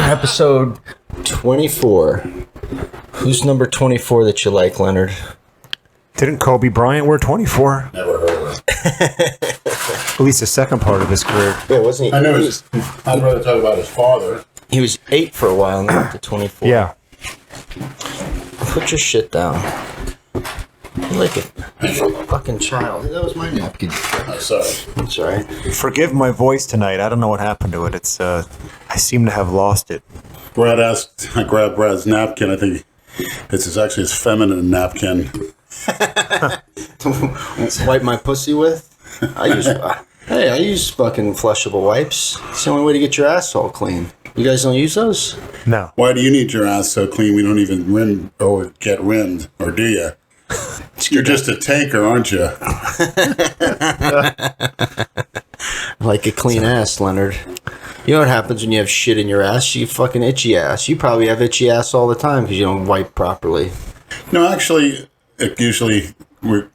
Episode 24. Who's number 24 that you like, Leonard? Didn't Kobe Bryant wear 24? Never heard of it. At least the second part of his career. Yeah, wasn't he? I know. I'd rather talk about his father. He was 8 for a while, and then up to 24. Yeah. Put your shit down. You're like a fucking child. That was my napkin. Oh, sorry. I'm sorry. Forgive my voice tonight. I don't know what happened to it. It's I seem to have lost it. Brad asked. I grabbed Brad's napkin. I think it's actually his feminine napkin. Wipe my pussy with? I use fucking flushable wipes. It's the only way to get your asshole clean. You guys don't use those? No. Why do you need your ass so clean? We don't even rim or get rimmed, or do you? You're just a taker, aren't you? Like a clean ass, Leonard. You know what happens when you have shit in your ass? You fucking itchy ass. You probably have itchy ass all the time because you don't wipe properly. No, actually, it usually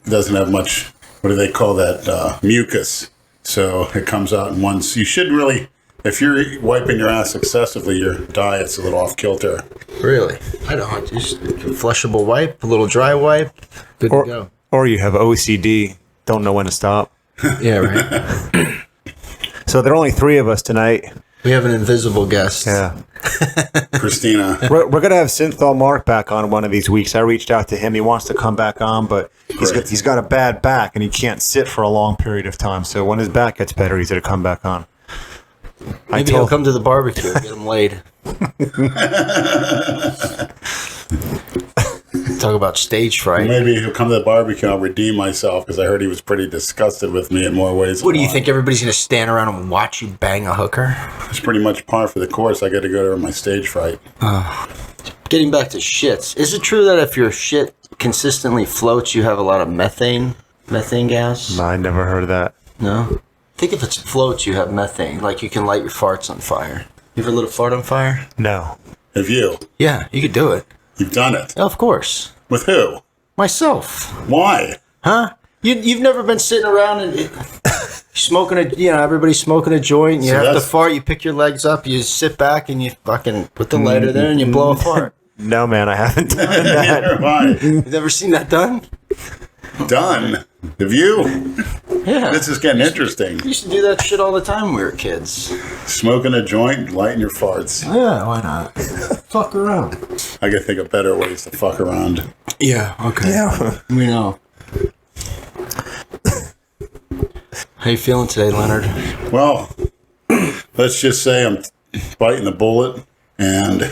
doesn't have much, what do they call that, mucus. So it comes out in once. You shouldn't really, if you're wiping your ass excessively, your diet's a little off kilter. Really? I don't. Just a flushable wipe, a little dry wipe, good to go. Or you have OCD, don't know when to stop. Yeah, right. So there are only 3 of us tonight. We have an invisible guest. Yeah. Christina. We're going to have Synthol Mark back on one of these weeks. I reached out to him. He wants to come back on, but he's got a bad back, and he can't sit for a long period of time. So when his back gets better, he's going to come back on. Maybe he'll come to the barbecue and get him laid. Talk about stage fright. Maybe he'll come to the barbecue and I'll redeem myself because I heard he was pretty disgusted with me in more ways. What do you think? Everybody's going to stand around and watch you bang a hooker? It's pretty much par for the course. I got to go to my stage fright. Getting back to shits. Is it true that if your shit consistently floats, you have a lot of methane gas? No, I never heard of that. No? I think if it floats, you have methane. Like you can light your farts on fire. You ever lit a fart on fire? No. Have you? Yeah, you could do it. You've done it. Of course. With who? Myself. Why? Huh? You've never been sitting around and smoking everybody's smoking a joint. And you have to fart. You pick your legs up. You sit back and you fucking put the lighter there and you blow a fart. No, man, I haven't done that. Neither have I. You've never seen that done? Done? Have you? Yeah. This is getting interesting. We used to do that shit all the time when we were kids. Smoking a joint, lighting your farts. Yeah, why not? Fuck around. I gotta think of better ways to fuck around. Yeah, okay. Yeah. We know. How you feeling today, Leonard? Well, let's just say I'm biting the bullet, and,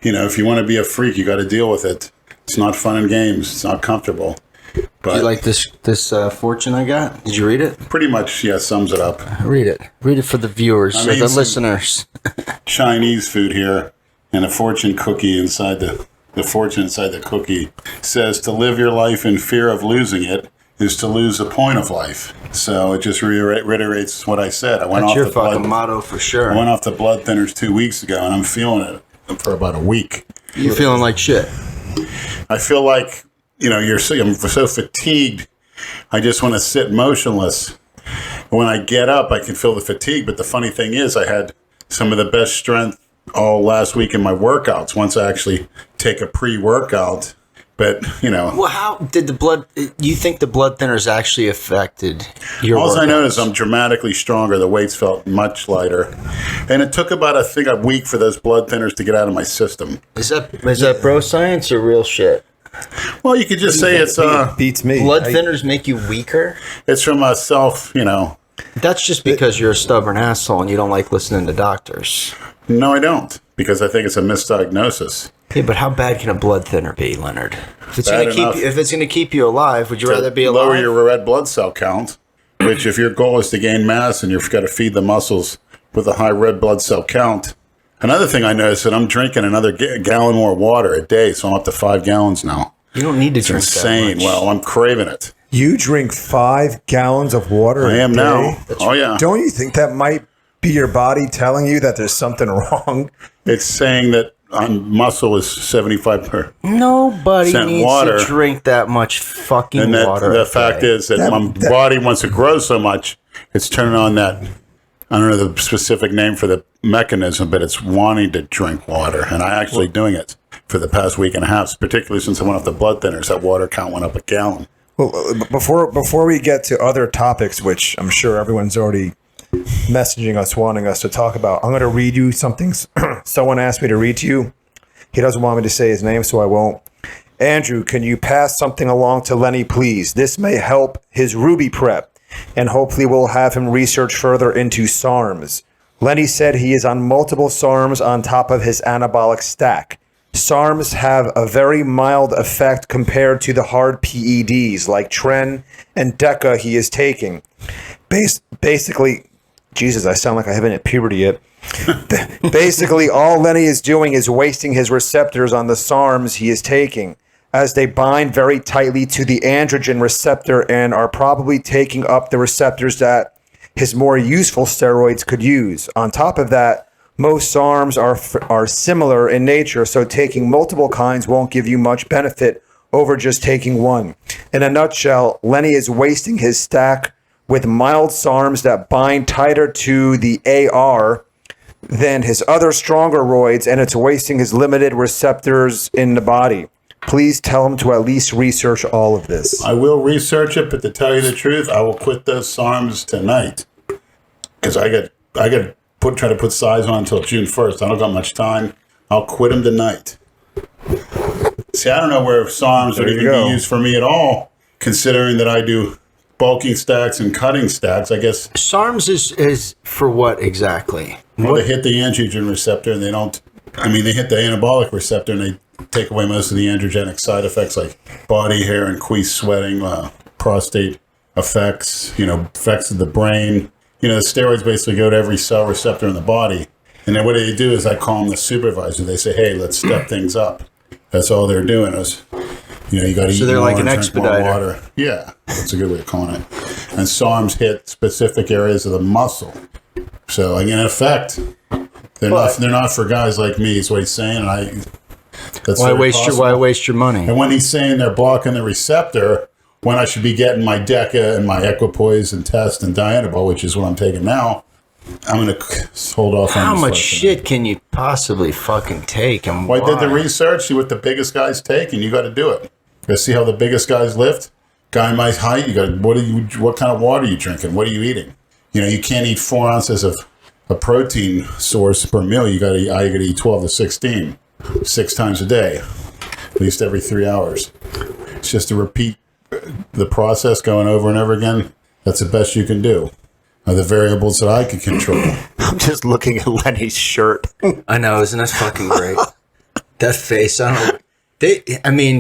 if you want to be a freak, you got to deal with it. It's not fun and games. It's not comfortable. But Do you like this fortune I got? Did you read it? pretty much, yeah, sums it up. Read it. Read it for the viewers, I mean, the some- listeners. Chinese food here, and a fortune cookie inside the fortune inside the cookie says to live your life in fear of losing it is to lose the point of life. So it just reiterates what I said. That's your fucking motto for sure. I went off the blood thinners 2 weeks ago, and I'm feeling it for about a week. You feeling like shit? I feel like, I'm so fatigued, I just want to sit motionless. When I get up, I can feel the fatigue, but the funny thing is I had some of the best strength all last week in my workouts, once I actually take a pre-workout. But, Well, how did you think the blood thinners actually affected your all workouts? I know is I'm dramatically stronger. The weights felt much lighter. And it took about, I think, a week for those blood thinners to get out of my system. Is that bro science or real shit? Well, you could just say it's Beats me. Blood thinners make you weaker? it's from a self, That's just because you're a stubborn asshole and you don't like listening to doctors. No, I don't, because I think it's a misdiagnosis. Yeah, but how bad can a blood thinner be, Leonard? If it's Bad going enough. to keep you alive, would you rather be alive? Lower your red blood cell count, which if your goal is to gain mass and you've got to feed the muscles with a high red blood cell count. Another thing I noticed that I'm drinking another gallon more water a day, so I'm up to 5 gallons now. You don't need to It's drink insane. that much. Well, I'm craving it. You drink 5 gallons of water I a am day? now. Oh, yeah. Don't you think that might be your body telling you that there's something wrong? It's saying that muscle is 75%. Nobody needs water. to drink that much fucking And that water. the fact is that my body wants to grow so much, it's turning on that. I don't know the specific name for the mechanism, but it's wanting to drink water, and I'm actually doing it for the past week and a half, particularly since I went off the blood thinners. That water count went up a gallon. Well, before we get to other topics, which I'm sure everyone's already messaging us, wanting us to talk about, I'm going to read you something someone asked me to read to you. He doesn't want me to say his name, so I won't. Andrew, can you pass something along to Lenny, please? This may help his Ruby prep, and hopefully we'll have him research further into SARMs. Lenny said he is on multiple SARMs on top of his anabolic stack. SARMs have a very mild effect compared to the hard PEDs like Tren and Deca he is taking. Basically, Jesus, I sound like I haven't hit puberty yet. Basically, all Lenny is doing is wasting his receptors on the SARMs he is taking, as they bind very tightly to the androgen receptor and are probably taking up the receptors that his more useful steroids could use. On top of that, most SARMs are similar in nature, so taking multiple kinds won't give you much benefit over just taking one. In a nutshell, Lenny is wasting his stack with mild SARMs that bind tighter to the AR than his other stronger roids, and it's wasting his limited receptors in the body. Please tell him to at least research all of this. I will research it, but to tell you the truth, I will quit those SARMs tonight because I got try to put size on until June 1st. I don't got much time. I'll quit them tonight. See, I don't know where SARMs would even be used for me at all, considering that I do bulking stacks and cutting stacks. I guess SARMs is for what exactly? Well, they hit the androgen receptor, and they don't. I mean, they hit the anabolic receptor, and they take away most of the androgenic side effects like body hair, increased sweating, prostate effects, effects of the brain. The steroids basically go to every cell receptor in the body. And then what they do is I call them the supervisor. They say, hey, let's step things up. That's all they're doing is, you got to eat they're more like an and drink expediter. more water. Yeah, that's a good way of calling it. And SARMs hit specific areas of the muscle. So, in effect, they're not for guys like me, is what he's saying. And why waste your money? And when he's saying they're blocking the receptor, when I should be getting my Deca and my Equipoise and Test and Dianabol, which is what I'm taking now, I'm going to hold off on How much shit can you possibly fucking take? And I did the research, see what the biggest guys take, and you got to do it. You got to see how the biggest guys lift. Guy my height, you got what kind of water are you drinking? What are you eating? You can't eat 4 ounces of a protein source per meal. I got to eat 12 to 16, 6 times a day, at least every 3 hours. It's just to repeat the process going over and over again. That's the best you can do. Are the variables that I can control. I'm just looking at Lenny's shirt. I know, isn't that fucking great? That face, I don't know. They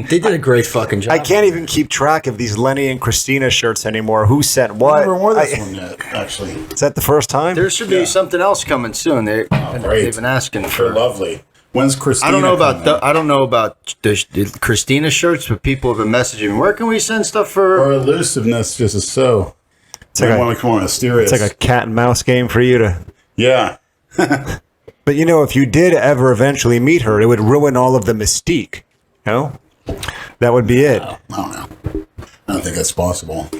did a great fucking job. I can't even keep track of these Lenny and Christina shirts anymore. Who sent what? I never wore this one yet, actually. Is that the first time? There should be something else coming soon. They've been asking for. They're lovely. When's Christina? I don't know about the Christina shirts, but people have been messaging me. Where can we send stuff for? Our elusiveness just is so. It's like mysterious. It's like a cat and mouse game for you to. Yeah. But if you did ever eventually meet her, it would ruin all of the mystique. That would be it. I don't know. I don't think that's possible.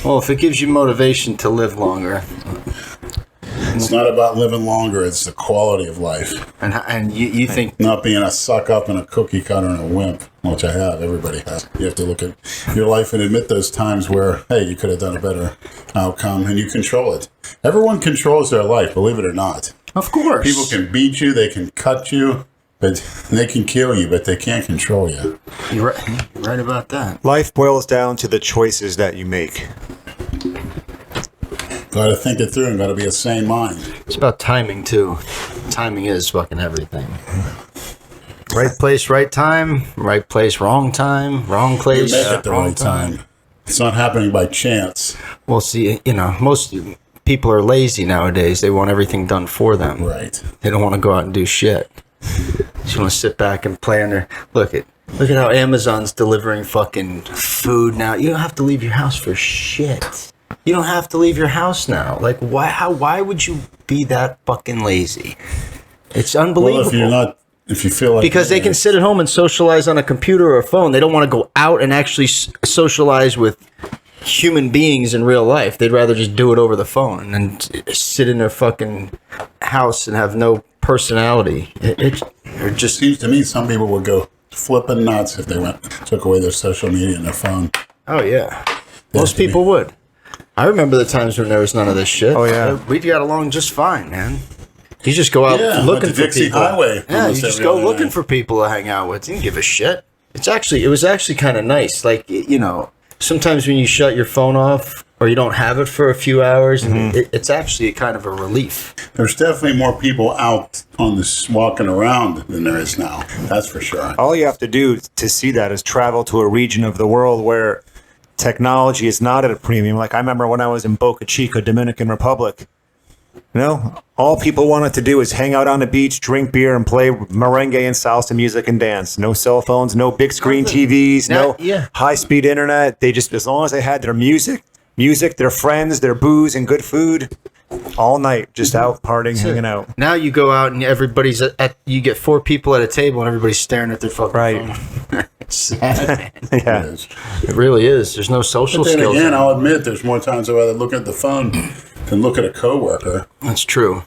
Well, if it gives you motivation to live longer. It's not about living longer. It's the quality of life. And you think... Not being a suck up and a cookie cutter and a wimp, which I have. Everybody has. You have to look at your life and admit those times where, hey, you could have done a better outcome, and you control it. Everyone controls their life, believe it or not. Of course. People can beat you, they can cut you, but they can kill you, but they can't control you. You're right about that. Life boils down to the choices that you make. Got to think it through and got to be a sane mind. It's about timing, too. Timing is fucking everything. Right place, right time. Right place, wrong time. Wrong place, you make it the right time. It's not happening by chance. Well, see, most people are lazy nowadays. They want everything done for them. Right. They don't want to go out and do shit. Just want to sit back and play on their... Look at how Amazon's delivering fucking food now. You don't have to leave your house for shit. You don't have to leave your house now. Like, why would you be that fucking lazy? It's unbelievable. Well, if you feel like... Because they can sit at home and socialize on a computer or a phone. They don't want to go out and actually socialize with human beings in real life. They'd rather just do it over the phone and sit in their fucking house and have no personality. It just Seems to me some people would go flipping nuts if they took away their social media and their phone. oh yeah, most people would. I remember the times when there was none of this shit. Oh, yeah. We got along just fine, man. You just go out Yeah, looking went to for Dixie people. Highway Yeah, you almost just every go other looking night. for people to hang out with. You didn't give a shit. It was actually kind of nice. Like, you know, sometimes when you shut your phone off or you don't have it for a few hours, and it's actually kind of a relief. There's definitely more people out on this walking around than there is now. That's for sure. All you have to do to see that is travel to a region of the world where technology is not at a premium. Like I remember when I was in Boca Chica, Dominican Republic. You know, all people wanted to do is hang out on the beach, drink beer, and play merengue and salsa music and dance. No cell phones, no big screen TVs, no high-speed internet. They just, as long as they had their music, their friends, their booze, and good food, all night, just out partying, hanging out. Now you go out and everybody's you get 4 people at a table and everybody's staring at their fucking phone. It's sad, man. Yeah. It really is. There's no social But then skills. again, I'll admit there's more times I'd rather look at the phone than look at a coworker. That's true.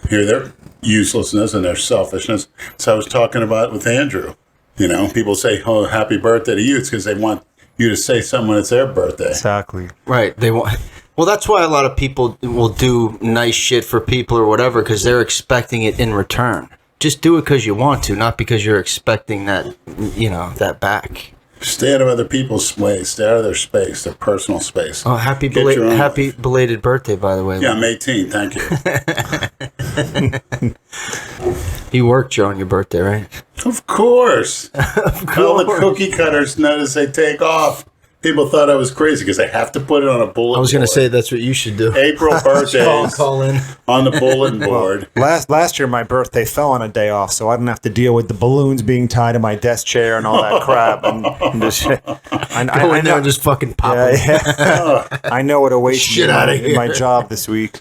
Hear their uselessness and their selfishness. So I was talking about with Andrew. You know, people say, "Oh, happy birthday to you." It's because they want you to say something when it's their birthday. Exactly. Right. They want. Well, that's why a lot of people will do nice shit for people or whatever because they're expecting it in return. Just do it because you want to, not because you're expecting that, you know, that back. Stay out of other people's way. Stay out of their space, their personal space. Oh, happy Get your own belated birthday, by the way. Yeah, I'm 18. Thank you. You worked, Joe, on your birthday, right? Of course. All the cookie cutters notice they take off. People thought I was crazy because they have to put it on a bulletin I was going to board. say that's what you should do. April birthdays Call in. on the bulletin board. Last year, my birthday fell on a day off, so I didn't have to deal with the balloons being tied to my desk chair and all that crap. And just, Go in there and just fucking pop it. yeah. I know what awaits me Shit outta in my here. job this week.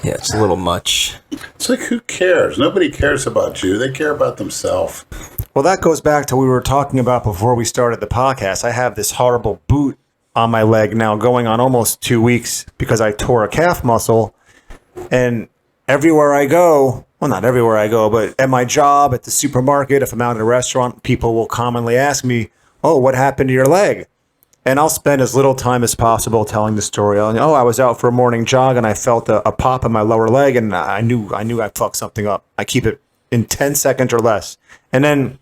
Yeah, it's a little much. It's like, who cares? Nobody cares about you. They care about themselves. Well, that goes back to what we were talking about before we started the podcast. I have this horrible boot on my leg now going on almost 2 weeks because I tore a calf muscle. And everywhere I go, well, not everywhere I go, but at my job, at the supermarket, if I'm out at a restaurant, people will commonly ask me, "Oh, what happened to your leg?" And I'll spend as little time as possible telling the story. I was out for a morning jog and I felt a pop in my lower leg and I knew I fucked something up. I keep it in 10 seconds or less. And then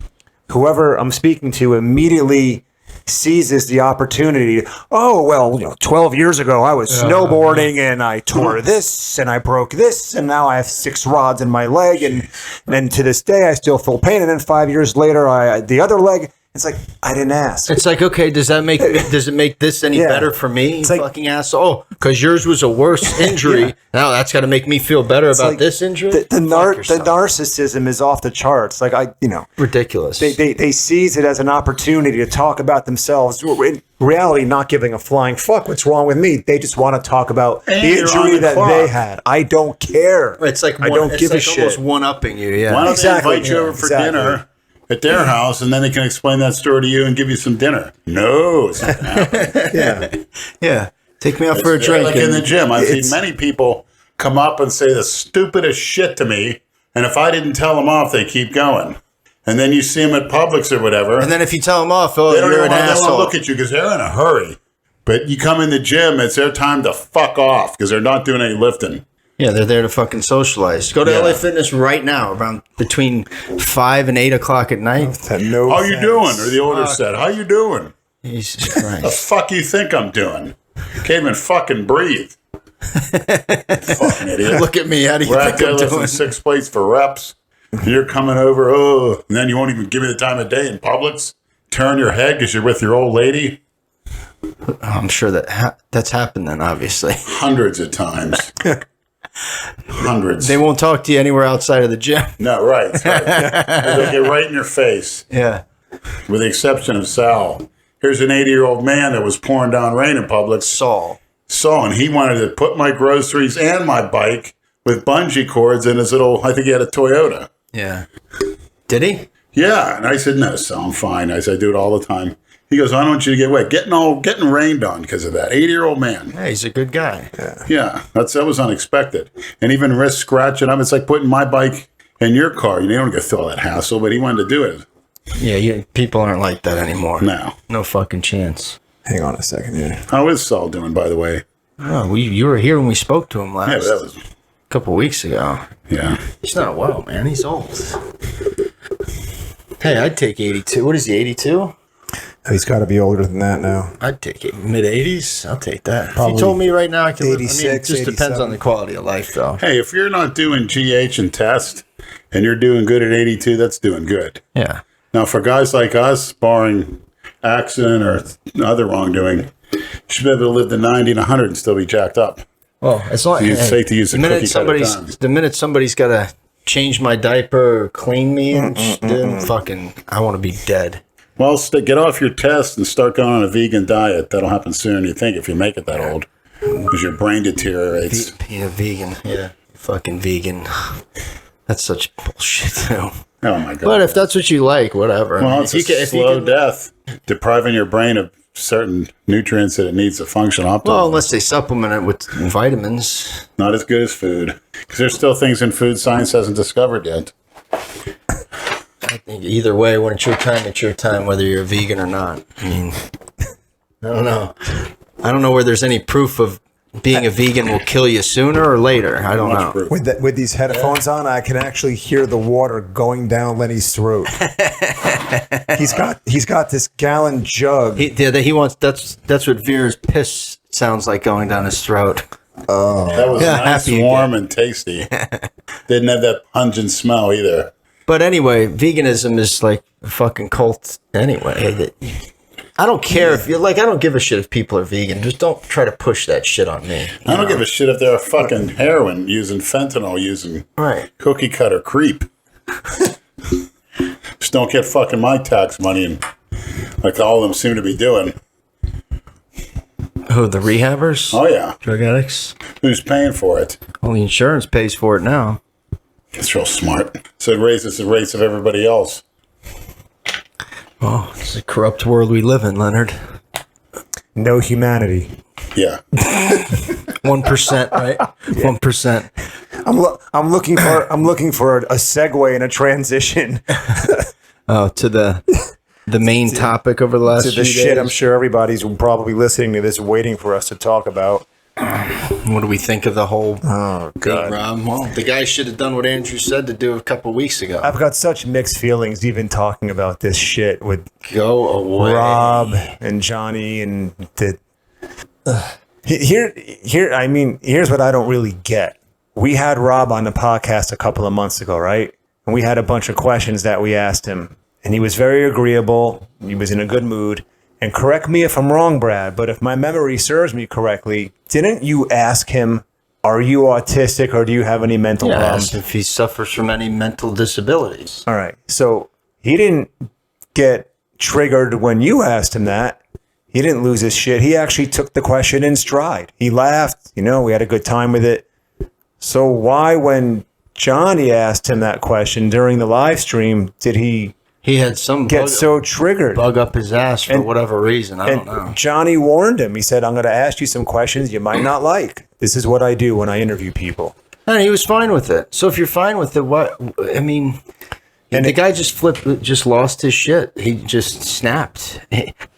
whoever I'm speaking to immediately seizes the opportunity. 12 years ago I was snowboarding and I tore this and I broke this and now I have 6 rods in my leg and then to this day I still feel pain. And then 5 years later, the other leg. It's like, I didn't ask. It's like, okay, does it make this any better for me? It's You like- fucking asshole. Oh, because yours was a worse injury. Now that's got to make me feel better about like this injury? The Fuck yourself. narcissism is off the charts. Like Ridiculous. they seize it as an opportunity to talk about themselves. In reality, not giving a flying fuck what's wrong with me. They just want to talk about And the you're on injury the that clock. they had. I don't care. It's like I don't give a almost shit. one-upping you, yeah. Why don't Exactly, they invite you yeah, over for exactly. dinner at their house and then they can explain that story to you and give you some dinner? No, it's not happening. Yeah. Yeah. Take me out for a It's drink. like in the gym, I've it's- seen many people come up and say the stupidest shit to me, and if I didn't tell them off, they keep going. And then you see them at Publix or whatever. And then if you tell them off, they don't you're even an want to asshole. look at you because they're in a hurry. But you come in the gym, it's their time to fuck off because they're not doing any lifting. Yeah, they're there to fucking socialize. Go to Yeah. LA Fitness right now, around between 5 and 8 o'clock at night. No How you offense. doing? Or the older said, how you doing? Jesus The Christ. fuck you think I'm doing? Can't even fucking breathe. Fucking idiot. Look at me. How do you We're out think there I'm lifting doing? 6 plates for reps. And you're coming over, and then you won't even give me the time of day in Publix. Turn your head because you're with your old lady. I'm sure that's happened then, obviously. Hundreds of times. Hundreds. They won't talk to you anywhere outside of the gym. No, right. They'll get right in your face, Yeah. with the exception of Sal. Here's an 80-year-old man that was pouring down rain in Publix. Saul. And he wanted to put my groceries and my bike with bungee cords in his little, I think he had a Toyota. Yeah. Did he? Yeah, and I said, no, Sal, I'm fine. I said, I do it all the time. He goes, I don't want you to get wet. Getting rained on because of that. 80-year-old man. Yeah, he's a good guy. Yeah, that was unexpected. And even risk scratching up. It's like putting my bike in your car. You don't get through all that hassle, but he wanted to do it. Yeah, people aren't like that anymore. No fucking chance. Hang on a second here. How is Saul doing, by the way? Oh, you were here when we spoke to him last. Yeah, but that was... couple weeks ago. Yeah. He's not well, man. He's old. Hey, I'd take 82. What is he, 82? He's got to be older than that now. I'd take it. Mid-80s? I'll take that. Probably if you told me right now I could 86, it just depends 87. on the quality of life, though. Hey, if you're not doing GH and test and you're doing good at 82, that's doing good. Yeah. Now, for guys like us, barring accident or other wrongdoing, you should be able to live to 90 and 100 and still be jacked up. Well, as long It's safe to use a cookie cutter time. the minute somebody's got to change my diaper or clean me, and then fucking, I want to be dead. Well, get off your test and start going on a vegan diet. That'll happen sooner than you think if you make it that old. Because your brain deteriorates. Yeah, vegan. Yeah, fucking vegan. That's such bullshit, too. Oh, my God. But if that's what you like, whatever. Well, it's a slow death. Depriving your brain of certain nutrients that it needs to function optimally. Well, unless they supplement it with vitamins. Not as good as food. Because there's still things in food science hasn't discovered yet. I think either way, when it's your time, whether you're a vegan or not. I mean, I don't know. I don't know where there's any proof of being a vegan will kill you sooner or later. I don't know. Proof. With these headphones on, I can actually hear the water going down Lenny's throat. He's got this gallon jug. He wants. That's what Vera's piss sounds like going down his throat. That was nice, happy warm, and tasty. Didn't have that pungent smell either. But anyway, veganism is like a fucking cult anyway. I don't care if you're like, I don't give a shit if people are vegan. Just don't try to push that shit on me. I don't give a shit if they're fucking heroin using fentanyl, using cookie cutter creep. Just don't get fucking my tax money, and like all of them seem to be doing. Who, the rehabbers? Oh, yeah. Drug addicts? Who's paying for it? Well, the insurance pays for it now. It's real smart. So it raises the rates of everybody else. Oh, it's a corrupt world we live in, Leonard. No humanity. Yeah. 1%, right? 1%. I'm looking for a segue and a transition Oh, to the main topic over the last to few the shit days. I'm sure everybody's probably listening to this waiting for us to talk about. What do we think of the whole God. Big Rob? Well, the guy should have done what Andrew said to do a couple of weeks ago. I've got such mixed feelings even talking about this shit with Go away. Rob and Johnny and the here's what I don't really get. We had Rob on the podcast a couple of months ago, right? And we had a bunch of questions that we asked him, and he was very agreeable. He was in a good mood. And correct me if I'm wrong, Brad, but if my memory serves me correctly, didn't you ask him, are you autistic or do you have any mental problems? If he suffers from any mental disabilities. All right. So he didn't get triggered when you asked him that. He didn't lose his shit. He actually took the question in stride. He laughed. We had a good time with it. So why, when Johnny asked him that question during the live stream, did he had some get so triggered? Bug up his ass for whatever reason. I don't know. Johnny warned him. He said, I'm going to ask you some questions you might not like. This is what I do when I interview people. And he was fine with it. So if you're fine with it, what? I mean, and the guy just lost his shit. He just snapped.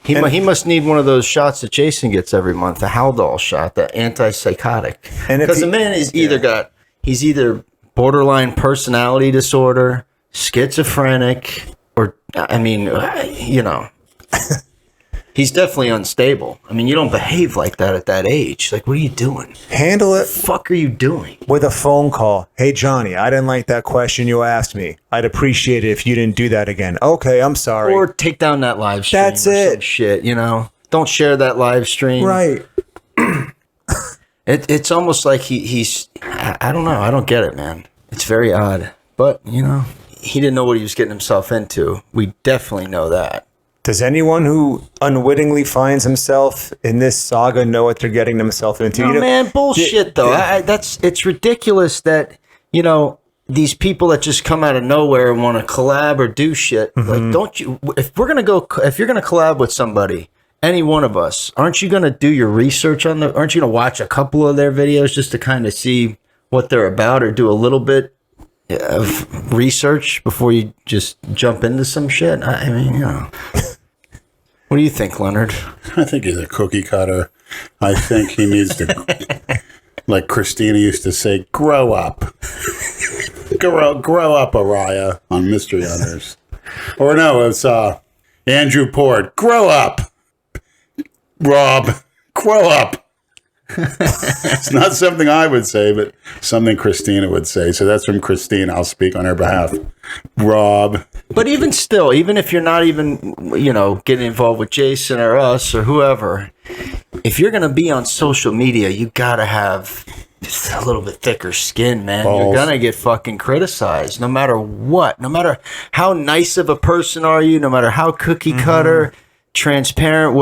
He must need one of those shots that Jason gets every month, the Haldol shot, the antipsychotic. Because the man is he's either borderline personality disorder, schizophrenic, or, I mean, he's definitely unstable. I mean, you don't behave like that at that age. Like, what are you doing? Handle it. What the fuck are you doing? With a phone call. Hey, Johnny, I didn't like that question you asked me. I'd appreciate it if you didn't do that again. Okay, I'm sorry. Or take down that live stream. That's or it. Some shit, Don't share that live stream. Right. It's almost like he's... I don't know. I don't get it, man. It's very odd. But, he didn't know what he was getting himself into. We definitely know that. Does anyone who unwittingly finds himself in this saga know what they're getting themselves into? No, man, bullshit, though. It's ridiculous that, these people that just come out of nowhere and want to collab or do shit, like, don't you? If you're gonna collab with somebody, any one of us, aren't you gonna do your research on aren't you gonna watch a couple of their videos just to kind of see what they're about, or do a little bit of research before you just jump into some shit? I mean, what do you think, Leonard? I think he's a cookie cutter. I think he needs to, like Christina used to say, grow up. Grow up, Araya, on Mystery Hunters. Or no, it's Andrew Port. Grow up. Rob, grow up. It's not something I would say, but something Christina would say. So that's from Christina. I'll speak on her behalf. Rob. But even still, even if you're not even, getting involved with Jason or us or whoever, if you're going to be on social media, you got to have just a little bit thicker skin, man. Balls. You're going to get fucking criticized no matter what. No matter how nice of a person are you, no matter how cookie cutter, transparent,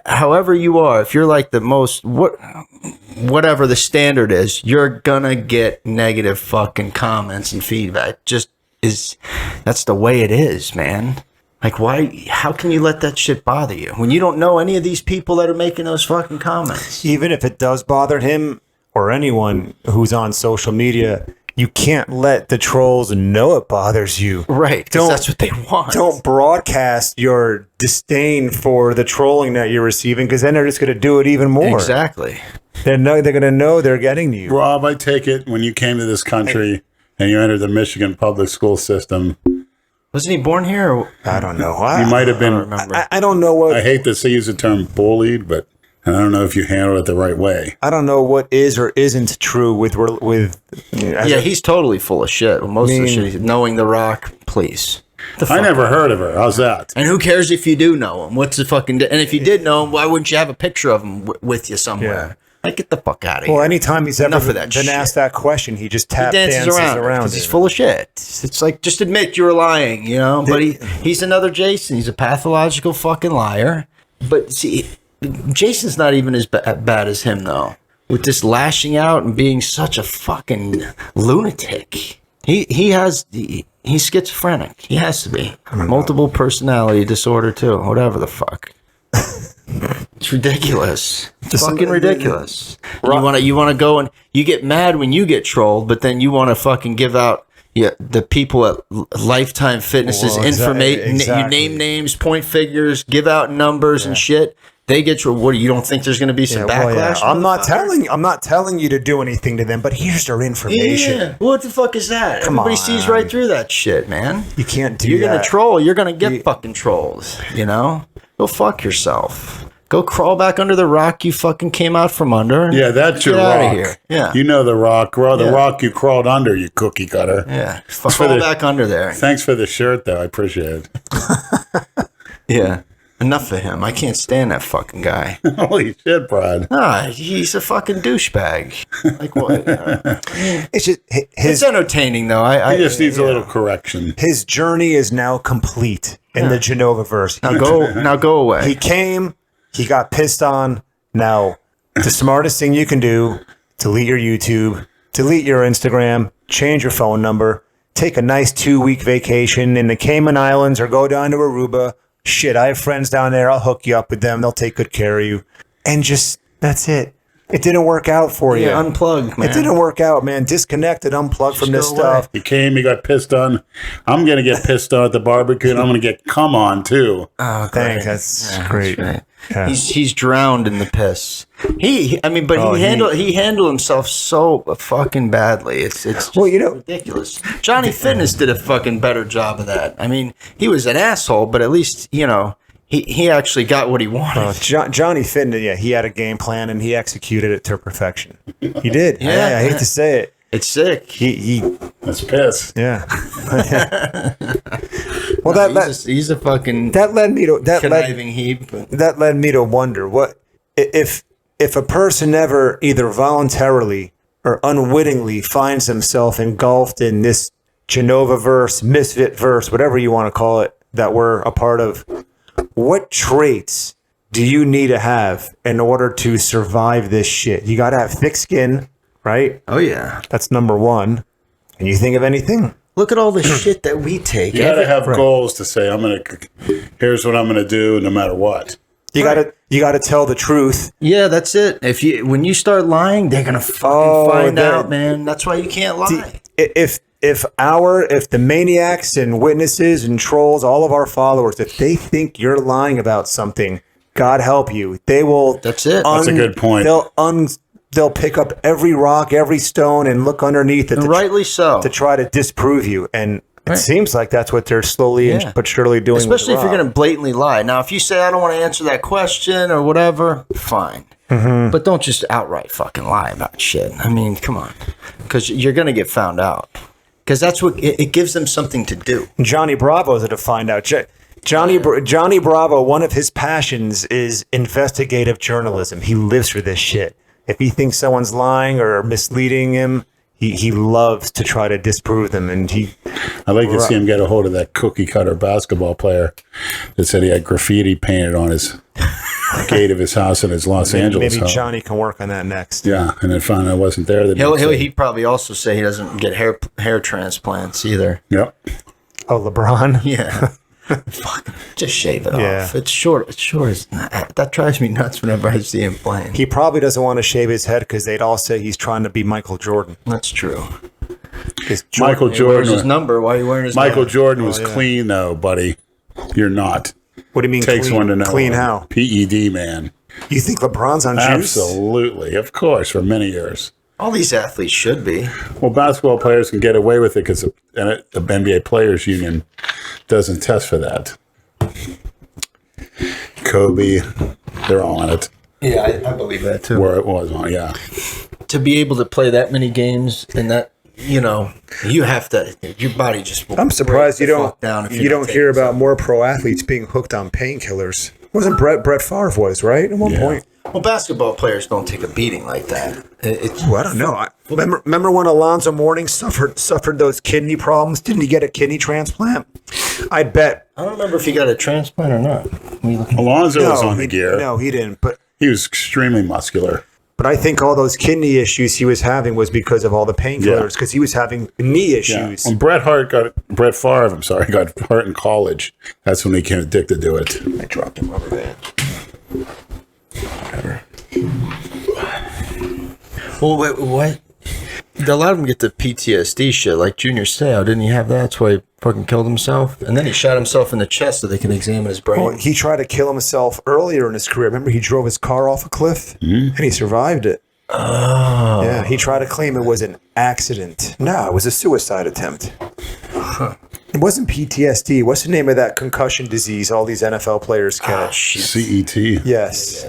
however you are, if you're like the most, whatever the standard is, you're going to get negative fucking comments and feedback. That's the way it is, man. Like, how can you let that shit bother you when you don't know any of these people that are making those fucking comments? Even if it does bother him or anyone who's on social media, you can't let the trolls know it bothers you. Right, because that's what they want. Don't broadcast your disdain for the trolling that you're receiving, because then they're just going to do it even more. Exactly. They're going to know they're getting you. Rob, I take it when you came to this country and you entered the Michigan public school system. Wasn't he born here? Or? I don't know. You might have been. I don't remember. I don't know what. I hate to use the term bullied, but I don't know if you handled it the right way. I don't know what is or isn't true with. Yeah, he's totally full of shit. Most of the shit. Knowing The Rock, please. I never heard of her. How's that? And who cares if you do know him? What's the fucking? And if you did know him, why wouldn't you have a picture of him with you somewhere? Yeah. Like, get the fuck out of here. Well, anytime he's ever Enough of that been shit. asked that question, he just dances around because it. he's full of shit. It's like, just admit you were lying, But he's another Jason. He's a pathological fucking liar. But see, Jason's not even as bad as him, though. With this lashing out and being such a fucking lunatic. He's schizophrenic. He has to be. Multiple personality disorder, too. Whatever the fuck. It's ridiculous. It's fucking ridiculous. You want to go and you get mad when you get trolled, but then you want to fucking give out the people at Lifetime Fitness's information. You name names, point figures, give out numbers and shit. They get trolled. What, you don't think there's going to be some backlash? I'm not telling you to do anything to them, but here's their information. Yeah. What the fuck is that? Everybody sees right through that shit, man. You can't do You're that. going to troll. You're going to get fucking trolled, Go fuck yourself. Go crawl back under the rock you fucking came out from under. Yeah, that's your Get rock. out of here. Yeah. You know the rock. The rock you crawled under, you cookie cutter. Yeah. Crawl back under there. Thanks for the shirt, though. I appreciate it. Yeah. Enough of him. I can't stand that fucking guy. Holy shit, Brad. He's a fucking douchebag. Like what? It's just It's entertaining though. He just needs a little correction. his journey is now complete in the Genova-verse. Now go away. He came, he got pissed on. Now, the smartest thing you can do, delete your YouTube, delete your Instagram, change your phone number, take a nice 2-week vacation in the Cayman Islands or go down to Aruba. Shit, I have friends down there. I'll hook you up with them. They'll take good care of you. And just, that's it. It didn't work out for you. Unplugged, man. It didn't work out, man. Disconnected, unplugged from this go stuff. He came, he got pissed on. I'm going to get pissed on at the barbecue, and I'm going to get come on, too. Oh, Thanks. That's great. That's right. Yeah. He's drowned in the piss. He handled himself so fucking badly. It's just ridiculous. Johnny Fitness did a fucking better job of that. I mean, he was an asshole, but at least he actually got what he wanted. Johnny Fitness, he had a game plan and he executed it to perfection. He did. Yeah. I hate to say it. It's sick. That's piss. Yeah. Well, he's a fucking conniving heap. That led me to wonder what if a person ever either voluntarily or unwittingly finds himself engulfed in this Genova-verse, Misfit-verse, whatever you want to call it, that we're a part of. What traits do you need to have in order to survive this shit? You got to have thick skin, right? Oh yeah. That's number one. Can you think of anything? Look at all the shit that we take. You got to have goals to say, here's what I'm going to do no matter what. You gotta tell the truth. Yeah, that's it. When you start lying, they're gonna fucking find out, man. That's why you can't lie. If the maniacs and witnesses and trolls, all of our followers, if they think you're lying about something, God help you, they will. That's it. That's a good point. They'll pick up every rock, every stone, and look underneath it. Rightly so. To try to disprove you. And it seems like that's what they're slowly but surely doing. Especially if you're going to blatantly lie. Now, if you say, I don't want to answer that question or whatever, fine. Mm-hmm. But don't just outright fucking lie about shit. I mean, come on. Because you're going to get found out. Because that's what it gives them something to do. Johnny Bravo's to find out. Johnny Bravo, one of his passions is investigative journalism. He lives for this shit. If he thinks someone's lying or misleading him, he loves to try to disprove them. And I'd like to see him get a hold of that cookie cutter basketball player that said he had graffiti painted on his gate of his house in his Los Angeles maybe home. Johnny can work on that next. Yeah, and then find I wasn't there. He'd probably also say he doesn't get hair transplants either. Yep. Oh, LeBron? Yeah. Fuck, just shave it off. It's short. That drives me nuts whenever I see him playing. He probably doesn't want to shave his head because they'd all say he's trying to be Michael Jordan. That's true. Michael Jordan. His number. Why are you wearing his Michael number? Jordan was clean, though, buddy. You're not. What do you mean Takes clean? one to know. Clean how? PED, man. You think LeBron's on juice? Absolutely. Of course, for many years. All these athletes should be. Well, basketball players can get away with it because the NBA Players Union doesn't test for that. Kobe, they're all on it. Yeah, I believe that too. Where it was on, yeah. To be able to play that many games and that, you have to. Your body just. I'm surprised you don't take hear about more pro athletes being hooked on painkillers. Wasn't Brett Favre was, right? At one point. Well, basketball players don't take a beating like that. Well, I don't know. Remember when Alonzo Mourning suffered those kidney problems? Didn't he get a kidney transplant? I bet. I don't remember if he got a transplant or not. Alonzo was on the gear. No, he didn't. But he was extremely muscular. But I think all those kidney issues he was having was because of all the painkillers, because he was having knee issues. Yeah. When Brett Favre got hurt in college, that's when he became addicted to it. I dropped a rubber band. Whatever. Well, what? A lot of them get the PTSD shit, like Junior Seau. Didn't he have that? That's why he fucking killed himself. And then he shot himself in the chest so they can examine his brain. Well, he tried to kill himself earlier in his career. Remember, he drove his car off a cliff and he survived it. Oh. Yeah, he tried to claim it was an accident. No, it was a suicide attempt. Huh. It wasn't PTSD. What's the name of that concussion disease all these NFL players catch? CET. Yes.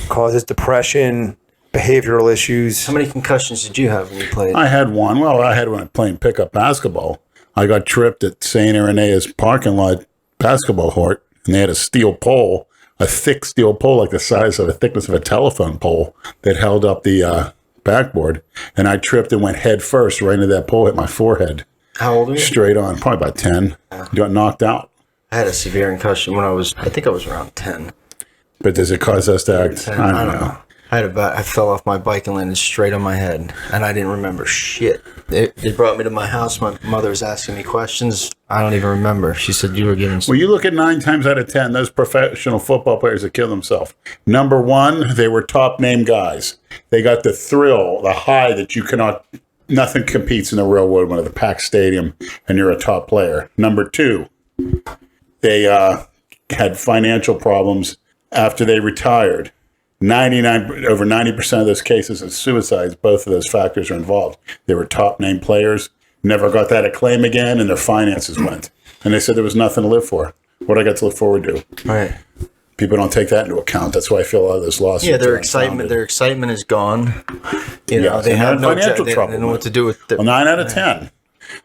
Causes depression, behavioral issues. How many concussions did you have when you played? I had one. Well, I had one playing pickup basketball. I got tripped at St. Irenaeus parking lot basketball court, and they had a steel pole, a thick steel pole like the thickness of a telephone pole that held up the backboard. And I tripped and went head first right into that pole, hit my forehead. How old were you? Straight on, probably about 10. Got knocked out. I had a severe concussion when I think I was around 10. But does it cause us to act? I don't know. I fell off my bike and landed straight on my head, and I didn't remember shit. They brought me to my house. My mother was asking me questions. I don't even remember. She said you were getting. Well, you look at 9 times out of 10, those professional football players that kill themselves. Number one, they were top name guys. They got the thrill, the high that you cannot. Nothing competes in the real world when at the packed stadium and you're a top player. Number two, they had financial problems after they retired. Over 90% of those cases of suicides, both of those factors are involved. They were top name players, never got that acclaim again, and their finances went. And they said there was nothing to live for. What I got to look forward to. Right. People don't take that into account. That's why I feel a lot of those lawsuits. Yeah, their excitement is gone. They have no financial trouble. They don't know what to do with it. Well, 9 out of 10.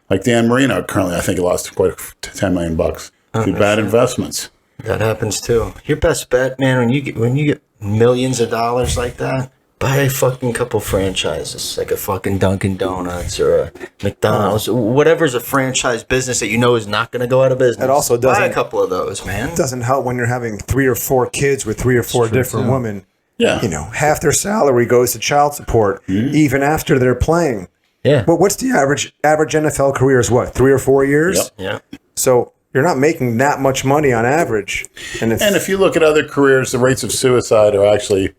Like Dan Marino, currently, I think he lost quite $10 million through bad investments. That happens too. Your best bet, man, when you get millions of dollars like that, buy a fucking couple franchises, like a fucking Dunkin' Donuts or a McDonald's, whatever's a franchise business that you know is not going to go out of business. It also doesn't. Buy a couple of those, man. It doesn't help when you're having 3 or 4 kids with 3 or 4 different women. Yeah. Half their salary goes to child support, even after they're playing. Yeah. Well, what's the average NFL career is what, 3 or 4 years? Yep. Yeah. So you're not making that much money on average. And if you look at other careers, the rates of suicide are actually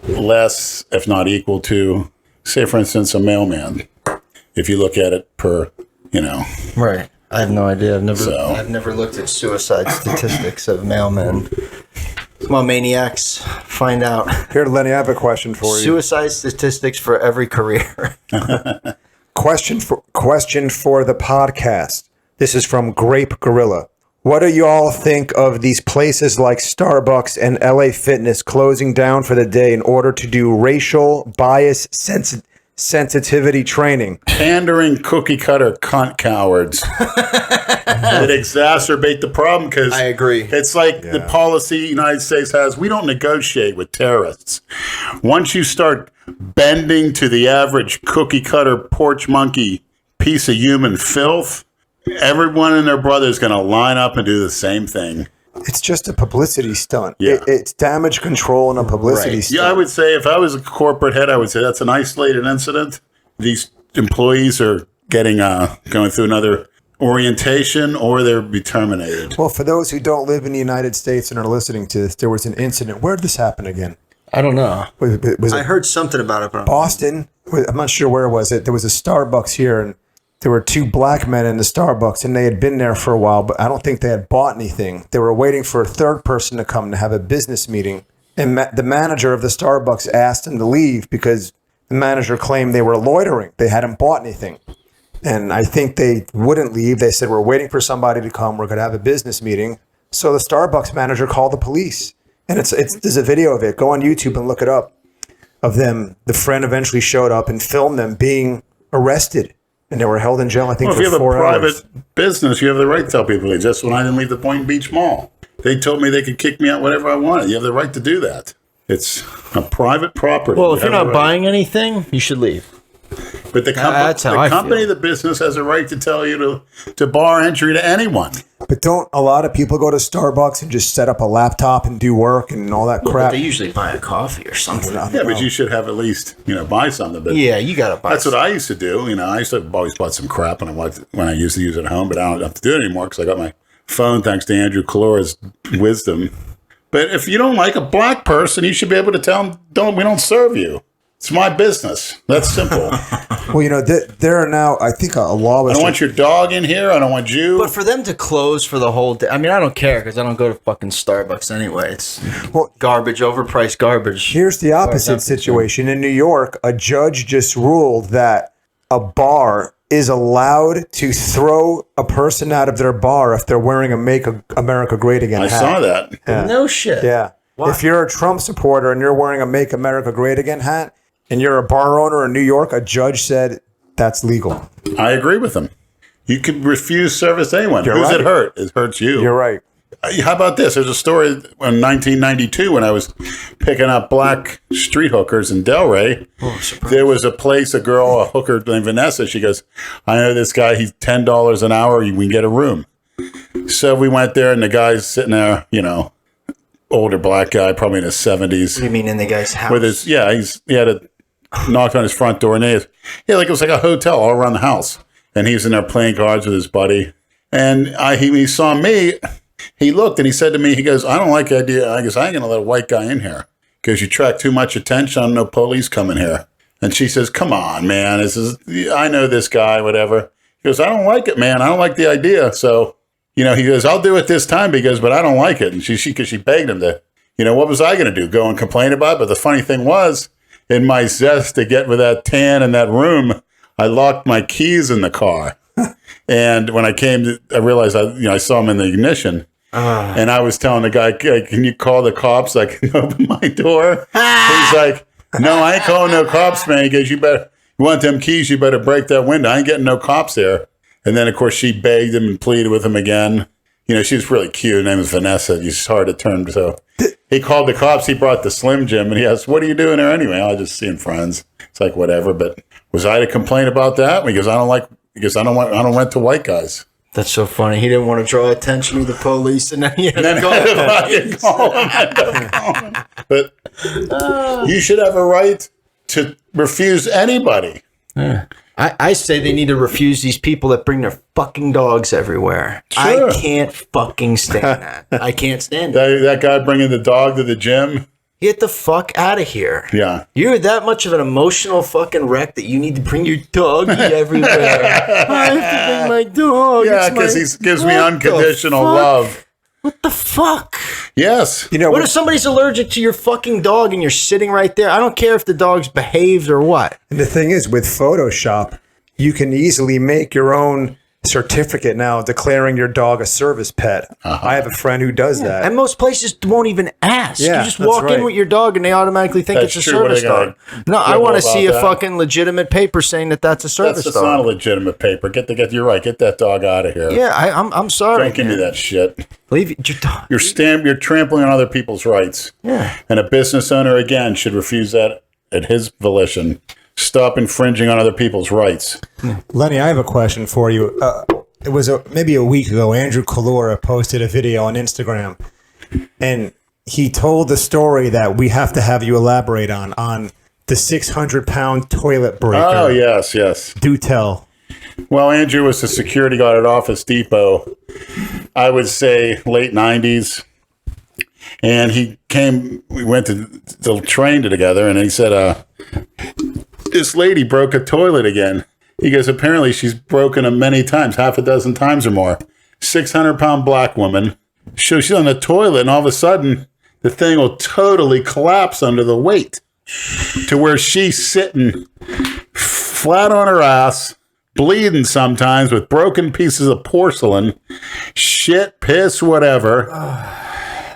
less, if not equal to, say, for instance, a mailman. If you look at it per, Right. I have no idea. So- I've never looked at suicide statistics of mailmen. Come on, maniacs, find out. here, Lenny, I have a question for you. Suicide statistics for every career. Question for the podcast. This is from Grape Gorilla. What do you all think of these places like Starbucks and LA Fitness closing down for the day in order to do racial bias sensitivity training? Pandering cookie cutter cunt cowards that exacerbate the problem because I agree. It's like the policy the United States has. We don't negotiate with terrorists. Once you start bending to the average cookie cutter porch monkey piece of human filth, everyone and their brother is going to line up and do the same thing. It's just a publicity stunt. Yeah. It's damage control and a publicity stunt. Yeah, I would say if I was a corporate head, I would say that's an isolated incident. These employees are getting going through another orientation or they'll be terminated. Well, for those who don't live in the United States and are listening to this, there was an incident. Where did this happen again? I don't know. Was I it heard something about it, but Boston? I'm not sure where it was. There was a Starbucks here, and there were 2 black men in the Starbucks, and they had been there for a while, but I don't think they had bought anything. They were waiting for a third person to come to have a business meeting, and the manager of the Starbucks asked them to leave because the manager claimed they were loitering. They hadn't bought anything. And I think they wouldn't leave. They said, we're waiting for somebody to come. We're going to have a business meeting. So the Starbucks manager called the police. And there's a video of it. Go on YouTube and look it up. Of them. The friend eventually showed up and filmed them being arrested. And they were held in jail, I think, Well, for if you have 4 a private hours. business, you have the right to tell people. Just when I didn't leave the Point Beach Mall, they told me they could kick me out whatever I wanted. You have the right to do that. It's a private property. well, You if you're have not the right. buying anything, you should leave. But the That's how I company, feel. the business has a right to tell you to bar entry to anyone. But don't a lot of people go to Starbucks and just set up a laptop and do work and all that But crap? they usually buy a coffee or something. Yeah, but you should have at least buy something. But Yeah, you gotta buy. that's what I used to do. I used to have always bought some crap when I used to use it at home, but I don't have to do it anymore because I got my phone thanks to Andrew Calora's wisdom. But if you don't like a black person, you should be able to tell them, we don't serve you. It's my business. That's simple. Well, there are now, I think, a law was I don't want your dog in here. I don't want you. But for them to close for the whole day, I mean, I don't care because I don't go to fucking Starbucks anyway. It's garbage, overpriced garbage. Here's the opposite situation. In New York, a judge just ruled that a bar is allowed to throw a person out of their bar if they're wearing a Make America Great Again I hat. saw that. Yeah. No shit. Yeah. Why? If you're a Trump supporter and you're wearing a Make America Great Again hat and you're a bar owner in New York, a judge said that's legal. I agree with him. You could refuse service to anyone. You're Who's right. it hurt? It hurts you. You're right. How about this? There's a story in 1992 when I was picking up black street hookers in Delray. There was a hooker named Vanessa. She goes, I know this guy. He's $10 an hour. We can get a room. So we went there, and the guy's sitting there, older black guy, probably in his 70s. What do you mean in the guy's house? With his, he had a knock on his front door, and it was like a hotel all around the house. And he was in there playing cards with his buddy. And he saw me. He looked and he said to me, he goes, I don't like the idea. I guess I ain't going to let a white guy in here because you attract too much attention. I don't know police coming here. And she says, come on, man. I know this guy, whatever. He goes, I don't like it, man. I don't like the idea. So, he goes, I'll do it this time. He goes, but I don't like it. And because she begged him to, what was I going to do? Go and complain about it? But the funny thing was, in my zest to get with that tan in that room, I locked my keys in the car. And when I came, I realized I saw him in the ignition. And I was telling the guy, can you call the cops? I can open my door. He's like, no, I ain't calling no cops, man. He goes, you want them keys, you better break that window. I ain't getting no cops there. And then, of course, she begged him and pleaded with him again. She was really cute. Her name was Vanessa. She's hard to turn. So he called the cops. He brought the Slim Jim. And he asked, what are you doing there anyway? I was just seeing friends. It's like, whatever. But was I to complain about that? Because I don't rent to white guys. That's so funny. He didn't want to draw attention to the police, and then he had to call him. But you should have a right to refuse anybody. Yeah. I say they need to refuse these people that bring their fucking dogs everywhere. Sure. I can't fucking stand that. I can't stand it. That guy bringing the dog to the gym. Get the fuck out of here. Yeah. You're that much of an emotional fucking wreck that you need to bring your doggy everywhere. I have to bring my dog. Yeah, because he gives me unconditional love. What the fuck? Yes. You know What if somebody's allergic to your fucking dog and you're sitting right there? I don't care if the dog's behaved or what. And the thing is, with Photoshop, you can easily make your own certificate now declaring your dog a service pet. I have a friend who does that. And most places won't even ask. Yeah, you just that's walk in right. with your dog and they automatically think That's it's a true. What are service they gonna dog. No, I want to quibble see a about that? fucking legitimate paper saying that that's a service That's not a dog. legitimate paper. You're right. Get that dog out of here. Yeah, I'm sorry. Don't give me man. that shit. Leave your dog. You're trampling on other people's rights. Yeah. And a business owner, again, should refuse that at his volition. Stop infringing on other people's rights. Lenny, I have a question for you. It was maybe a week ago. Andrew Kalora posted a video on Instagram, and he told the story that we have to have you elaborate on the 600-pound toilet breaker. Oh, yes. Do tell. Well, Andrew was a security guard at Office Depot, I would say late 90s. And we went to the train together, and he said, this lady broke a toilet again. He goes, apparently she's broken them many times, half a dozen times or more. 600-pound black woman. So she's on the toilet, and all of a sudden, the thing will totally collapse under the weight to where she's sitting flat on her ass, bleeding sometimes with broken pieces of porcelain, shit, piss, whatever.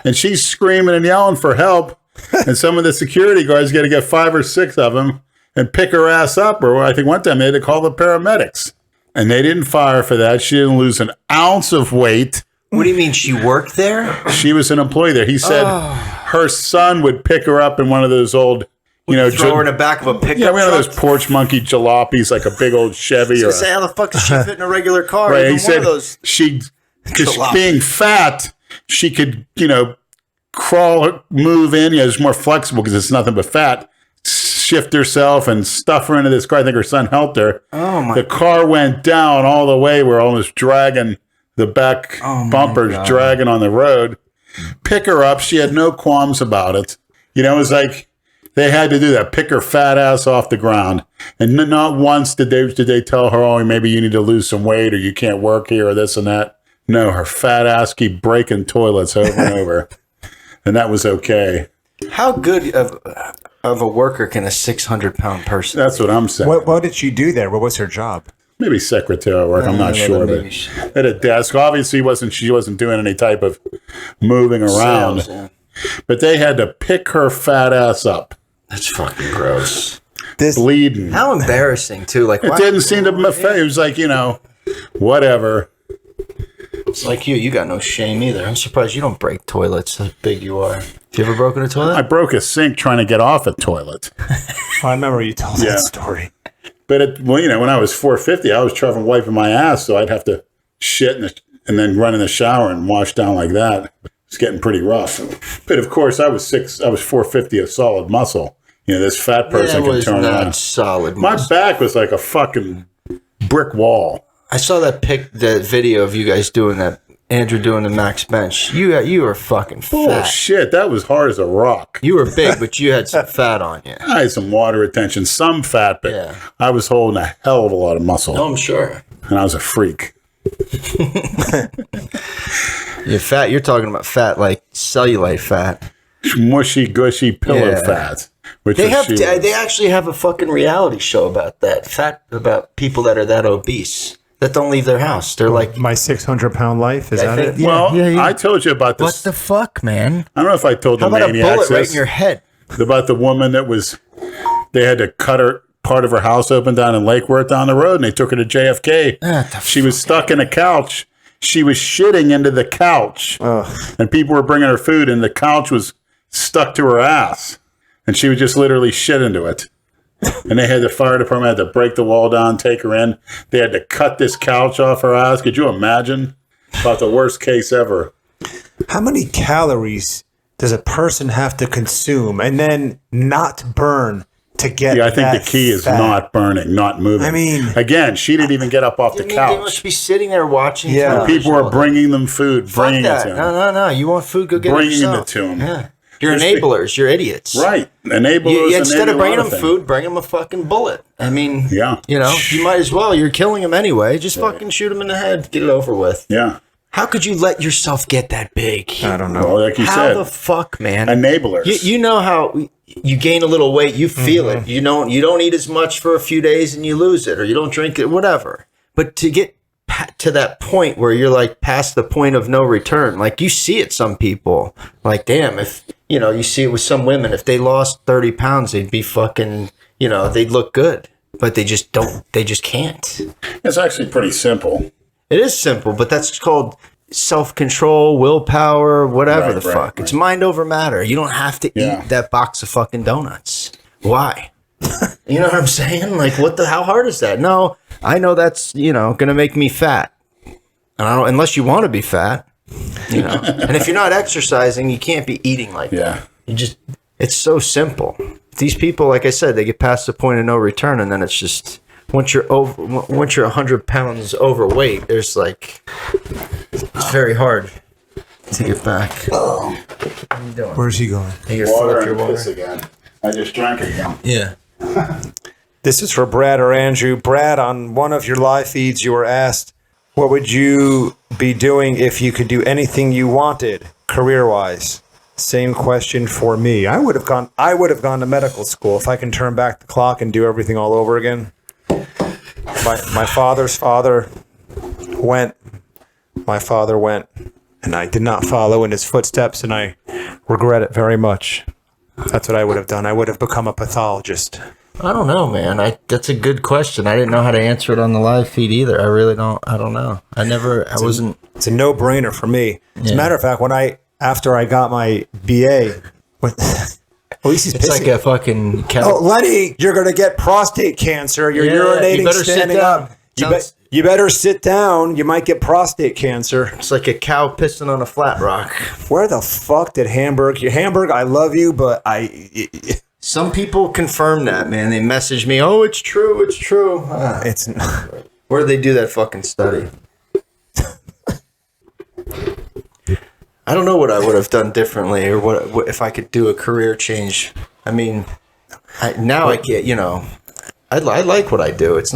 And she's screaming and yelling for help. And some of the security guards got to get 5 or 6 of them and pick her ass up. Or I think one time they had to call the paramedics. And they didn't fire for that. She didn't lose an ounce of weight. What do you mean she worked there? She was an employee there. He said her son would pick her up in one of those old, Throw her in the back of a pickup one of those truck? porch monkey jalopies, like a big old Chevy. I was gonna say, how the fuck does she fit in a regular car? Right, Even he one said of those. because Jalopy. being fat, she could, crawl, move in. It's more flexible because it's nothing but fat. Shift herself and stuff her into this car. I think her son helped her. Oh my! The car went down all the way. We're almost dragging the back bumpers, dragging on the road. Pick her up. She had no qualms about it. It was like they had to do that. Pick her fat ass off the ground. And not once did they tell her, oh, maybe you need to lose some weight or you can't work here or this and that. No, her fat ass keep breaking toilets over and over. And that was okay. How good of a worker can a 600-pound person? That's what I'm saying. What did she do there? What was her job? Maybe secretarial work. I'm not sure. But at a desk. Obviously, she wasn't doing any type of moving around. Sales, yeah. But they had to pick her fat ass up. That's fucking gross. Bleeding. How embarrassing too. Like It didn't seem to affect. It was like, whatever. It's like you got no shame either. I'm surprised you don't break toilets. How big you are. Have you ever broken a toilet? I broke a sink trying to get off a toilet. I remember you told that story. But when I was 450, I was traveling wiping my ass, so I'd have to shit and then run in the shower and wash down like that. It's getting pretty rough. But of course, I was 450 of solid muscle. This fat person That can was turn not around. solid. My muscle. back was like a fucking brick wall. I saw that video of you guys doing that. Andrew doing the max bench. You were fucking fat. Oh shit, that was hard as a rock. You were big, but you had some fat on you. I had some water retention, some fat, but Yeah. I was holding a hell of a lot of muscle. Oh, I'm sure. And I was a freak. You're fat. You're talking about fat like cellulite fat. Mushy, gushy pillow Yeah. fat. Which They was have. They actually have a fucking reality show about that. About people that are that obese that don't leave their house. They're like, My 600-pound life, is that it? Yeah, Well, yeah. I told you about what this. the fuck, man? I don't know if I told How the about a maniacs bullet right this, in your head? about the woman that they had to cut part of her house open down in Lake Worth down the road, and they took her to JFK. She was stuck in a couch. She was shitting into the couch, and people were bringing her food, and the couch was stuck to her ass, and she would just literally shit into it. And the fire department had to break the wall down, take her in. They had to cut this couch off her ass. Could you imagine? About the worst case ever. How many calories does a person have to consume and then not burn to get. Yeah, I think that the key is fat. not burning, not moving. I mean, again, she didn't even get up off the They couch. must be sitting there watching. Yeah. television People all are day. bringing them food, Fuck bringing it that. to them. No. You want food? Go get Bringing it yourself. it to 'em. Yeah. You're Just enablers. You're idiots. Right. Enablers. Instead of enable bringing them everything. food, bring them a fucking bullet. I mean, Yeah. you might as well. You're killing them anyway. Just fucking shoot them in the head. Get it over with. Yeah. How could you let yourself get that big? I don't know. Well, like you How said, the fuck, man? enablers. You know how you gain a little weight, you feel it. You don't eat as much for a few days and you lose it, or you don't drink it, whatever. But to get to that point where you're like past the point of no return, like you see it, some people, like, damn, if you see it with some women, if they lost 30 pounds, they'd be fucking, they'd look good, but they just can't. It's actually pretty simple. It is simple, but that's called self-control, willpower, whatever Right, the right, fuck. right. It's mind over matter. You don't have to Yeah. eat that box of fucking donuts. Why? You know what I'm saying? Like, how hard is that? No, I know that's, going to make me fat. And I don't, unless you want to be fat, And if you're not exercising, you can't be eating like that. It's so simple. These people, like I said, they get past the point of no return, and then it's just, once you're 100 pounds overweight, there's like, it's very hard to get back. What are you doing? Where's he going? Hey, you're Water full and of piss your water. again. I just drank it again. Yeah. This is for Brad or Andrew. Brad, on one of your live feeds, you were asked, what would you be doing if you could do anything you wanted, career-wise? Same question for me. I would have gone to medical school if I can turn back the clock and do everything all over again. My father's father went. My father went, and I did not follow in his footsteps, and I regret it very much. That's what I would have done. I would have become a pathologist. I don't know, man. That's a good question. I didn't know how to answer it on the live feed either. I really don't. I don't know. Wasn't. It's a no-brainer for me. As a matter of fact, after I got my BA, at least he's It's like a fucking. Oh, Lenny, you're going to get prostate cancer. You're urinating, you better standing sit down. up. You better sit down. You might get prostate cancer. It's like a cow pissing on a flat rock. Where the fuck did Hamburg? Hamburg, I love you, but Some people confirm that, man. They message me, "Oh, it's true. It's true." it's Where did they do that fucking study? I don't know what I would have done differently, or what if I could do a career change. I mean, I get, I like what I do. It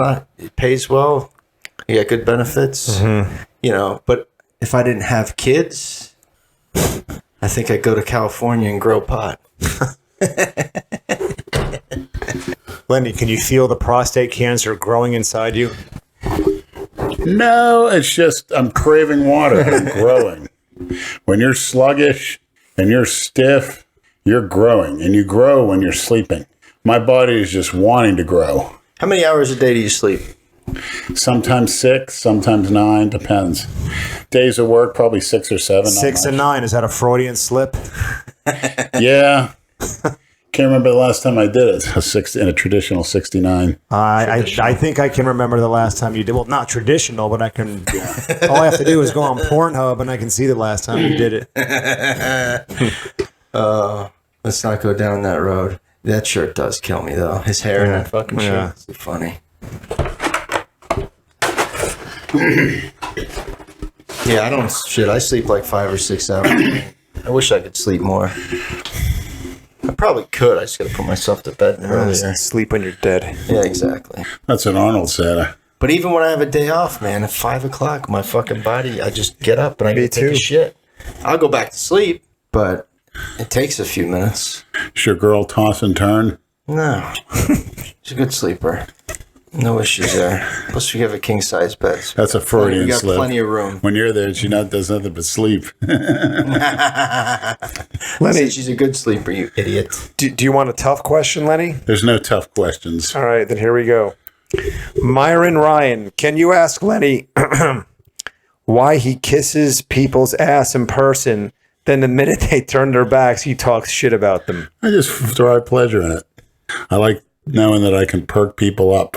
pays well. You got good benefits, but if I didn't have kids, I think I'd go to California and grow pot. Lenny, can you feel the prostate cancer growing inside you? No, it's just I'm craving water. I'm growing. When you're sluggish and you're stiff, you're growing. And you grow when you're sleeping. My body is just wanting to grow. How many hours a day do you sleep? Sometimes 6, sometimes 9, depends. Days of work, probably 6 or 7. 6 and 9, is that a Freudian slip? Yeah. Can't remember the last time I did it. In a traditional 69. I think I can remember the last time you did. Well, not traditional, but I can. All I have to do is go on Pornhub and I can see the last time you did it. Let's not go down that road. That shirt does kill me, though. His hair in that fucking shirt. It's funny. Yeah, I don't. Shit, I sleep like 5 or 6 hours. I wish I could sleep more. I probably could. I just got to put myself to bed earlier. Sleep when you're dead. Yeah, exactly. That's what Arnold said. But even when I have a day off, man, at 5 o'clock, my fucking body, I just get up and I get to take a shit. I'll go back to sleep, but it takes a few minutes. Does your girl toss and turn? No. She's a good sleeper. No issues there. Plus, we have a king-size bed. So That's a Freudian we got slip. plenty of room. When you're there, she does nothing but sleep. Lenny, She's a good sleeper, you idiot. do you want a tough question, Lenny? There's no tough questions. All right, then here we go. Myron Ryan, can you ask Lenny why he kisses people's ass in person, then the minute they turn their backs, he talks shit about them? I just derive pleasure in it. I like knowing that I can perk people up.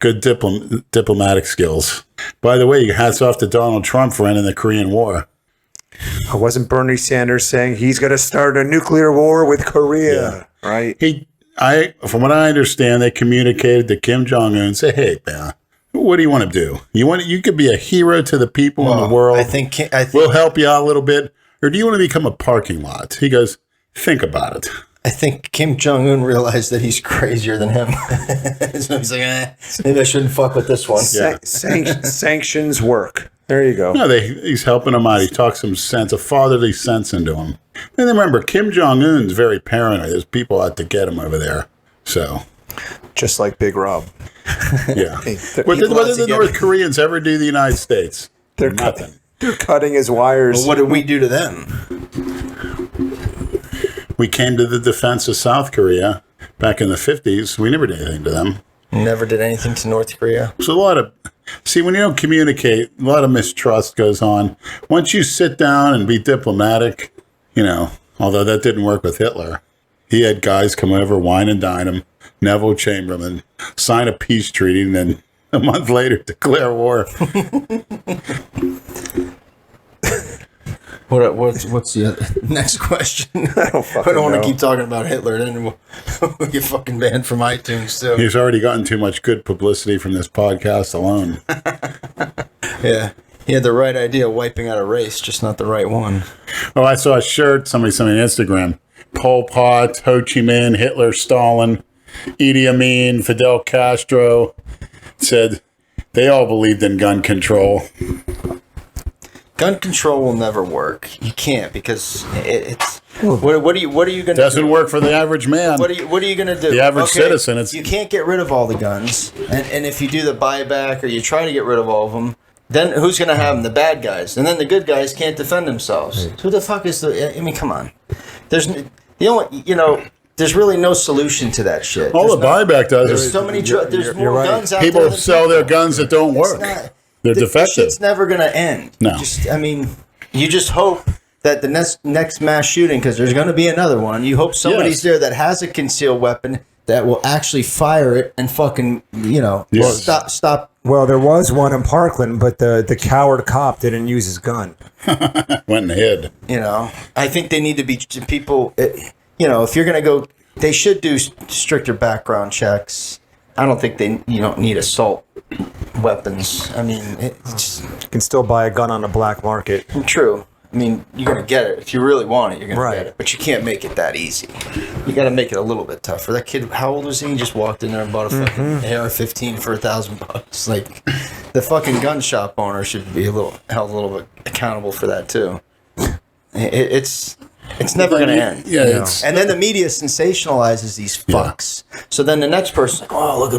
Good diplomatic skills. By the way, hats off to Donald Trump for ending the Korean War. Wasn't Bernie Sanders saying he's going to start a nuclear war with Korea? Yeah. Right? from what I understand, they communicated to Kim Jong Un, say, "Hey, man, what do you want to do? You could be a hero to the people in the world. I think we'll help you out a little bit, or do you want to become a parking lot?" He goes, "Think about it." I think Kim Jong Un realized that he's crazier than him, so he's like, maybe I shouldn't fuck with this one. Yeah. Sanctions work. There you go. No, he's helping him out. He talks some sense, a fatherly sense into him. And remember, Kim Jong Un's very paranoid. There's people out to get him over there. So, Just like Big Rob. yeah. people What out did to the get North him. Koreans ever do to the United States? They're Nothing. They're cutting his wires. Well, what did we do to them? We came to the defense of South Korea back in the 50s. We never did anything to them. Never did anything to North Korea. So when you don't communicate, a lot of mistrust goes on. Once you sit down and be diplomatic, although that didn't work with Hitler, he had guys come over, wine and dine him, Neville Chamberlain, sign a peace treaty, and then a month later declare war. What's the other, next question? I don't want to keep talking about Hitler, then we'll get fucking banned from iTunes too. He's already gotten too much good publicity from this podcast alone. Yeah, he had the right idea of wiping out a race, just not the right one. Oh, I saw a shirt, somebody sent me on Instagram. Pol Pot, Ho Chi Minh, Hitler, Stalin, Idi Amin, Fidel Castro. Said they all believed in gun control. Gun control will never work. You can't, because it's what are you going to do? Doesn't work for the average man. What are you going to do? The average citizen, you can't get rid of all the guns, and if you do the buyback or you try to get rid of all of them, then who's going to have them? The bad guys, and then the good guys can't defend themselves. Who the fuck is the? I mean, come on. There's there's really no solution to that shit. All the buyback does There's is so many. There's more right. guns out there. people than sell their guns that don't work. They're The defective. shit's never going to end. No. You just hope that the next mass shooting, because there's going to be another one, you hope somebody's Yes. there that has a concealed weapon that will actually fire it and fucking, Yes. stop. Well, there was one in Parkland, but the coward cop didn't use his gun. Went and hid. I think they need to be people, if you're going to go, they should do stricter background checks. I don't think you don't need assault weapons. I mean, it's You can still buy a gun on the black market. true. I mean, you're going to get it. If you really want it, you're going Right. to get it. But you can't make it that easy. You got to make it a little bit tougher. That kid, how old was he? He just walked in there and bought a fucking AR-15 for $1,000. Like, the fucking gun shop owner should be held a little bit accountable for that, too. It's never going to end. Yeah, it's And then the media sensationalizes these fucks. So then the next person's like, "Oh, look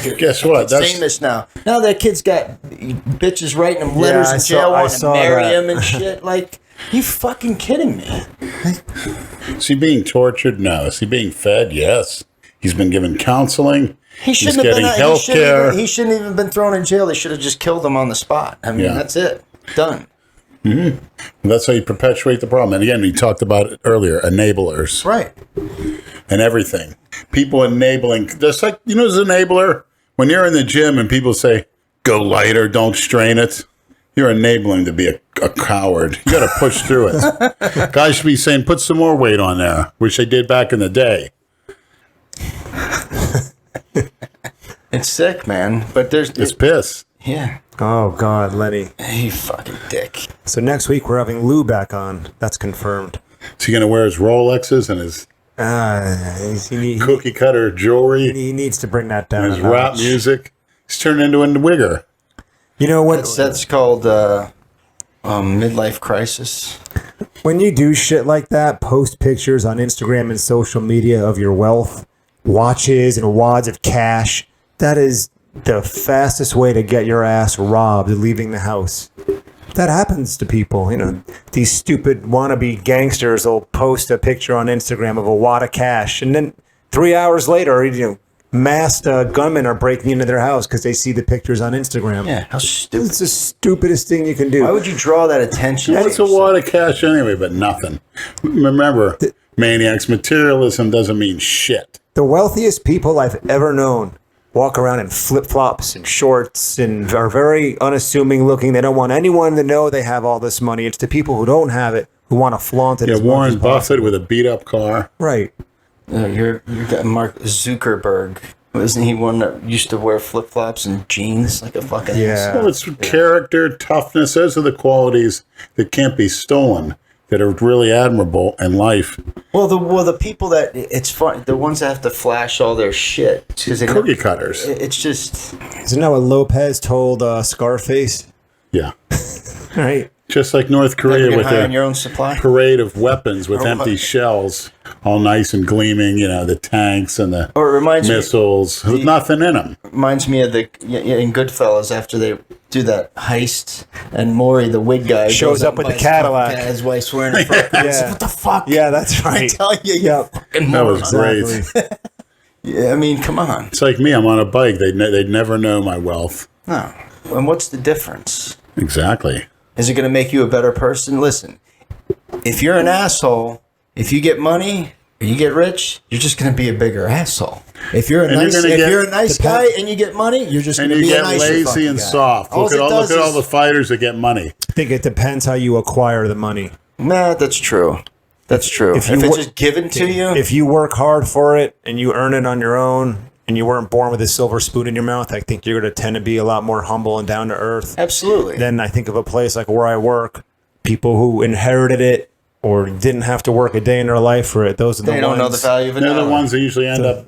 at Guess what? That's famous now. Now that kid's got bitches writing him letters I in saw- jail I wanting to saw marry that. him and shit. Like, you fucking kidding me? Is he being tortured? No. Is he being fed? Yes. He's been given counseling. He He's shouldn't have getting been. health care. He shouldn't even been thrown in jail. They should have just killed him on the spot. I mean, Yeah. that's it. Done. That's how you perpetuate the problem. And again, we talked about it earlier, enablers Right. and everything. People enabling, just like, as an enabler, when you're in the gym and people say, go lighter, don't strain it, you're enabling to be a coward. You got to push through it. Guys should be saying, put some more weight on there, which they did back in the day. It's sick, man. But It's piss. yeah. Oh, God, Lenny. You fucking dick. So next week we're having Lou back on. That's confirmed. Is he going to wear his Rolexes and his He cookie cutter jewelry, needs to bring that down. and his a rap notch. music? He's turning into a wigger. You know what? That's called midlife crisis. When you do shit like that, post pictures on Instagram and social media of your wealth, watches and wads of cash, that is the fastest way to get your ass robbed leaving the house. That happens to people. These stupid wannabe gangsters will post a picture on Instagram of a wad of cash, and then 3 hours later, masked gunmen are breaking into their house because they see the pictures on Instagram. Yeah, how stupid. It's the stupidest thing you can do. Why would you draw that attention? What's a wad of cash anyway, but nothing. Remember, maniacs, materialism doesn't mean shit. The wealthiest people I've ever known walk around in flip-flops and shorts and are very unassuming looking. They don't want anyone to know they have all this money. It's the people who don't have it who want to flaunt it. Yeah, as much Warren as possible. Buffett with a beat-up car. Right. You're got Mark Zuckerberg. Wasn't he one that used to wear flip flops and jeans like a fucking Yeah. Well, it's character, toughness. Those are the qualities that can't be stolen, that are really admirable in life. Well, the people that it's fun, the ones that have to flash all their shit because they Cookie cutters. It's just Isn't that what Lopez told Scarface? Yeah. Right. Just like North never Korea get with high their on your own supply. parade of weapons with Or empty what? shells, all nice and gleaming, the tanks and the Or it reminds missiles with nothing in them. Reminds me of in Goodfellas after they do that heist and Maury, the wig guy, Shows goes up with and the buys Cadillac. fucking- His wife's wearing a fur coat. Yeah. What the fuck? Yeah, that's I right. tell you, Yep. fucking That was moron. great. Yeah, I mean, come on. It's like me. I'm on a bike. They'd never know my wealth. No. And what's the difference? Exactly. Is it going to make you a better person? Listen, if you're an asshole, if you get money or you get rich, you're just going to be a bigger asshole. If you're a And nice, you're gonna if get- you're a nice guy and you get money, you're just going And to you be a get nicer lazy fucking and guy. soft. All Look it at does all is- the fighters that get money. I think it depends how you acquire the money. Nah, that's true. That's true. If If, you it's wor- just given to you, If you work hard for it and you earn it on your own and you weren't born with a silver spoon in your mouth, I think you're going to tend to be a lot more humble and down to earth. absolutely. Then I think of a place like where I work, people who inherited it or didn't have to work a day in their life for it. Those are the they ones. don't know the value of a They're the dollar. ones that usually end up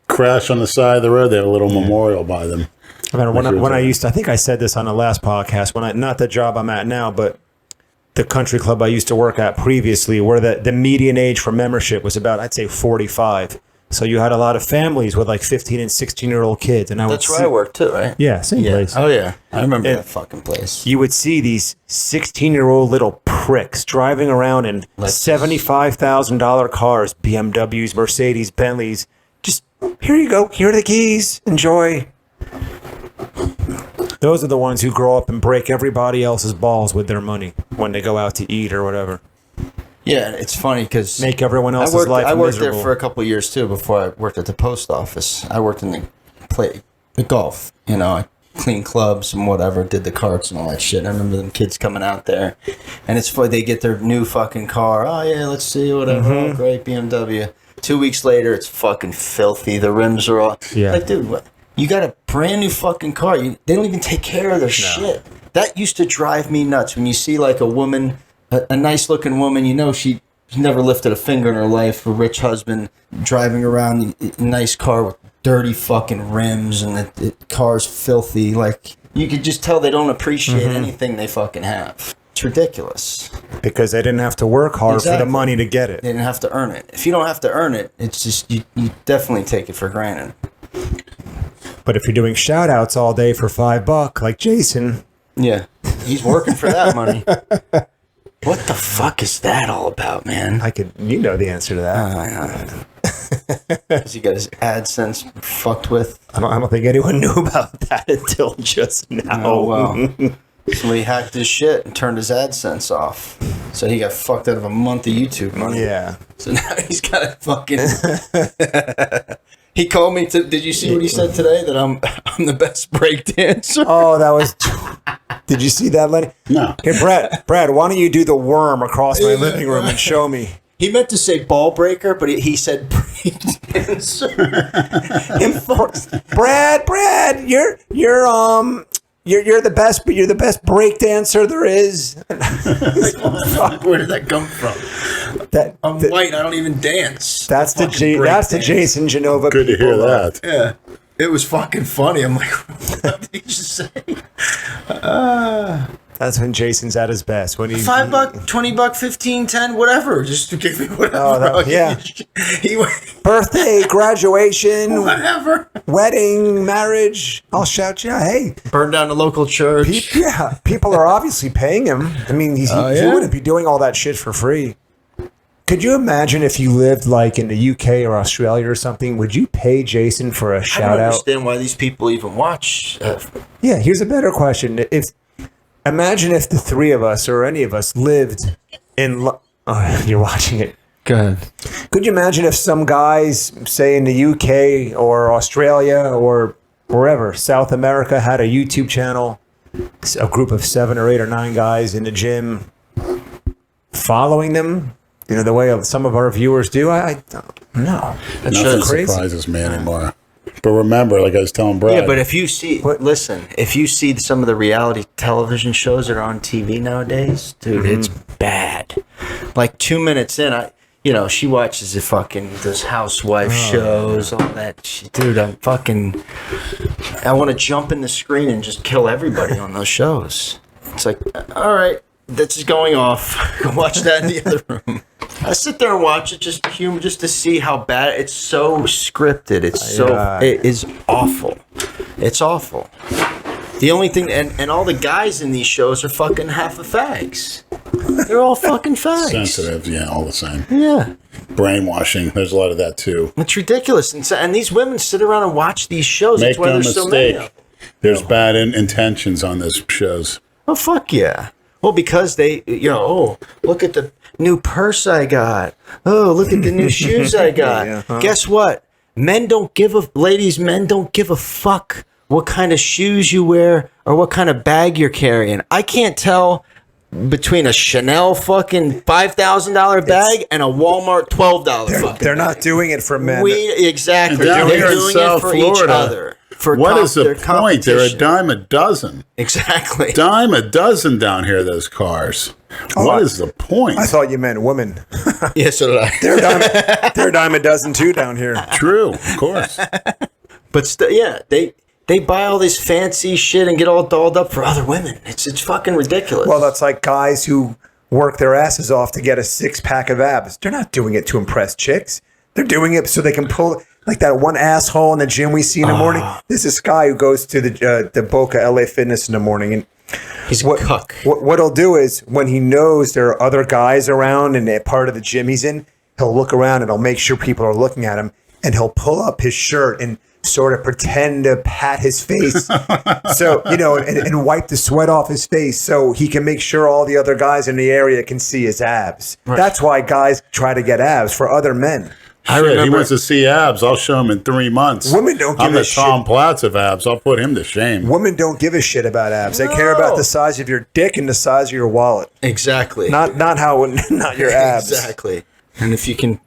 crash on the side of the road. They have a little memorial by them. I mean, when I Like used to, I think I said this on the last podcast, not the job I'm at now, but the country club I used to work at previously, where the median age for membership was about, I'd say 45. So you had a lot of families with like 15 and 16-year-old kids. And That's where I work too, right? Yeah, same place. Oh yeah, I remember And- that fucking place. You would see these 16-year-old little pricks driving around in $75,000 cars, BMWs, Mercedes, Bentleys. Just, here you go. Here are the keys. Enjoy. Those are the ones who grow up and break everybody else's balls with their money when they go out to eat or whatever. Yeah, it's funny because Make everyone else's life I worked miserable. there for a couple of years too before I worked at the post office. I worked in the golf. I cleaned clubs and whatever, did the carts and all that shit. I remember them kids coming out there, and it's funny. They get their new fucking car. Oh yeah, let's see whatever. Mm-hmm. Oh, great BMW. 2 weeks later, it's fucking filthy. The rims are all Yeah. like, dude, what? You got a brand new fucking car. They don't even take care of their shit. That used to drive me nuts when you see like a woman. A nice looking woman, she never lifted a finger in her life, a rich husband driving around a nice car with dirty fucking rims and the car's filthy. Like, you could just tell they don't appreciate anything they fucking have. It's ridiculous. because they didn't have to work hard for the Exactly. money to get it. They didn't have to earn it. If you don't have to earn it, it's just, you definitely take it for granted. But if you're doing shout outs all day for $5, like Jason, Yeah. He's working for that money. What the fuck is that all about, man? you know the answer to that. Has he got his AdSense fucked with? I don't think anyone knew about that until just now. Oh, well. Somebody hacked his shit and turned his AdSense off. So he got fucked out of a month of YouTube money. Yeah. So now he's got a fucking... He called me did you see what he said today? That I'm the best break dancer? Oh, that was... Did you see that, Lenny? No. Hey, Brad, why don't you do the worm across my living room and show me? He meant to say ball breaker, but he said break dancer. Brad, you're the best, but you're the best break dancer there is. Fuck, where did that come from? I'm white. I don't even dance. That's the Jason Genova. Good to hear people, that. Yeah. It was fucking funny. I'm like, what did he just say? That's when Jason's at his best. When he $5, $20, $15, $10, whatever. Just to give me whatever. Oh, yeah. He went, birthday, graduation, whatever. wedding, marriage. I'll shout you. Hey, Burn down the local church. people are obviously paying him. I mean, he yeah? wouldn't be doing all that shit for free. Could you imagine if you lived like in the UK or Australia or something? Would you pay Jason for a I shout don't out? understand why these people even watch. Yeah, here's a better question. Imagine if the three of us or any of us lived in... Oh, you're watching it. Go ahead. Could you imagine if some guys, say in the UK or Australia or wherever, South America, had a YouTube channel, a group of 7 or 8 or 9 guys in the gym, following them, the way some of our viewers do? No. That Nothing show's crazy. surprises me anymore. But remember, like I was telling Brad. Yeah, but if you see, listen, if you see some of the reality television shows that are on TV nowadays, dude, it's bad. Like 2 minutes in, she watches those housewife shows, all that shit. Dude, I want to jump in the screen and just kill everybody on those shows. It's like, all right, that's just going off. Go watch that in the other room. I sit there and watch it just to see how bad it's so scripted. It is awful. It's awful. The only thing, and all the guys in these shows are fucking half of fags. They're all fucking fags. Sensitive, yeah, all the same. Yeah. Brainwashing, there's a lot of that too. It's ridiculous. And these women sit around and watch these shows. Make That's why no there's so many mistake. of them. There's bad intentions on those shows. Oh, fuck yeah. Well, because they, look at the new purse I got. Oh, look at the new shoes I got. Guess what? Men don't give a fuck what kind of shoes you wear or what kind of bag you're carrying. I can't tell between a Chanel fucking $5,000 bag and a Walmart $12 fucking They're not doing it for men. Exactly. Down They're here in doing South it for Florida, each other. What is the their point? They're a competition. dime a dozen. Exactly. Dime a dozen down here, those cars. What is the point? I thought you meant women. Yeah, so did I. They're a dime a dozen too down here. True, of course. But they buy all this fancy shit and get all dolled up for other women. It's fucking ridiculous. Well, that's like guys who work their asses off to get a 6-pack of abs. They're not doing it to impress chicks. They're doing it so they can pull, like that one asshole in the gym we see in the morning. There's this guy who goes to the Boca LA Fitness in the morning, and he's a cuck. What he'll do is when he knows there are other guys around and they're part of the gym he's in, he'll look around and he'll make sure people are looking at him, and he'll pull up his shirt and sort of pretend to pat his face, so and wipe the sweat off his face, so he can make sure all the other guys in the area can see his abs. Right. That's why guys try to get abs for other men. He wants to see abs. I'll show him in 3 months. Women don't give I'm a the shit. Tom Platz of abs. I'll put him to shame. Women don't give a shit about abs. They care about the size of your dick and the size of your wallet. Exactly. Not your abs. Exactly. And if you can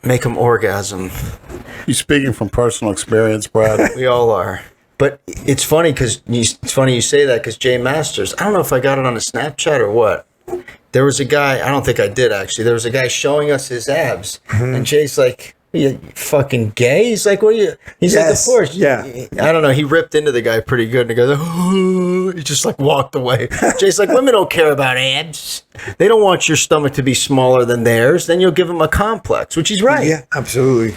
make them orgasm, You speaking from personal experience, Brad? we all are. But it's funny you say that because Jay Masters, I don't know if I got it on a Snapchat or what. There was a guy, I don't think I did actually. There was a guy showing us his abs, and Jay's like, "Are you fucking gay?" He's like, "What are you?" He's like, "Of course." Yeah. I don't know. He ripped into the guy pretty good, and he goes, "Oh," he just like walked away. Jay's like, "Women don't care about abs. They don't want your stomach to be smaller than theirs. Then you'll give them a complex," which he's right. Yeah, absolutely.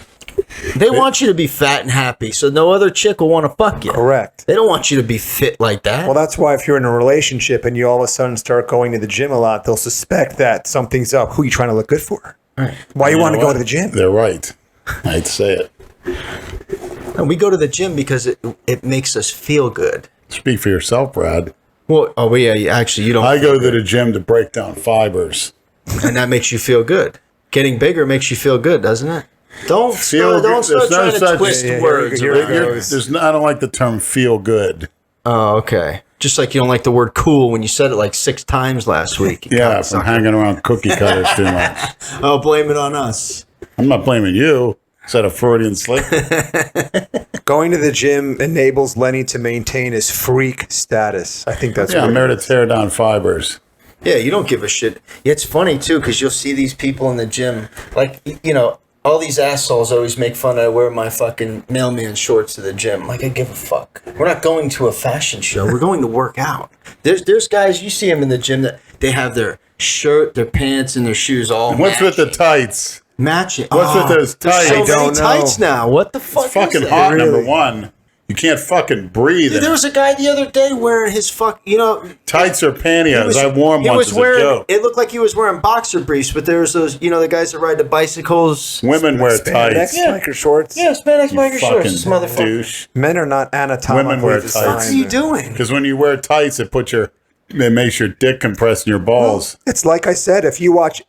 They want you to be fat and happy, so no other chick will want to fuck you. Correct. They don't want you to be fit like that. Well, that's why if you're in a relationship and you all of a sudden start going to the gym a lot, they'll suspect that something's up. Who are you trying to look good for? Right. Why you want to go to the gym? They're right. I hate to say it. And we go to the gym because it makes us feel good. Speak for yourself, Brad. Well, actually, you don't. I go to the gym to break down fibers. And that makes you feel good. Getting bigger makes you feel good, doesn't it? Don't start There's no trying to such- twist Yeah, words. here around. it goes. I don't like the term "feel good." Oh, okay. Just like you don't like the word "cool" when you said it like 6 times last week. you Yeah, cocksucker. from hanging around cookie cutters too much. Oh, blame it on us. I'm not blaming you. Is that a Freudian slip? Going to the gym enables Lenny to maintain his freak status. I think that's Yeah, what I'm there it to is. tear down fibers. Yeah, you don't give a shit. Yeah, it's funny too because you'll see these people in the gym, like all these assholes always make fun. I wear my fucking mailman shorts to the gym. Like I give a fuck. We're not going to a fashion show. We're going to work out. There's guys you see them in the gym that they have their shirt, their pants, and their shoes all. What's with the matching. tights? Matching. What's with those tights? There's so I many don't know. tights now. What the fuck? It's fucking is that? hot. Really? Number one, you can't fucking breathe. Dude, there was a guy the other day wearing his Tights or pantyhose. I wore them he once was as wearing, a joke. it looked like he was wearing boxer briefs, but there's those, the guys that ride the bicycles. Women wear Spandex tights. biker shorts. Yeah, Spandex You biker shorts. fucking This motherfucker. douche. Men are not anatomically Women wear designed. tights. What are you doing? Because when you wear tights, it makes your dick compress in your balls. It's like I said, if you watch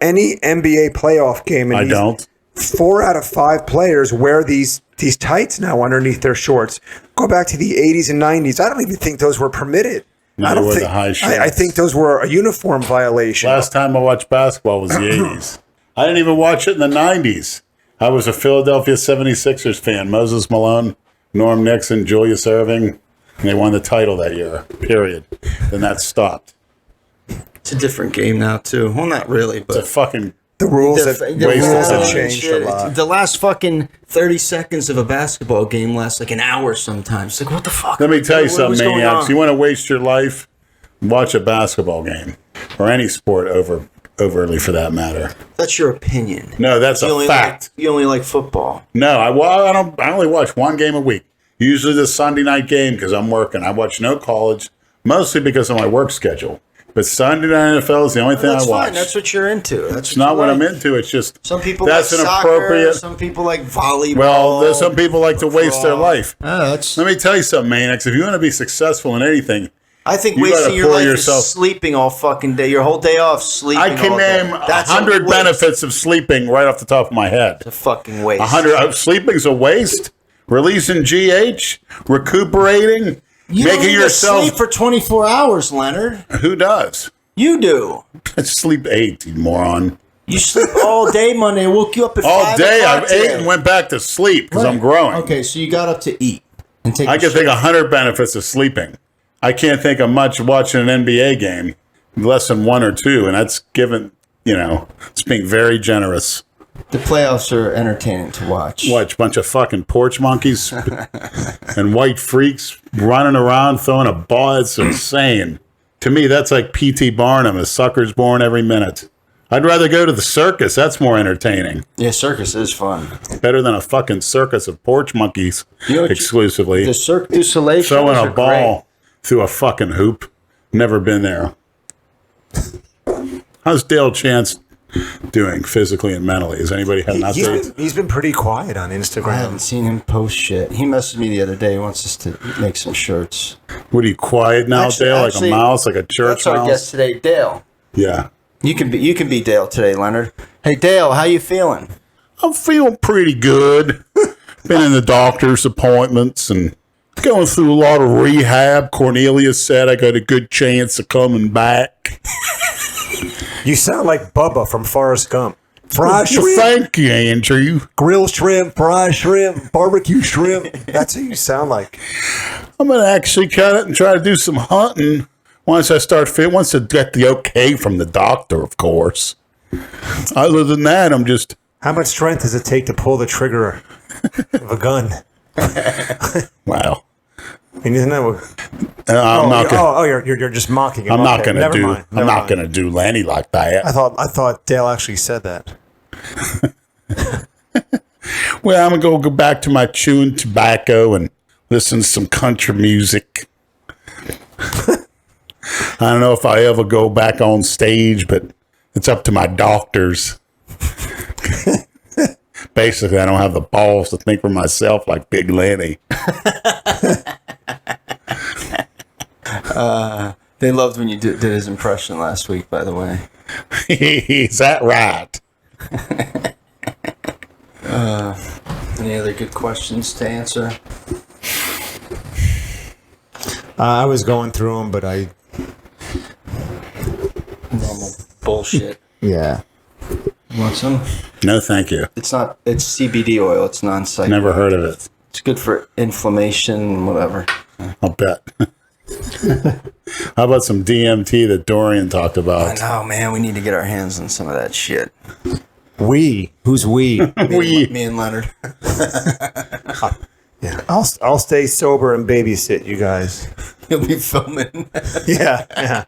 any NBA playoff game, and I don't. 4 out of 5 players wear these tights now underneath their shorts. Go back to the 80s and 90s. I don't even think those were permitted. No, I they don't were think the high I shorts. think those were a uniform violation. Last time I watched basketball was the 80s. I didn't even watch it in the 90s. I was a Philadelphia 76ers fan. Moses Malone, Norm Nixon, Julius Erving. And they won the title that year, period. Then that stopped. It's a different game now, too. Well, not really, but... It's a fucking... The rules The have rules changed a lot. The last fucking 30 seconds of a basketball game lasts like an hour sometimes. Like, what the fuck? Let me tell you What something, was going maniacs. on? You want to waste your life? Watch a basketball game. Or any sport overtly for that matter. That's your opinion. No, that's a fact. You only like football. No, I only watch one game a week. Usually the Sunday night game because I'm working. I watch no college, mostly because of my work schedule. But Sunday night NFL is the only thing I watch. Fine. That's what you're into. It's not what I'm into. It's just some people that's like an soccer, appropriate. some people like volleyball. Well, there's some people like to waste their life. That's. Let me tell you something, maniacs. If you want to be successful in anything, I think you wasting gotta your pour life yourself- is sleeping all fucking day. Your whole day off sleeping. I can all day. name That's 100 waste. benefits of sleeping right off the top of my head. It's a fucking waste. 100. Sleeping's a waste. Releasing GH, recuperating, You don't making need to yourself. sleep for 24 hours, Leonard. Who does? You do. I sleep 8, you moron. You sleep all day Monday. I woke you up at All 5 day o'clock I've ate today. and went back to sleep because I'm Right. growing. Okay, so you got up to eat and take. I a can shit. think 100 benefits of sleeping. I can't think of much watching an NBA game, less than 1 or 2, and that's given. It's being very generous. The playoffs are entertaining to watch. Watch a bunch of fucking porch monkeys and white freaks running around throwing a ball. It's insane. To me, that's like P.T. Barnum, a sucker's born every minute. I'd rather go to the circus. That's more entertaining. Yeah, circus is fun. Better than a fucking circus of porch monkeys exclusively. The Cirque du Soleil Throwing shows a are ball through a fucking hoop. Never been there. How's Dale Chance doing physically and mentally? Has anybody had an update? He's been pretty quiet on great. I Instagram. haven't seen him post shit. He messaged me the other day. He wants us to make some shirts. What are you, quiet now, Dale? Like a mouse, like a church That's our mouse? guest today, Dale. Yeah. You can be Dale today, Leonard. Hey, Dale, how you feeling? I'm feeling pretty good. Been in the doctor's appointments and going through a lot of rehab. Cornelius said I got a good chance of coming back. You sound like Bubba from Forrest Gump. Fried Well, shrimp, thank you, Andrew. grilled shrimp, fried shrimp, barbecue shrimp. That's who you sound like. I'm going to actually cut it and try to do some hunting once I start fit. Once I get the okay from the doctor, of course. Other than that, I'm just... How much strength does it take to pull the trigger of a gun? Wow. I mean, isn't that what? I'm not gonna, You're just mocking him. I'm not Okay, gonna never do. mind, I'm never not mind. gonna do Lenny like that. I thought Dale actually said that. Well, I'm gonna go back to my chewing tobacco and listen to some country music. I don't know if I ever go back on stage, but it's up to my doctors. Basically, I don't have the balls to think for myself like Big Lenny. They loved when you did his impression last week, by the way. Is that right? Any other good questions to answer? I was going through them, but I. Normal bullshit. Yeah. You want some? No, thank you. It's CBD oil. It's non-psychoactive. Never heard of it. It's good for inflammation, whatever. I'll bet. How about some DMT that Dorian talked I about? know, man. We need to get our hands on some of that shit. Who's we? Me and Leonard. Yeah. I'll stay sober and babysit you guys. He'll be filming. Yeah.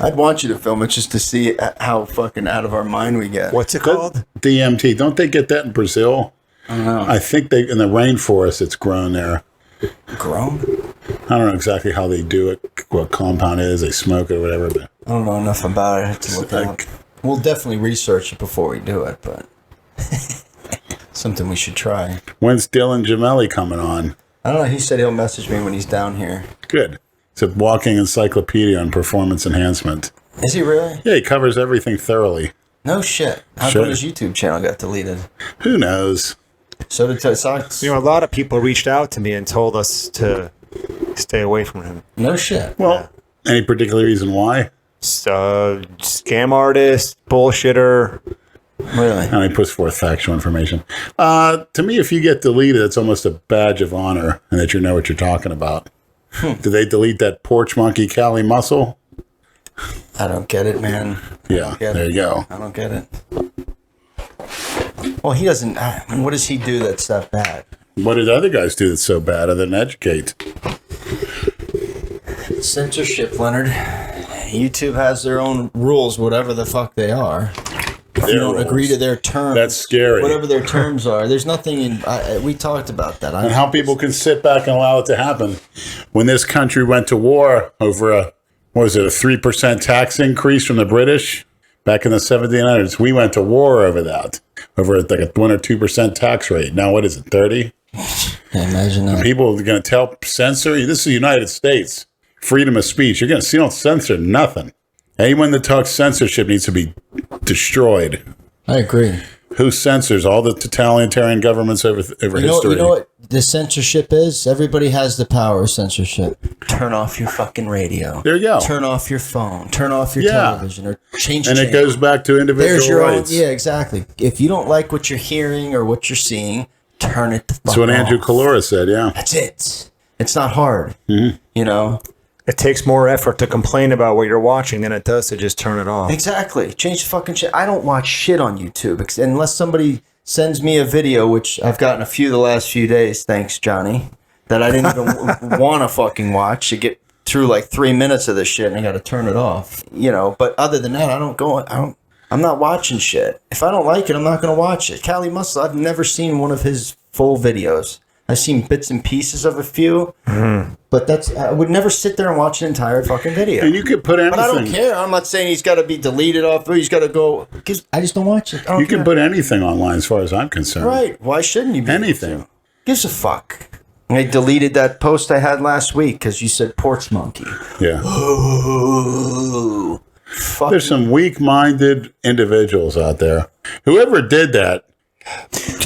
I'd want you to film it just to see how fucking out of our mind we get. What's it called? DMT. Don't they get that in Brazil? I don't know. I think they in the rainforest it's grown there. Grown? I don't know exactly how they do it, what compound it is, they smoke it or whatever, but I don't know enough about it. I have to look it up. We'll definitely research it before we do it, but something we should try. when's Dylan Gemelli coming on? I don't know. He said he'll message me when he's down here. Good. It's a walking encyclopedia on performance enhancement. Is he really? Yeah, he covers everything thoroughly. No shit. How Sure. come his YouTube channel got deleted? Who knows? So did Socks. You know, a lot of people reached out to me and told us to stay away from him. No shit. Well, any particular reason why? Scam artist, bullshitter. Really? And he puts forth factual information. To me, if you get deleted, it's almost a badge of honor and that you know what you're talking about. Did they delete that porch monkey Cali Muscle? I don't get it, man. Yeah, there you go. I don't get it. Well, he doesn't. I mean, what does he do that's that bad? What did other guys do that's so bad other than educate? Censorship, Leonard. YouTube has their own rules, whatever the fuck they are. If you don't agree to their terms, that's scary. Whatever their terms are, there's nothing in. We talked about that. And how people can sit back and allow it to happen. When this country went to war over a 3% tax increase from the British back in the 1700s, we went to war over that, over like a 1 or 2% tax rate. Now what is it, 30? Yeah, imagine that. People are going to censor you. This is the United States. Freedom of speech. You're going to see, don't censor nothing. Anyone that talks censorship needs to be destroyed. I agree. Who censors all the totalitarian governments over history? You know what the censorship is? Everybody has the power of censorship. Turn off your fucking radio. There you go. Turn off your phone. Turn off your television. Or change And channel. it goes back to individual There's your rights. own. Yeah, exactly. If you don't like what you're hearing or what you're seeing, turn it the fuck off. That's what Andrew Calora said, yeah. That's it. It's not hard. Mm-hmm. You know? It takes more effort to complain about what you're watching than it does to just turn it off. Exactly. Change the fucking shit. I don't watch shit on YouTube unless somebody sends me a video, which I've gotten a few the last few days, thanks, Johnny, that I didn't even want to fucking watch to get through like 3 minutes of this shit, and I got to turn it off. You know, but other than that, I'm not watching shit. If I don't like it, I'm not going to watch it. Cali Muscle, I've never seen one of his full videos. I've seen bits and pieces of a few, but I would never sit there and watch an entire fucking video. And you could put anything. But I don't care. I'm not saying he's got to be deleted off. He's got to go. I just don't watch it. You can put anything online as far as I'm concerned. Right. Why shouldn't you be anything? able to? Gives a fuck. I deleted that post I had last week because you said porch monkey. Yeah. Ooh, fuck. There's some weak-minded individuals out there. Whoever did that,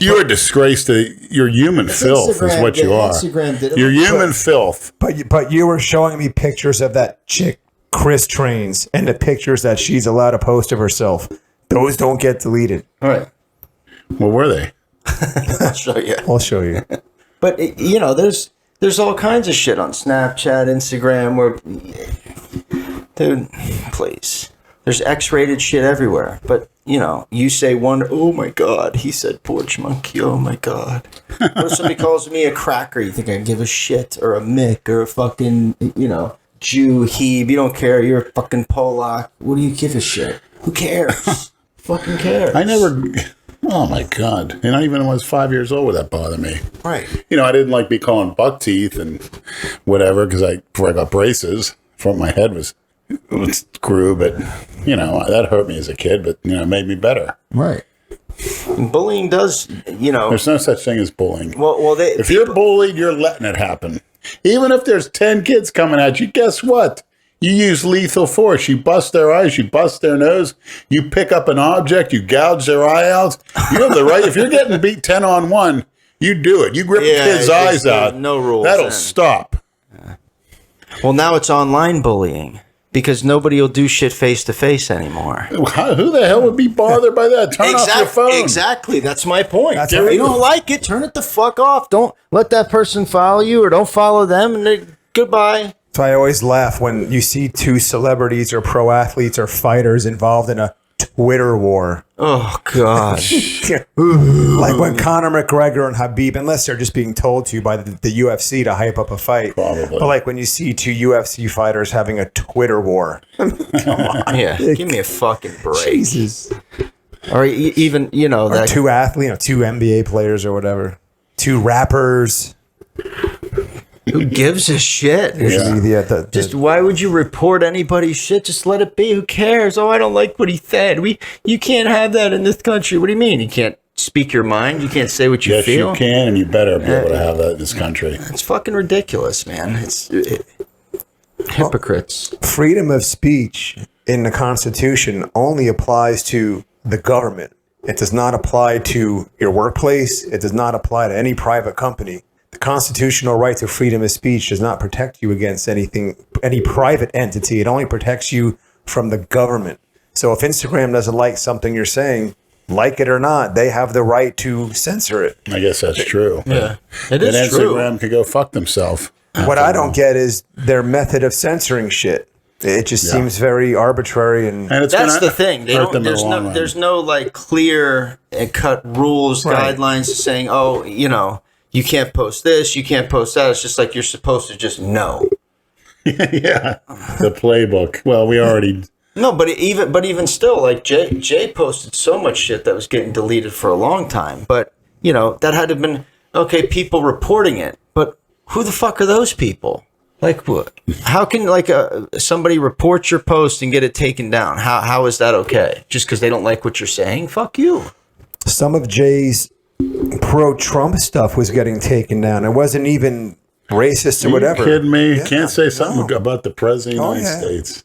you're a disgrace to your human filth is what you are. You're human filth. But you were showing me pictures of that chick Chris trains and the pictures that she's allowed to post of herself. Those don't get deleted. All right. What were they? I'll show you. I'll show you. But there's all kinds of shit on Snapchat, Instagram, where, dude, please. There's X-rated shit everywhere. But, you say one, oh my God, he said porch monkey, oh my God. What if somebody calls me a cracker? You think I give a shit? Or a Mick? Or a fucking, Jew, Hebe? You don't care. You're a fucking Polak. What do you give a shit? Who cares? Fucking cares. I never... Oh my God. And not even when I was 5 years old would that bother me. Right. I didn't like be calling buck teeth and whatever before I got braces. Front of my head was grew, but that hurt me as a kid, but it made me better. Right. And bullying does, There's no such thing as bullying. Well, if you're bullied, you're letting it happen. Even if there's 10 kids coming at you, guess what? You use lethal force. You bust their eyes. You bust their nose. You pick up an object. You gouge their eye out. You have the right. If you're getting beat 10-on-1, you do it. You rip the kid's eyes out. No rules. That'll stop. Well, now it's online bullying because nobody will do shit face to face anymore. Who the hell would be bothered by that? Turn off your phone. Exactly. That's my point. That's If right. you don't like it, turn it the fuck off. Don't let that person follow you or don't follow them. And goodbye. So I always laugh when you see two celebrities or pro athletes or fighters involved in a Twitter war. Oh, God. Like when Conor McGregor and Habib, unless they're just being told to by the UFC to hype up a fight. Probably. But like when you see two UFC fighters having a Twitter war. Come on. Yeah. Give me a fucking break. Jesus. Or even, Or that two athletes, two NBA players or whatever. Two rappers. who gives a shit? Yeah. Just why would you report anybody's shit? Just let it be. Who cares? Oh, I don't like what he said. You can't have that in this country. What do you mean? You can't speak your mind? You can't say what you feel? Yes, you can, and you better be able to have that in this country. It's fucking ridiculous, man. Hypocrites. Freedom of speech in the Constitution only applies to the government. It does not apply to your workplace. It does not apply to any private company. The constitutional right to freedom of speech does not protect you against any private entity. It only protects you from the government. So if Instagram doesn't like something you're saying, like it or not, they have the right to censor it. I guess that's true. Yeah, it Then is true. Instagram could go fuck themselves. What I don't get is their method of censoring shit. It just seems very arbitrary and And it's That's gonna the thing. They hurt don't, them in the long run. there's no like clear and cut rules, Right. guidelines saying, oh, you know, you can't post this, you can't post that. It's just like you're supposed to just know. Yeah, the playbook. Well, we already. No, but even still, like Jay posted so much shit that was getting deleted for a long time. But you know that had to have been okay. People reporting it, but who the fuck are those people? Like, what? How can like somebody report your post and get it taken down? How is that okay? Just because they don't like what you're saying? Fuck you. some of Jay's pro-Trump stuff was getting taken down. It wasn't even racist or whatever. You kidding me? Yeah, Can't say something about the president of the United yeah. States.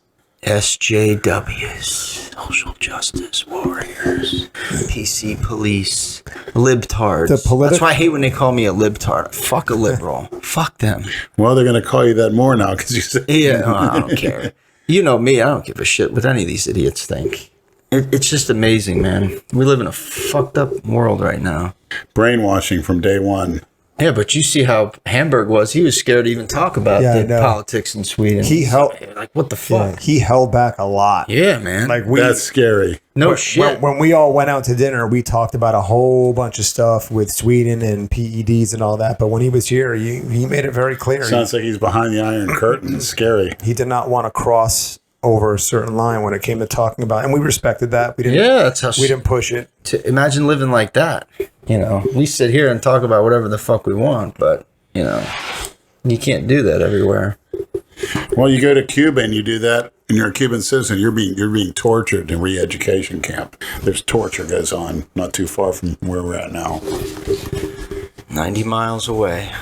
SJWs, social justice warriors, PC police, libtards. That's why I hate when they call me a libtard. Fuck a liberal. Fuck them. Well, they're going to call you that more now because you said. Yeah, no, I don't care. You know me, I don't give a shit what any of these idiots think. It's just amazing, man. We live in a fucked up world right now. Brainwashing from day one. Yeah, but you see how Hamburg was. He was scared to even talk about the politics in Sweden. He held, like, what the fuck? he held back a lot. Yeah, man. Like That's scary. No shit. When we all went out to dinner, we talked about a whole bunch of stuff with Sweden and PEDs and all that. But when he was here, he made it very clear. Sounds like he's behind the Iron Curtain. It's scary. He did not want to cross over a certain line when it came to talking about, and we respected that. We didn't. Yeah, that's how. We didn't push it. To imagine living like that. You know, we sit here and talk about whatever the fuck we want, but you know, you can't do that everywhere. Well, you go to Cuba and you do that, and you're a Cuban citizen. You're being tortured in re-education camp. There's torture goes on not too far from where we're at now. 90 miles away.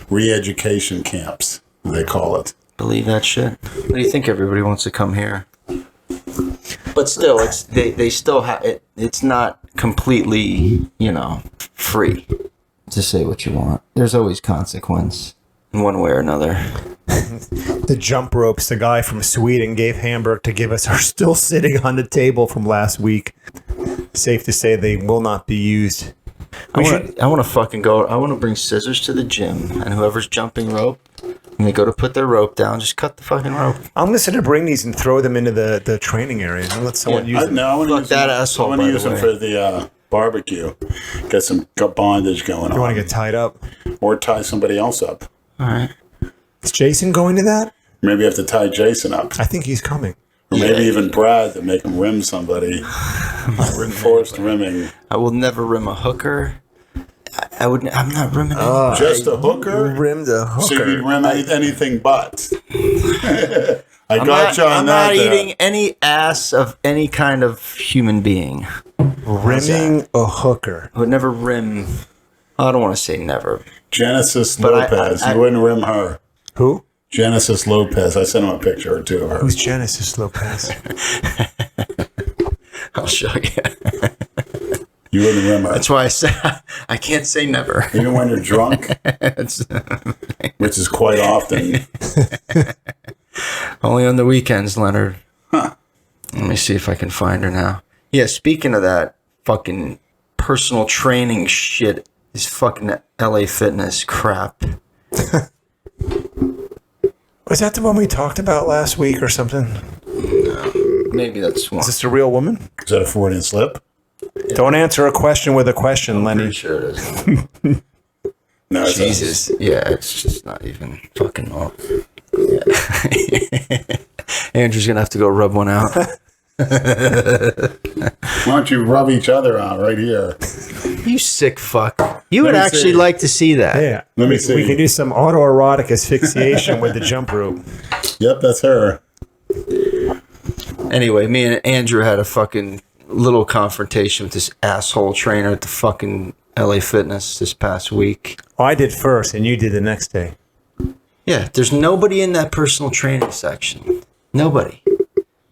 Re-education camps, they call it. Believe that shit? What do you think everybody wants to come here? But still, it's they still have it. It's not completely, you know, free to say what you want. There's always consequence in one way or another. The jump ropes the guy from Sweden gave Hamburg to give us are still sitting on the table from last week. Safe to say they will not be used. I want to fucking go. I want to bring scissors to the gym, and whoever's jumping rope, when they go to put their rope down, just cut the fucking rope. I'm just going to bring these and throw them into the training area and let someone use them. I want to use that them. asshole, I want by to the use them way. for the barbecue. Got some bondage going on. You want to get tied up? Or tie somebody else up. All right. Is Jason going to that? Maybe you have to tie Jason up. I think he's coming. Or maybe even Brad to make him rim somebody. Forced rimming. I will never rim a hooker. I would. I'm not rimming. Just a hooker? Rimmed a hooker. So you'd rim anything but. I I'm got you on I'm that. not there. eating any ass of any kind of human being. Rimming a hooker. I would never rim. I don't want to say never. Genesis But Lopez. I- You wouldn't rim her. Who? Genesis Lopez. I sent him a picture or two of her. Who's Genesis Lopez? I'll show you. You wouldn't rim her. That's why I say I can't say never. Even when you're drunk, It's which is quite often. only on the weekends, Leonard. Let me see if I can find her now. Yeah, speaking of that fucking personal training shit, this fucking LA Fitness crap. Was that the one we talked about last week or something? Maybe that's one. Is this a real woman? Is that a Freudian slip? Don't answer a question with a question, Lenny. Pretty sure it is. No, it's Jesus. Yeah, it's just not even fucking normal. Yeah. Andrew's gonna have to go rub one out. Why don't you rub each other out right here? You sick fuck. You would me actually see. like to see that. Yeah. Let me We see. can do some autoerotic asphyxiation with the jump rope. Yep, that's her. Anyway, me and Andrew had a fucking little confrontation with this asshole trainer at the fucking LA Fitness this past week. Oh, I did first, and you did the next day. Yeah, there's nobody in that personal training section. Nobody.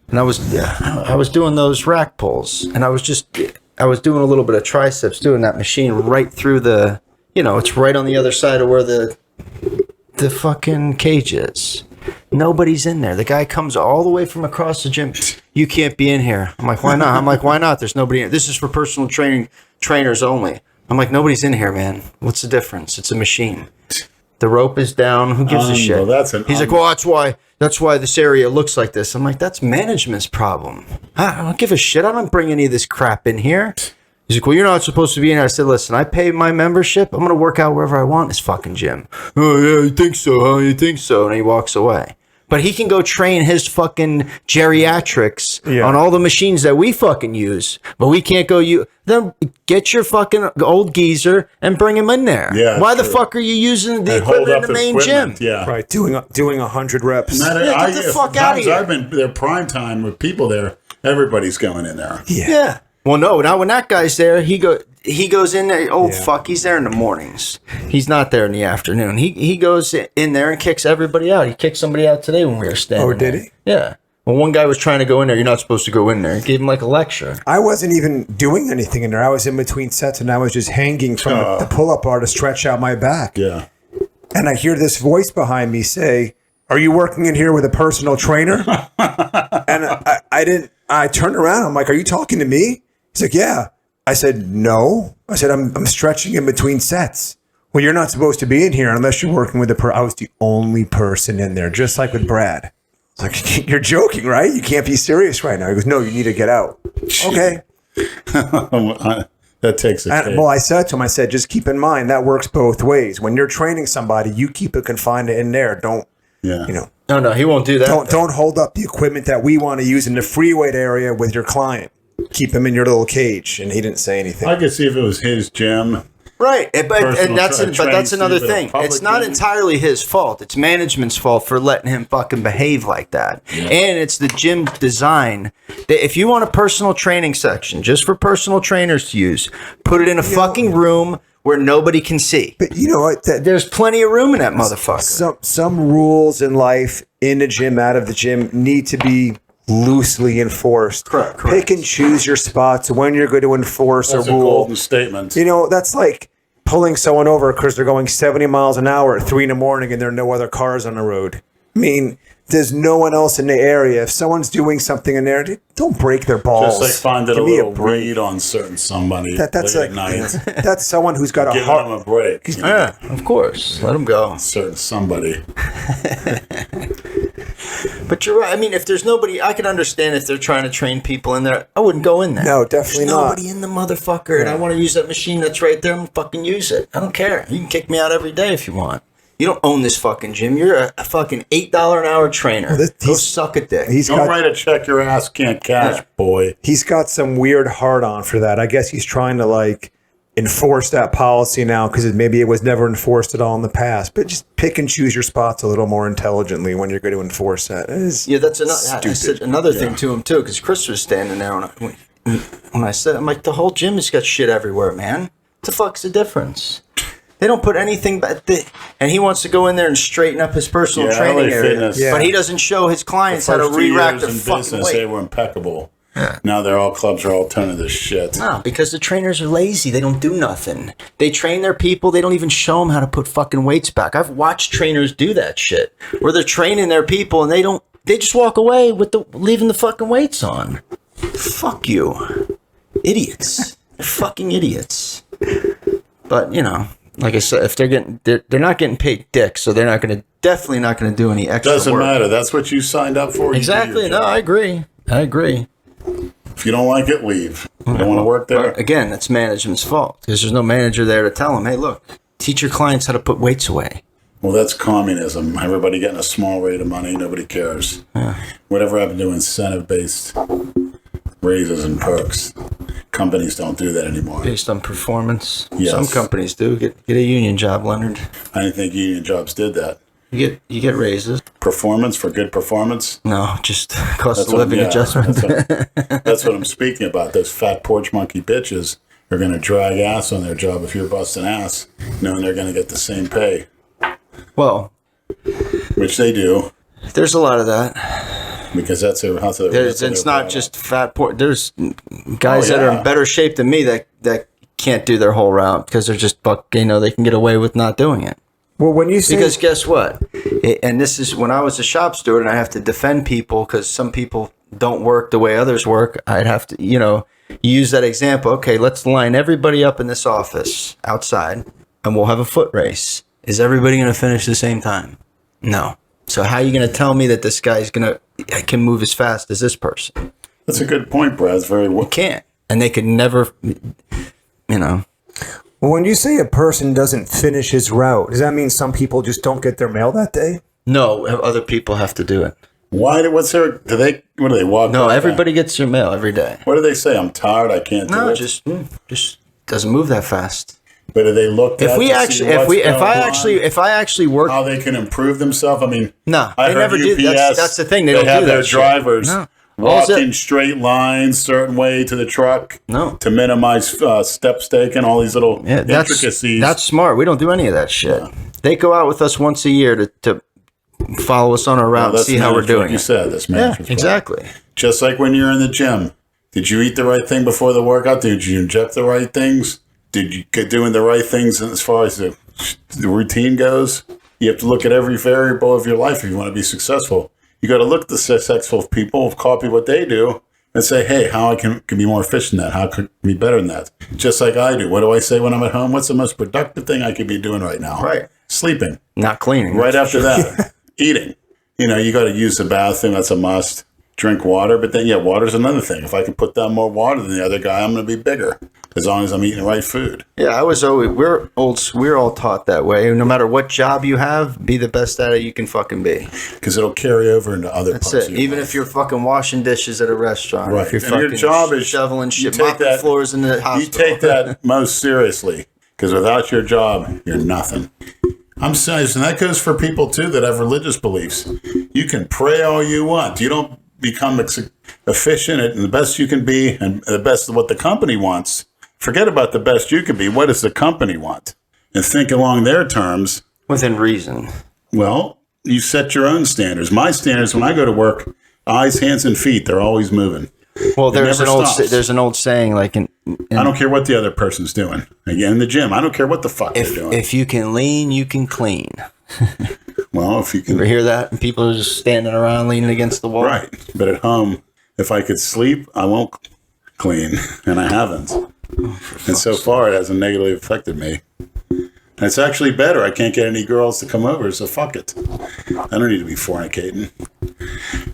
And I was doing those rack pulls, and I was doing a little bit of triceps, doing that machine right through the, you know, it's right on the other side of where the fucking cage is. Nobody's in there. The guy comes all the way from across the gym. you can't be in here. I'm like, why not? I'm like, why not? There's nobody in. This is for personal trainers only. I'm like, nobody's in here, man. What's the difference? It's a machine. The rope is down. Who gives a shit? He's like, well, that's why this area looks like this. I'm like, that's management's problem. I don't give a shit. I don't bring any of this crap in here. He's like, well, you're not supposed to be in here. I said, listen, I pay my membership. I'm going to work out wherever I want in this fucking gym. Oh, yeah, you think so, huh? You think so? And he walks away. But he can go train his fucking geriatrics on all the machines that we fucking use. But we can't go then get your fucking old geezer and bring him in there. Yeah, why the fuck are you using the equipment in the main gym? Yeah. Right, doing 100 reps. Get the fuck out of here. I've been there prime time with people there. Everybody's going in there. Yeah. Well, no. Now when that guy's there, he goes in there. Oh fuck, he's there in the mornings. He's not there in the afternoon. He goes in there and kicks everybody out. He kicked somebody out today when we were standing. Oh, did he? Yeah. Well, one guy was trying to go in there. You're not supposed to go in there. He gave him like a lecture. I wasn't even doing anything in there. I was in between sets and I was just hanging from the pull-up bar to stretch out my back. Yeah. And I hear this voice behind me say, "Are you working in here with a personal trainer?" And I turned around. I'm like, "Are you talking to me?" He's like, "Yeah." I said, "No." I said, I'm stretching in between sets. Well, you're not supposed to be in here unless you're working with I was the only person in there, just like with Brad. It's like, you're joking, right? You can't be serious right now. He goes, "No, you need to get out." Okay. That takes a cake. Well, I said to him, just keep in mind, that works both ways. When you're training somebody, you keep it confined in there. Don't, No, he won't do that. Don't hold up the equipment that we want to use in the free weight area with your client. Keep him in your little cage. And he didn't say anything. I could see if it was his gym. Right, but that's another thing. It's not entirely his fault. It's management's fault for letting him fucking behave like that. Yeah. And it's the gym design. That if you want a personal training section just for personal trainers to use, put it in a fucking room where nobody can see. But you know what? There's plenty of room in that motherfucker. Some rules in life, in the gym, out of the gym, need to be loosely enforced. Correct. Pick and choose your spots when you're going to enforce That's a rule. A golden statement. That's like pulling someone over because they're going 70 miles an hour at 3 a.m. and there are no other cars on the road. I mean, there's no one else in the area. If someone's doing something in there, don't break their balls. Just like finding a little weed on somebody that's late at night. That's someone who's got Give them a break. Yeah, of course. Let them go. Certain somebody. But you're right. I mean, if there's nobody, I can understand if they're trying to train people in there. I wouldn't go in there. No, definitely there's not. Nobody in the motherfucker, and I want to use that machine that's right there. I'm gonna fucking use it. I don't care. You can kick me out every day if you want. You don't own this fucking gym. You're a fucking $8 an hour trainer. Go suck a dick. Don't write a check your ass can't cash, boy. He's got some weird hard on for that. I guess he's trying to enforce that policy now because maybe it was never enforced at all in the past. But just pick and choose your spots a little more intelligently when you're going to enforce that. That's another. I said another thing to him too because Chris was standing there when I said, I'm like, the whole gym has got shit everywhere, man. What the fuck's the difference? They don't put anything but and he wants to go in there and straighten up his personal training area, but he doesn't show his clients how to re-rack their fucking weight. They were impeccable. Yeah. Now clubs are all turning to shit. No, because the trainers are lazy. They don't do nothing. They train their people. They don't even show them how to put fucking weights back. I've watched trainers do that shit where they're training their people and they just walk away with leaving the fucking weights on. Fuck you. Idiots. They're fucking idiots. But, like I said, if they're not getting paid dick, so they're definitely not going to do any extra Doesn't work. matter. That's what you signed up for. Exactly. No, I agree. If you don't like it, leave. You don't want to work there? Again, it's management's fault because there's no manager there to tell them, hey, look, teach your clients how to put weights away. Well, that's communism. Everybody getting a small rate of money. Nobody cares. Yeah. Whatever happened to incentive-based raises and perks? Companies don't do that anymore. Based on performance? Yes. Some companies do. Get a union job, Leonard. I didn't think union jobs did that. You get raises. Performance for good performance? No, just cost of living adjustment. That's what I'm speaking about. Those fat porch monkey bitches are going to drag ass on their job if you're busting ass, knowing they're going to get the same pay. Well, which they do. There's a lot of that. Because that's their house. It's not just fat porch. There's guys that are in better shape than me that can't do their whole route because they're just they can get away with not doing it. Well, when you say... Because guess what? And this is when I was a shop steward and I have to defend people because some people don't work the way others work, I'd have to, use that example. Okay, let's line everybody up in this office outside and we'll have a foot race. Is everybody going to finish the same time? No. So how are you going to tell me that this guy's can move as fast as this person? That's a good point, Brad. It's very You can't. And they could never, Well, when you say a person doesn't finish his route, does that mean some people just don't get their mail that day? No, other people have to do it. Why? What do they walk? No, like everybody gets their mail every day. What do they say? I'm tired. I can't do No, it. just doesn't move that fast. But do they look? If I actually work, how they can improve themselves? I mean, no, I they heard never do. UPS, That's the thing. They don't have do their that shit. drivers No. walking straight lines, certain way to the truck. No. To minimize step stake and all these little intricacies. That's smart. We don't do any of that shit. Yeah. They go out with us once a year to follow us on our route and see how we're doing. You said that's management. Exactly. Just like when you're in the gym. Did you eat the right thing before the workout? Did you inject the right things? Did you get doing the right things as far as the routine goes? You have to look at every variable of your life if you want to be successful. You got to look at the successful people, copy what they do, and say, hey, how I can be more efficient than that? How could I be better than that? Just like I do. What do I say when I'm at home? What's the most productive thing I could be doing right now? Right. Sleeping. Not cleaning. Right after that, eating. You got to use the bathroom. That's a must. Drink water. But then, water's another thing. If I can put down more water than the other guy, I'm going to be bigger. As long as I'm eating the right food. Yeah, we're all taught that way. No matter what job you have, be the best at it you can fucking be. Because it'll carry over into other parts of your Even life. if you're fucking washing dishes at a restaurant. Right. If you're And fucking your job is shoveling shit, take mopping that- floors in the hospital. You take that most seriously. Because without your job, you're nothing. I'm serious. And that goes for people, too, that have religious beliefs. You can pray all you want. You don't become efficient and the best you can be and the best of what the company wants. Forget about the best you can be. What does the company want? And think along their terms. Within reason. Well, you set your own standards. My standards, when I go to work, eyes, hands, and feet, they're always moving. Well, It there's never stops. an old saying like in I don't care what the other person's doing. Again, in the gym, I don't care what the fuck they're doing. if you can lean, you can clean. Well, if you can. You ever hear that? And people are just standing around leaning against the wall. Right. But at home, if I could sleep, I won't clean. And I haven't. And so far, it hasn't negatively affected me. And it's actually better. I can't get any girls to come over, so fuck it. I don't need to be fornicating.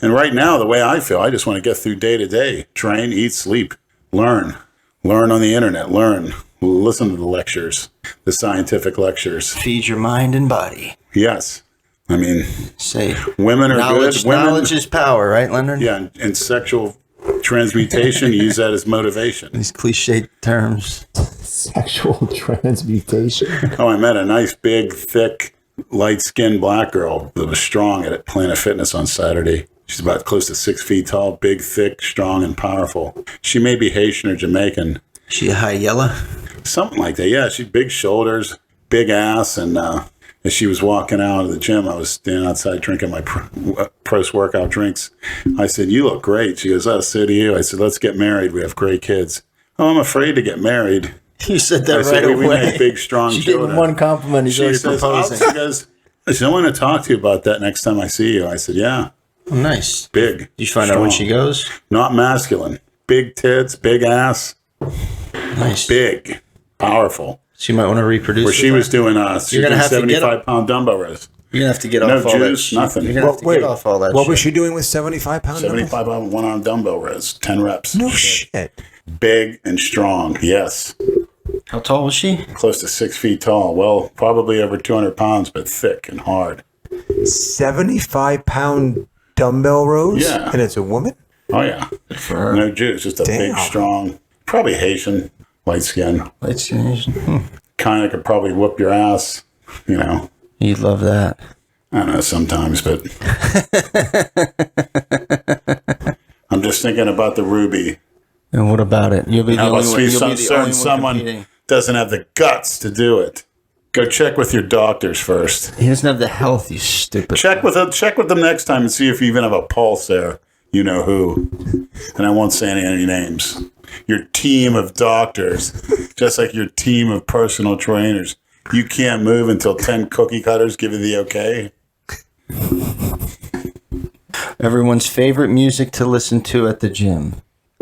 And right now, the way I feel, I just want to get through day to day. Train, eat, sleep, learn. Learn on the internet. Learn. Listen to the lectures, the scientific lectures. Feed your mind and body. Yes. I mean, Say women are knowledge, good. Women, knowledge is power, right, Leonard? yeah, and sexual transmutation, use that as motivation. These cliche terms. Sexual transmutation. Oh, I met a nice, big, thick, light-skinned black girl that was strong at Planet Fitness on Saturday. She's about close to 6 feet tall, big, thick, strong, and powerful. She may be Haitian or Jamaican. She a high yellow? Something like that. Yeah, she's big shoulders, big ass, and as she was walking out of the gym, I was standing outside drinking my post-workout drinks. I said, "You look great." She goes, "Oh, so do you." I said, "Let's get married. We have great kids." "Oh, I'm afraid to get married." You said that I said, right we away. make big, strong She gave him children. one compliment. He's She already says, proposing. she goes, I want to talk to you about that next time I see you. I said, yeah, Oh, nice. big. Did you find out when she strong. goes? Not masculine. Big tits, big ass, Nice. big, powerful. So you might want to reproduce. Where she with was her. doing You're gonna have to get 75-pound dumbbell rows. You're gonna have to get No off all that juice, shit. nothing. You're gonna have to get off all that. What shit. was she doing with 75 pounds? 75-pound one-arm dumbbell rows, 10 reps. No shit. Big and strong, yes. How tall was she? Close to 6 feet tall. Well, probably over 200 pounds, but thick and hard. 75-pound dumbbell rows? Yeah. And it's a woman? Oh, yeah. For her. No juice, just a big, Damn. strong, probably Haitian, light skin. Light skin Asian. Kind of could probably whoop your ass, you know. You'd love that. I don't know sometimes, but I'm just thinking about the Ruby. And what about it? You'll be the How only about one. You'll be the certain only one someone competing. doesn't have the guts to do it. Go check with your doctors first. He doesn't have the health. You stupid. Check with them next time and see if you even have a pulse there. You know who. And I won't say any names. Your team of doctors, just like your team of personal trainers. You can't move until 10 cookie cutters give you the okay. Everyone's favorite music to listen to at the gym.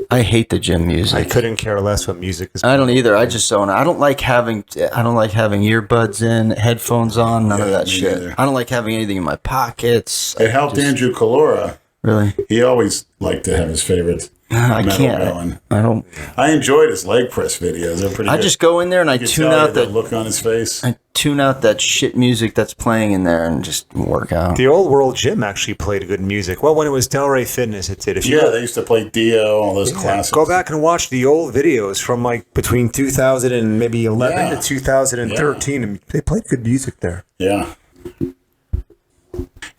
I hate the gym I music. couldn't care less what music is. I don't either. I just don't. I don't like having earbuds in, headphones on, none of that me shit. neither. I don't like having anything in my pockets. It helped Andrew Calora. Really? He always liked to have his favorite I metal can't. going. I don't. I enjoyed his leg press videos. They're pretty I good. just go in there and I You could tune tell out the that look on his face. I tune out that shit music that's playing in there and just work out. The old World Gym actually played good music. Well, when it was Delray Fitness, it did. If you Yeah, they used to play Dio, all those classics. go back and watch the old videos from like between 2000 and maybe 11 Yeah. to 2013, and they played good music there. Yeah.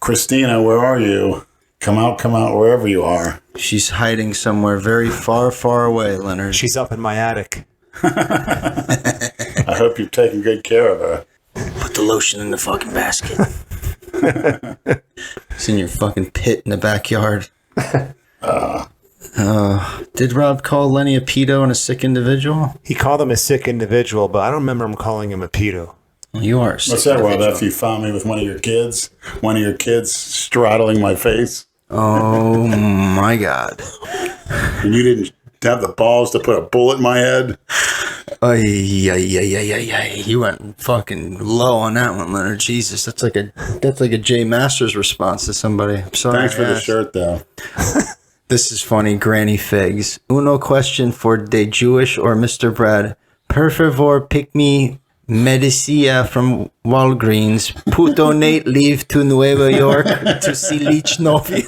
Christina, where are you? Come out, wherever you are. She's hiding somewhere very far, far away, Leonard. She's up in my attic. I hope you're taking good care of her. Put the lotion in the fucking basket. It's in your fucking pit in the backyard. Did Rob call Lenny a pedo and a sick individual? He called him a sick individual, but I don't remember him calling him a pedo. You are a sick What's that, Rob? individual. After you found me with one of your kids straddling my face, Oh my God. and you didn't have the balls to put a bullet in my head? Yeah. You went fucking low on that one, Leonard. Jesus, that's like a Jay Masters response to somebody. I'm sorry. Thanks for I the asked. shirt, though. This is funny, Granny Figs. Uno question for de Jewish or Mr. Brad. Per favor, pick me Medicina from Walgreens. Puto Nate leave to Nueva York to see Leech Novia.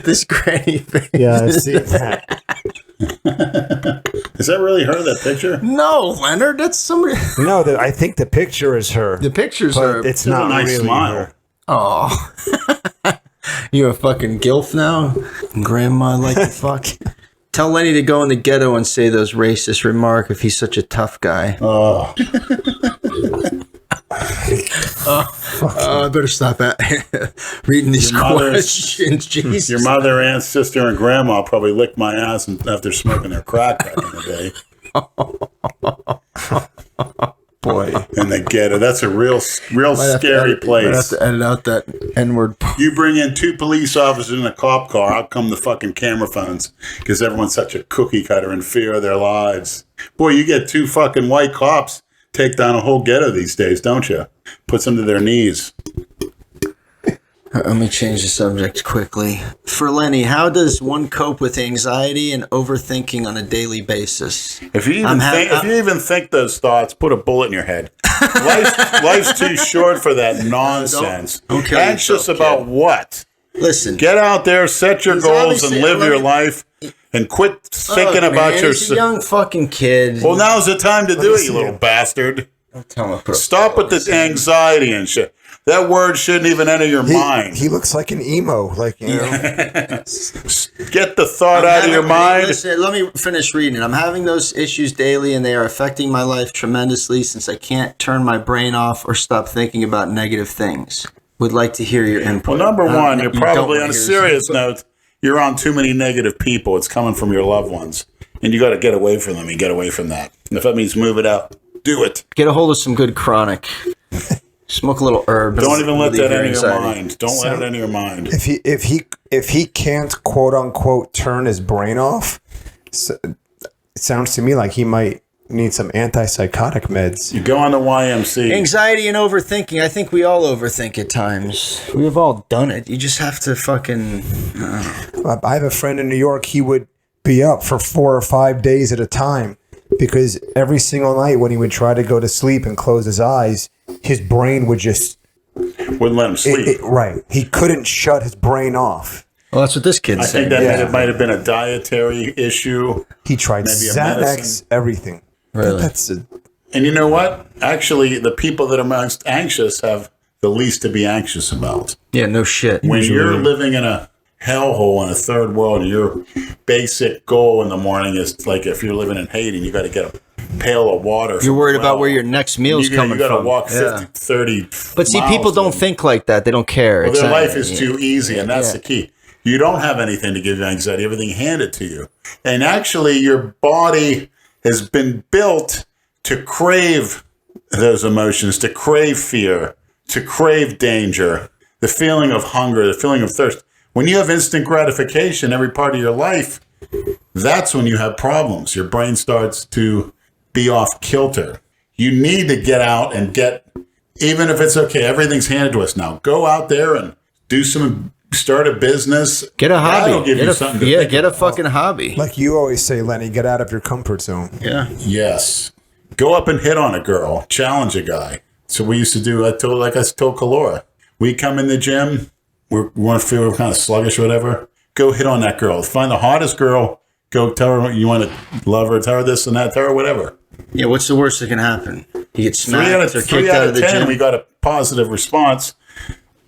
This Granny Figs. Yeah, I've seen that. Is that really her, that picture? No, Leonard, that's somebody. No, I think the picture is her. The pictures but are. it's a not nice really smile. her. Oh. You a fucking gilf now? Grandma like to fuck. Tell Lenny to go in the ghetto and say those racist remarks if he's such a tough guy. Oh, I better stop reading these questions. Jesus. your mother, aunt, sister, and grandma probably licked my ass after smoking their crack back in the day. Boy. In the ghetto. That's a real scary place. I have to edit out that N-word. You bring in 2 police officers in a cop car, out come the fucking camera phones because everyone's such a cookie cutter in fear of their lives. Boy, you get 2 fucking white cops take down a whole ghetto these days, don't you? Puts them to their knees. Let me change the subject quickly. For Lenny, how does one cope with anxiety and overthinking on a daily basis? If you even think those thoughts, put a bullet in your head. Life's too short for that nonsense. Don't kill Anxious yourself, about kid. what? Listen. Get out there, set your He's goals, and obviously- live let your me- life, and quit thinking Look, about man, your. he's a young fucking kid. Well, now's the time to do it, see you little him. bastard. Don't tell him to put a Stop with this anxiety and shit. That word shouldn't even enter your mind. He looks like an emo, like you know. Get the thought out of your mind. Listen, let me finish reading. I'm having those issues daily, and they are affecting my life tremendously since I can't turn my brain off or stop thinking about negative things. Would like to hear your input. Well, number one, you're you probably don't on a hear his serious input. note. You're on too many negative people. It's coming from your loved ones, and you got to get away from them. You get away from that. And if that means move it out, do it. Get a hold of some good chronic. Smoke a little herb. Don't even let relieve that enter your anxiety. mind. Don't let it enter your mind. If he can't quote unquote turn his brain off, it sounds to me like he might need some antipsychotic meds. You go on the YMC. Anxiety and overthinking. I think we all overthink at times. We've all done it. You just have to fucking. I have a friend in New York. He would be up for 4 or 5 days at a time because every single night when he would try to go to sleep and close his eyes, his brain would just Wouldn't let him sleep. right. He couldn't shut his brain off. Well, that's what this kid's I saying. think that Yeah. might have been a dietary issue. He tried Maybe a Xanax, medicine. everything. Really? That's And you know what? Actually, the people that are most anxious have the least to be anxious about. Yeah, no shit. When you're living in a hellhole in a third world, and your basic goal in the morning is like if you're living in Haiti, you got to get a pail of water. You're worried about where your next meal's coming You got to from. walk Yeah. 50, 30 But see, miles people to don't them. think like that. They don't care. Well, their life is yeah. too easy, and that's Yeah. the key. You don't have anything to give you anxiety. Everything handed to you. And actually, your body has been built to crave those emotions, to crave fear, to crave danger. the feeling of hunger, the feeling of thirst. When you have instant gratification every part of your life, that's when you have problems. Your brain starts to be off kilter. You need to get out and get, even if it's okay, everything's handed to us now. Go out there and start a business. Get a hobby. That'll give you something to think get a about. fucking hobby. Like you always say, Lenny, get out of your comfort zone. Yeah. Yes. Go up and hit on a girl. Challenge a guy. So we used to do, like I told Kalora. We come in the gym. We want to feel kind of sluggish or whatever. Go hit on that girl. Find the hottest girl. Go tell her you want to love her. Tell her this and that. Tell her whatever. Yeah, what's the worst that can happen? You get smacked or kicked 3 out of the 10, gym? we got a positive response,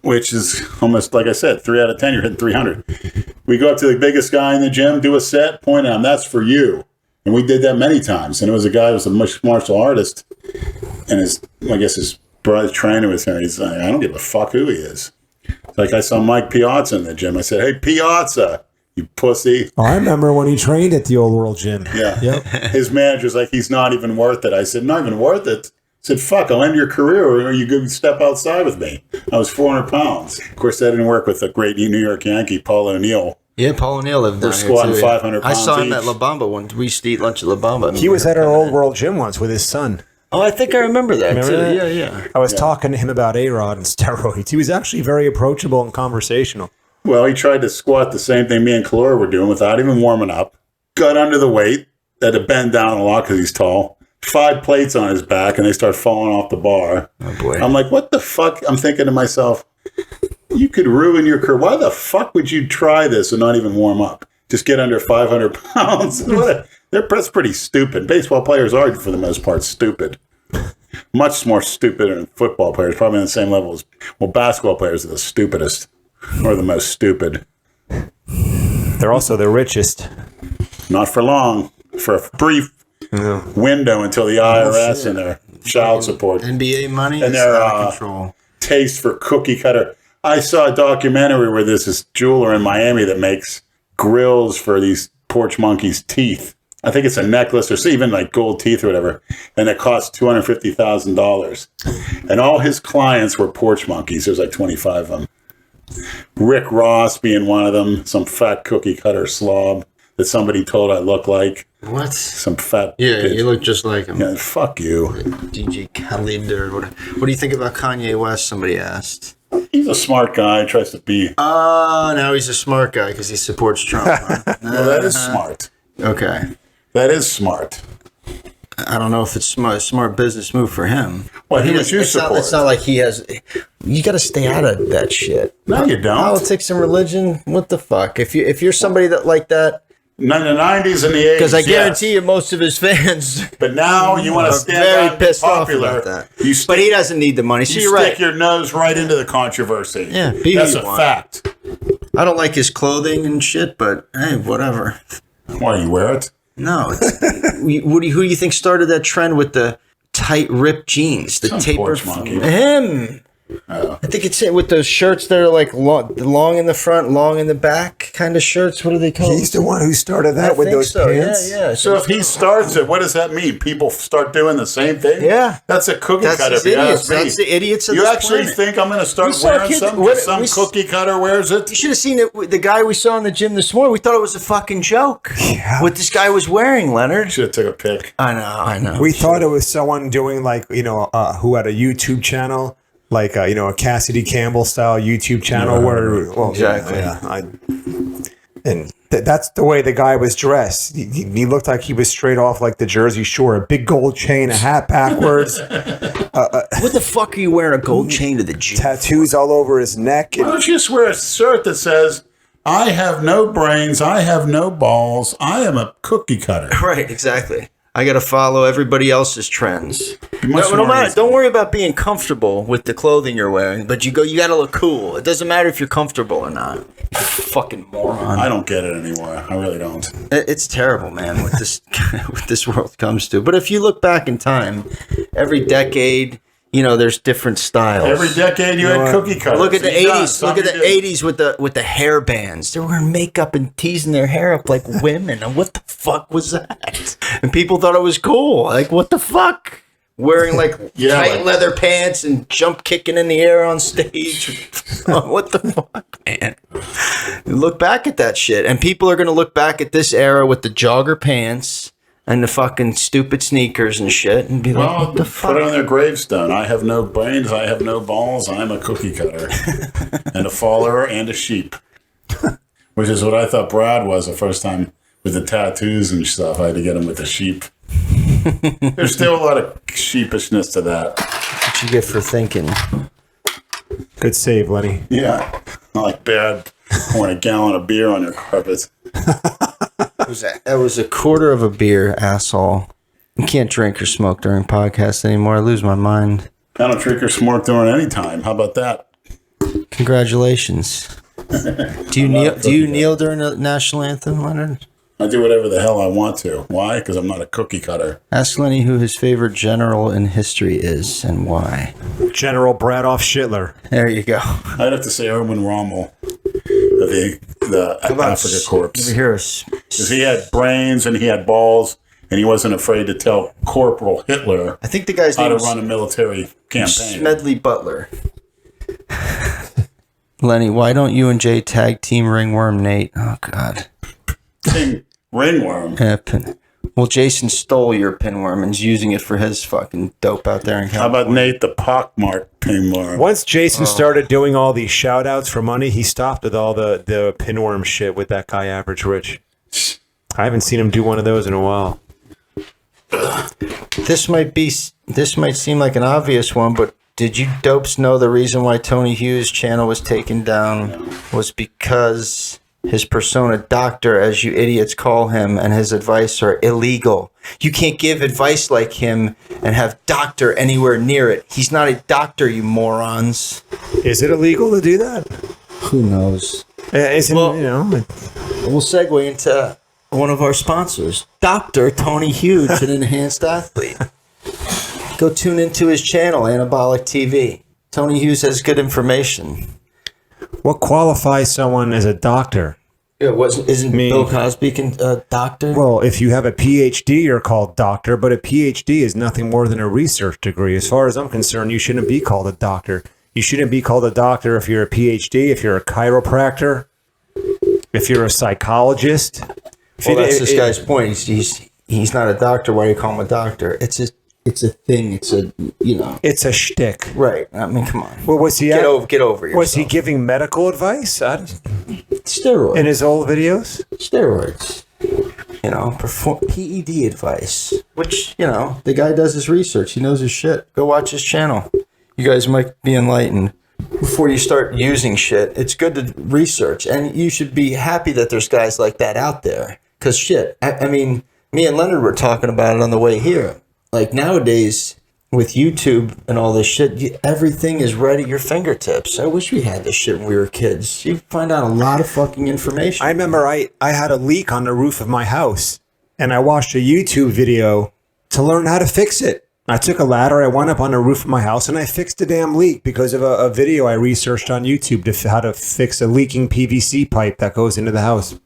which is almost, like I said, 3 out of 10, you're hitting 300. We go up to the biggest guy in the gym, do a set, point at him, that's for you. And we did that many times. And it was a guy who was a martial artist, and his brother trainer was here. He's like, I don't give a fuck who he is. Like I saw Mike Piazza in the gym. I said, hey, Piazza, you pussy. Oh, I remember when he trained at the Old World Gym. Yeah. Yep. His manager's like, he's not even worth it. I said, not even worth it? I said, fuck, I'll end your career or you go step outside with me. I was 400 pounds. Of course, that didn't work with the great New York Yankee, Paul O'Neill. Yeah, Paul O'Neill lived down We're here squatting too. 500 I saw him pounds at each. La Bamba when we used to eat lunch at La Bamba. He was at our Old World Gym once with his son. Oh, I think I remember that Remember too. that? Yeah, yeah. I was talking to him about A-Rod and steroids. He was actually very approachable and conversational. Well, he tried to squat the same thing me and Kalora were doing without even warming up. Got under the weight. Had to bend down a lot because he's tall. 5 plates on his back, and they start falling off the bar. Oh, boy. I'm like, what the fuck? I'm thinking to myself, you could ruin your career. Why the fuck would you try this and not even warm up? Just get under 500 pounds. That's pretty stupid. Baseball players are, for the most part, stupid. Much more stupid than football players. Probably on the same level as, basketball players are the stupidest. Or the most stupid. They're also the richest. Not for long. For a brief window until the IRS and their child support NBA money and is their out of control. taste for cookie cutter. I saw a documentary where there's this jeweler in Miami that makes grills for these porch monkeys' teeth. I think it's a necklace or even like gold teeth or whatever. And it cost $250,000. And all his clients were porch monkeys. There's like 25 of them. Rick Ross being one of them. Some fat cookie cutter slob that somebody told I look like. What? Some fat Yeah, bitch. you look just like him. Yeah, fuck you. DJ Khaled or whatever. What do you think about Kanye West? Somebody asked. He's a smart guy. Tries to be. Now he's a smart guy because he supports Trump. Huh? Well, that is smart. Okay. That is smart. I don't know if it's smart business move for him. Well, But he does- was your it's not, support. it's not like he has. You got to stay out of that shit. No, you don't. Politics and religion. What the fuck? If you're somebody that like that, In the 90s and the 80s. because I guarantee yes. you, most of his fans But now you want are to stand very out and be pissed off popular. about that. You stick, But he doesn't need the money. So you you're stick right. your nose right into the controversy. Yeah, be who that's you a want. fact. I don't like his clothing and shit, but hey, whatever. Why you wear it? No, who do you think started that trend with the tight ripped jeans, the Some tapered? porch monkey. Him. I think it's with those shirts that are like long in the front, long in the back kind of shirts. What are they called? He's the one who started that I with think those so. pants. Yeah, yeah. So if he starts it, what does that mean? People start doing the same thing? Yeah. That's a cookie That's cutter. his If you idiots. ask me. That's the idiots of You this actually planet. think I'm going to start We saw a wearing kid- something? what- Some we- cookie cutter wears it? You should have seen it. The guy we saw in the gym this morning. We thought it was a fucking joke. Yeah. What this guy was wearing, Leonard. Should have took a pic. I know. We thought it was someone doing like, who had a YouTube channel, like, a Cassidy Campbell style YouTube channel where, well, Exactly. And that's the way the guy was dressed. He looked like he was straight off like the Jersey Shore, a big gold chain, a hat backwards, What the fuck are you wearing a gold chain to the gym? tattoos all over his neck. Why don't you just wear a shirt that says, I have no brains, I have no balls, I am a cookie cutter? Right, exactly. I got to follow everybody else's trends. much No more matter. easy. Don't worry about being comfortable with the clothing you're wearing, but you got to look cool. It doesn't matter if you're comfortable or not. You fucking moron. I don't get it anymore. I really don't. It's terrible, man, what this what this world comes to. But if you look back in time, every decade, there's different styles. Every decade you had cookie cutters. Look at the You done 80s. Look something at the you did. 80s with the hair bands. They were wearing makeup and teasing their hair up like women. And what the fuck was that? And people thought it was cool. Like, what the fuck? wearing like Yeah, tight like- leather pants and jump kicking in the air on stage. What the fuck, man? Look back at that shit, and people are gonna look back at this era with the jogger pants and the fucking stupid sneakers and shit, and be like, Well, "What the put it on fuck?" their gravestone. I have no brains. I have no balls. I'm a cookie cutter and a follower and a sheep, which is what I thought Brad was the first time with the tattoos and stuff. I had to get him with the sheep. There's still a lot of sheepishness to that. What you get for thinking? Good save, Lenny. Yeah, like bad pouring a gallon of beer on your carpet. That was a quarter of a beer, asshole. You can't drink or smoke during podcasts anymore. I lose my mind. I don't drink or smoke during any time. How about that? Congratulations. Do you kneel? Do you kneel during the national anthem, Leonard? I do whatever the hell I want to. Why? Because I'm not a cookie cutter. Ask Lenny who his favorite general in history is and why. General Bradoff Schitler. There you go. I'd have to say Erwin Rommel, the Africa Corps. Here is Because he had brains and he had balls, and he wasn't afraid to tell Corporal Hitler I think the guy's how name to was run a military campaign. Smedley Butler. Lenny, why don't you and Jay tag team Ringworm Nate? Oh God. King Ringworm. Well, Jason stole your pinworm and is using it for his fucking dope out there in How California. about Nate the pockmarked pinworm? Once Jason started doing all these shout outs for money, he stopped with all the pinworm shit with that guy Average Rich. I haven't seen him do one of those in a while. This might seem like an obvious one, but did you dopes know the reason why Tony Hughes' channel was taken down was because his persona doctor, as you idiots call him, and his advice are illegal. You can't give advice like him and have doctor anywhere near it. He's not a doctor, you morons. Is it illegal to do that? Who knows? Isn't, Well- you know, We'll segue into one of our sponsors, Dr. Tony Hughes, an enhanced athlete. Go tune into his channel, Anabolic TV. Tony Hughes has good information. what qualifies someone as a doctor? Isn't Bill Cosby a doctor? Well, if you have a PhD, you're called doctor, but a PhD is nothing more than a research degree. As far as I'm concerned, you shouldn't be called a doctor. You shouldn't be called a doctor if you're a PhD, if you're a chiropractor, if you're a psychologist. Well, that's this guy's point. He's not a doctor. Why do you call him a doctor? It's a thing. It's a, you know. It's a shtick. Right. I mean, come on. Well, was he Get over yourself. Was he giving medical advice Steroids. in his old videos? Steroids. You know, PED advice. Which, you know, the guy does his research. He knows his shit. Go watch his channel. You guys might be enlightened. Before you start using shit, it's good to research. And you should be happy that there's guys like that out there. Because shit, I mean, me and Leonard were talking about it on the way here. Like nowadays, with YouTube and all this shit, everything is right at your fingertips. I wish we had this shit when we were kids. You find out a lot of fucking information. I remember I had a leak on the roof of my house, and I watched a YouTube video to learn how to fix it. I took a ladder, I went up on the roof of my house, and I fixed the damn leak because of a video I researched on YouTube to how to fix a leaking PVC pipe that goes into the house.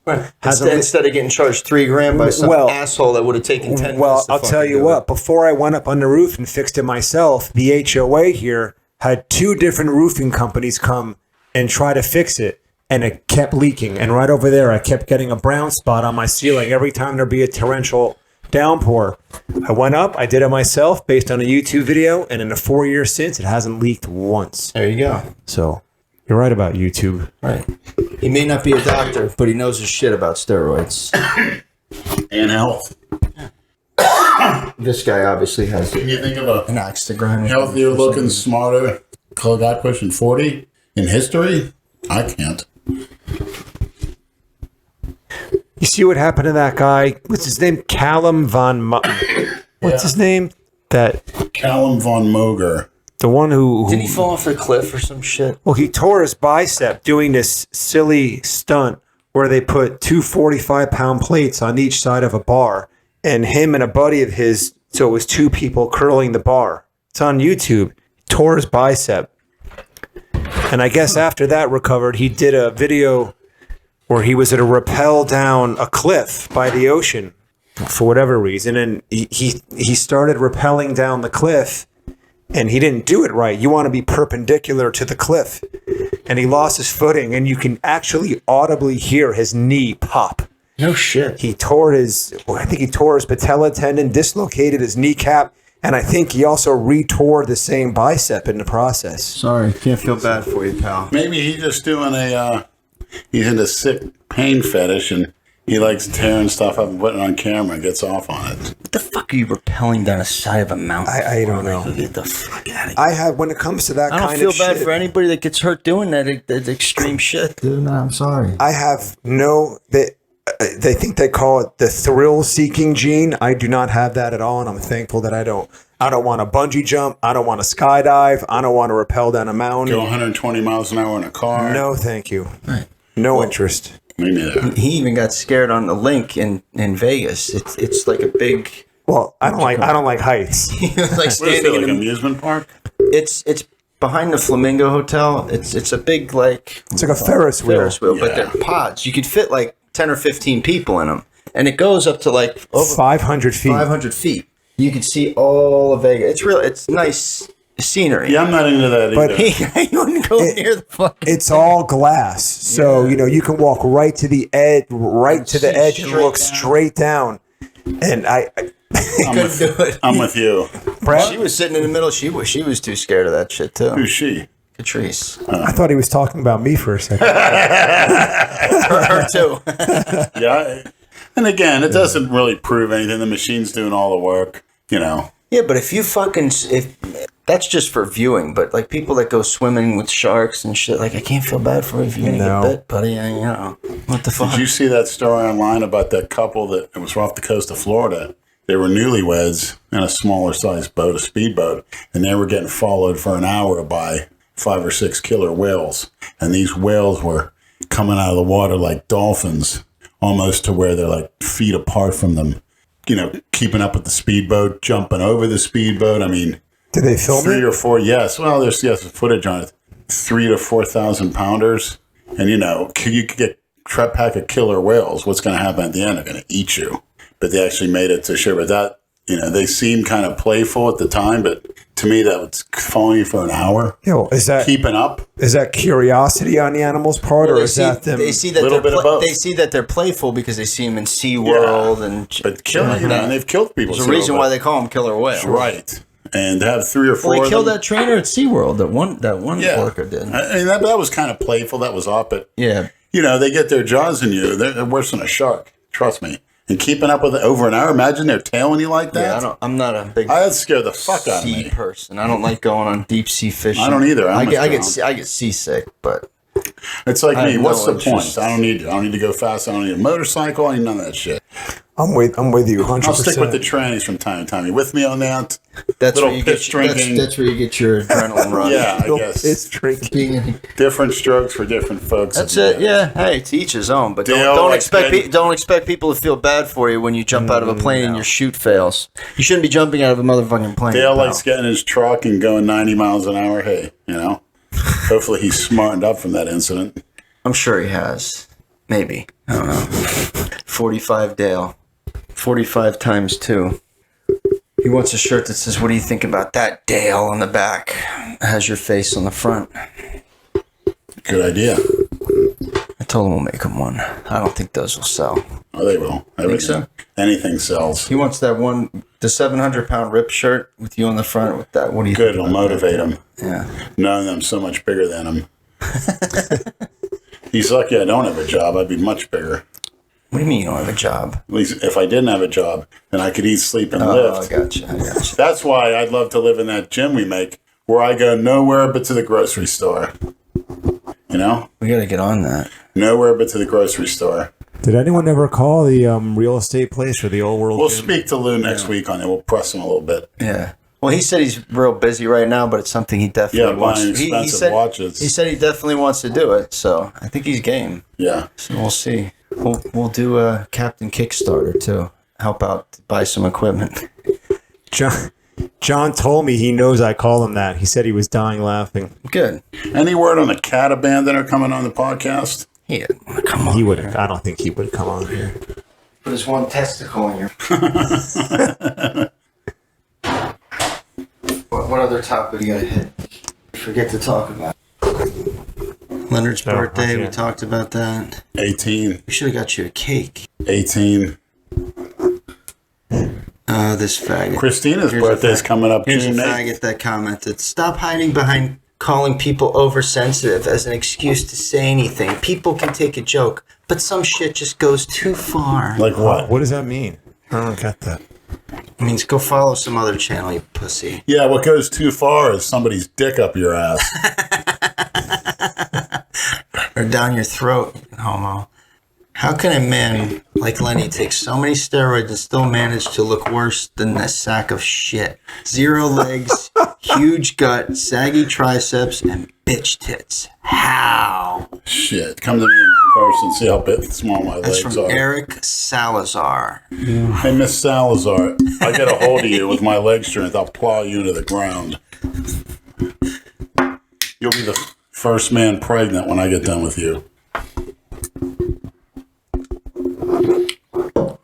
Instead of getting charged $3,000 by some asshole that would have taken 10 minutes. Well, to I'll tell fucking you do what, it. before I went up on the roof and fixed it myself, the HOA here had 2 different roofing companies come and try to fix it, and it kept leaking. And right over there, I kept getting a brown spot on my ceiling every time there'd be a torrential downpour. I went up, I did it myself based on a YouTube video, and in the 4 years since, it hasn't leaked once. There you go. So you're right about YouTube. Right. He may not be a doctor, but he knows his shit about steroids. And health. This guy obviously has Can you think of an a axe to grind. with. healthier looking, smarter guy pushing 40 in history? I can't. You see what happened to that guy? What's his name? Callum Von... What's his name? That... Callum von Moger. The one who Didn't he fall off a cliff or some shit? well, he tore his bicep doing this silly stunt where they put 2 45-pound plates on each side of a bar, and him and a buddy of his, so it was 2 people curling the bar. It's on YouTube. He tore his bicep. And I guess after that recovered, he did a video where he was at a rappel down a cliff by the ocean. for whatever reason, and he started rappelling down the cliff, and he didn't do it right. You want to be perpendicular to the cliff, and he lost his footing, and you can actually audibly hear his knee pop. No shit. I think he tore his patella tendon, dislocated his kneecap, and I think he also retore the same bicep in the process. Sorry, can't feel bad for you, pal. Maybe he's just doing he's into sick pain fetish and he likes tearing stuff up and putting it on camera and gets off on it. What the fuck are you rappelling down the side of a mountain? I don't know. Get the fuck out of here. When it comes to that kind of shit. I don't feel bad for anybody that gets hurt doing that extreme shit. Dude, no, I'm sorry. I have they think they call it the thrill-seeking gene. I do not have that at all, and I'm thankful that I don't want to bungee jump. I don't want to skydive. I don't want to rappel down a mountain. Go 120 miles an hour in a car. No, thank you. Right. No interest. Me neither. He even got scared on the link in Vegas. It's like a big. Well, I don't like heights. Like What is standing it, like in an the, amusement park? It's behind the Flamingo Hotel. It's a big like. It's like a Ferris wheel. But they're pods. You could fit like 10 or 15 people in them, and it goes up to like over 500 feet. 500 feet. You can see all of Vegas. It's real. It's nice scenery. Yeah, I'm not into that But either. You wouldn't go near the fucking. It's all glass, so you can walk right to the edge, and look straight down. And I couldn't do it. I'm with you. Brad, She was sitting in the middle. She was too scared of that shit too. Who's she? Catrice. I thought he was talking about me for a second. Her too. Yeah. And again, it doesn't really prove anything. The machine's doing all the work, Yeah, but if that's just for viewing, but like people that go swimming with sharks and shit, like I can't feel bad for you if you're gonna get bit, buddy. What the fuck? Did you see that story online about that couple that it was off the coast of Florida? They were newlyweds in a smaller sized boat, a speedboat, and they were getting followed for an hour by 5 or 6 killer whales. And these whales were coming out of the water like dolphins, almost to where they're like feet apart from them, keeping up with the speedboat, jumping over the speedboat. I mean, did they film 3 it? or 4, yes. Well, there's footage on it. 3,000 to 4,000 pounders. And, you could get a pack of killer whales. What's going to happen at the end? They're going to eat you. But they actually made it to shore. But that, they seemed kind of playful at the time. But to me, that was following you for an hour. Yeah, well, Keeping up. Is that curiosity on the animal's part, or is that them? They see that Little bit of both. They see that they're playful because they see them in SeaWorld and. But killing, and they've killed people. There's a reason why they call them killer whales. Right. And to have 3 or 4 Well, they of killed them. that trainer at SeaWorld. That one worker did. I mean, that was kind of playful. That was off. But, Yeah. they get their jaws in you. They're worse than a shark. Trust me. And keeping up with it over an hour, imagine they're tailing you like that. Yeah, I'm not a big That scared the fuck out of sea me. person. I don't like going on deep sea fishing. I don't either. I get seasick, but It's like I me. have What's no the interest. point? I don't need to go fast. I don't need a motorcycle. I need none of that shit. I'm with you 100%. I'll stick with the trannies from time to time. You with me on that? that's Little where you piss get drinking. that's where you get your adrenaline rush. Yeah, I guess. It's tricky. Different strokes for different folks. That's it. Yeah. Hey, to each his own. But Dale, don't like expect Ben- don't expect people to feel bad for you when you jump out of a plane and your chute fails. You shouldn't be jumping out of a motherfucking plane. Dale pal. likes getting in his truck and going 90 miles an hour. Hey, hopefully he's smartened up from that incident. I'm sure he has. Maybe. I don't know. 45 Dale. 45 times 2. He wants a shirt that says, "What do you think about that, Dale?" on the back. It has your face on the front. Good idea. I told him we'll make him one. I don't think those will sell. Oh, they will. so? Anything sells. He wants that one, the 700-pound rip shirt with you on the front with that. What do you Good. think? It'll motivate him. Yeah. Knowing that I'm so much bigger than him. He's lucky I don't have a job. I'd be much bigger. What do you mean you don't have a job? At least if I didn't have a job, then I could eat, sleep, and Oh, live. I gotcha. That's why I'd love to live in that gym we make, where I go nowhere but to the grocery store. We got to get on that. Nowhere but to the grocery store. Did anyone ever call the real estate place or the old world? We'll gym? speak to Lou next week on it. We'll press him a little bit. Yeah. Well, he said he's real busy right now, but it's something he definitely wants. Buying expensive watches. He said he definitely wants to do it, so I think he's game. Yeah. So we'll see. We'll do a Captain Kickstarter too. Help out to buy some equipment. John told me he knows I call him that. He said he was dying laughing. Good. Any word on the cat abandoner coming on the podcast? Yeah. Come on. He would. I don't think he would come on here. Put his one testicle in your... What other topic you gotta hit? Forget to talk about. Leonard's birthday, we talked about that. 18. We should have got you a cake. 18. This faggot. Christina's birthday's coming up Here's June a 8th. faggot that commented, stop hiding behind calling people oversensitive as an excuse to say anything. People can take a joke, but some shit just goes too far. Like what? What does that mean? I don't get that. It means go follow some other channel, you pussy. Yeah, what goes too far is somebody's dick up your ass. Or down your throat, you homo. How can a man like Lenny take so many steroids and still manage to look worse than a sack of shit? 0 legs, huge gut, saggy triceps, and bitch tits. How? Shit. Come to me in person, see how big small my That's legs from are. Eric Salazar. Hey, Miss Salazar, I get a hold of you with my leg strength. I'll plow you into the ground. You'll be the first man pregnant when I get done with you.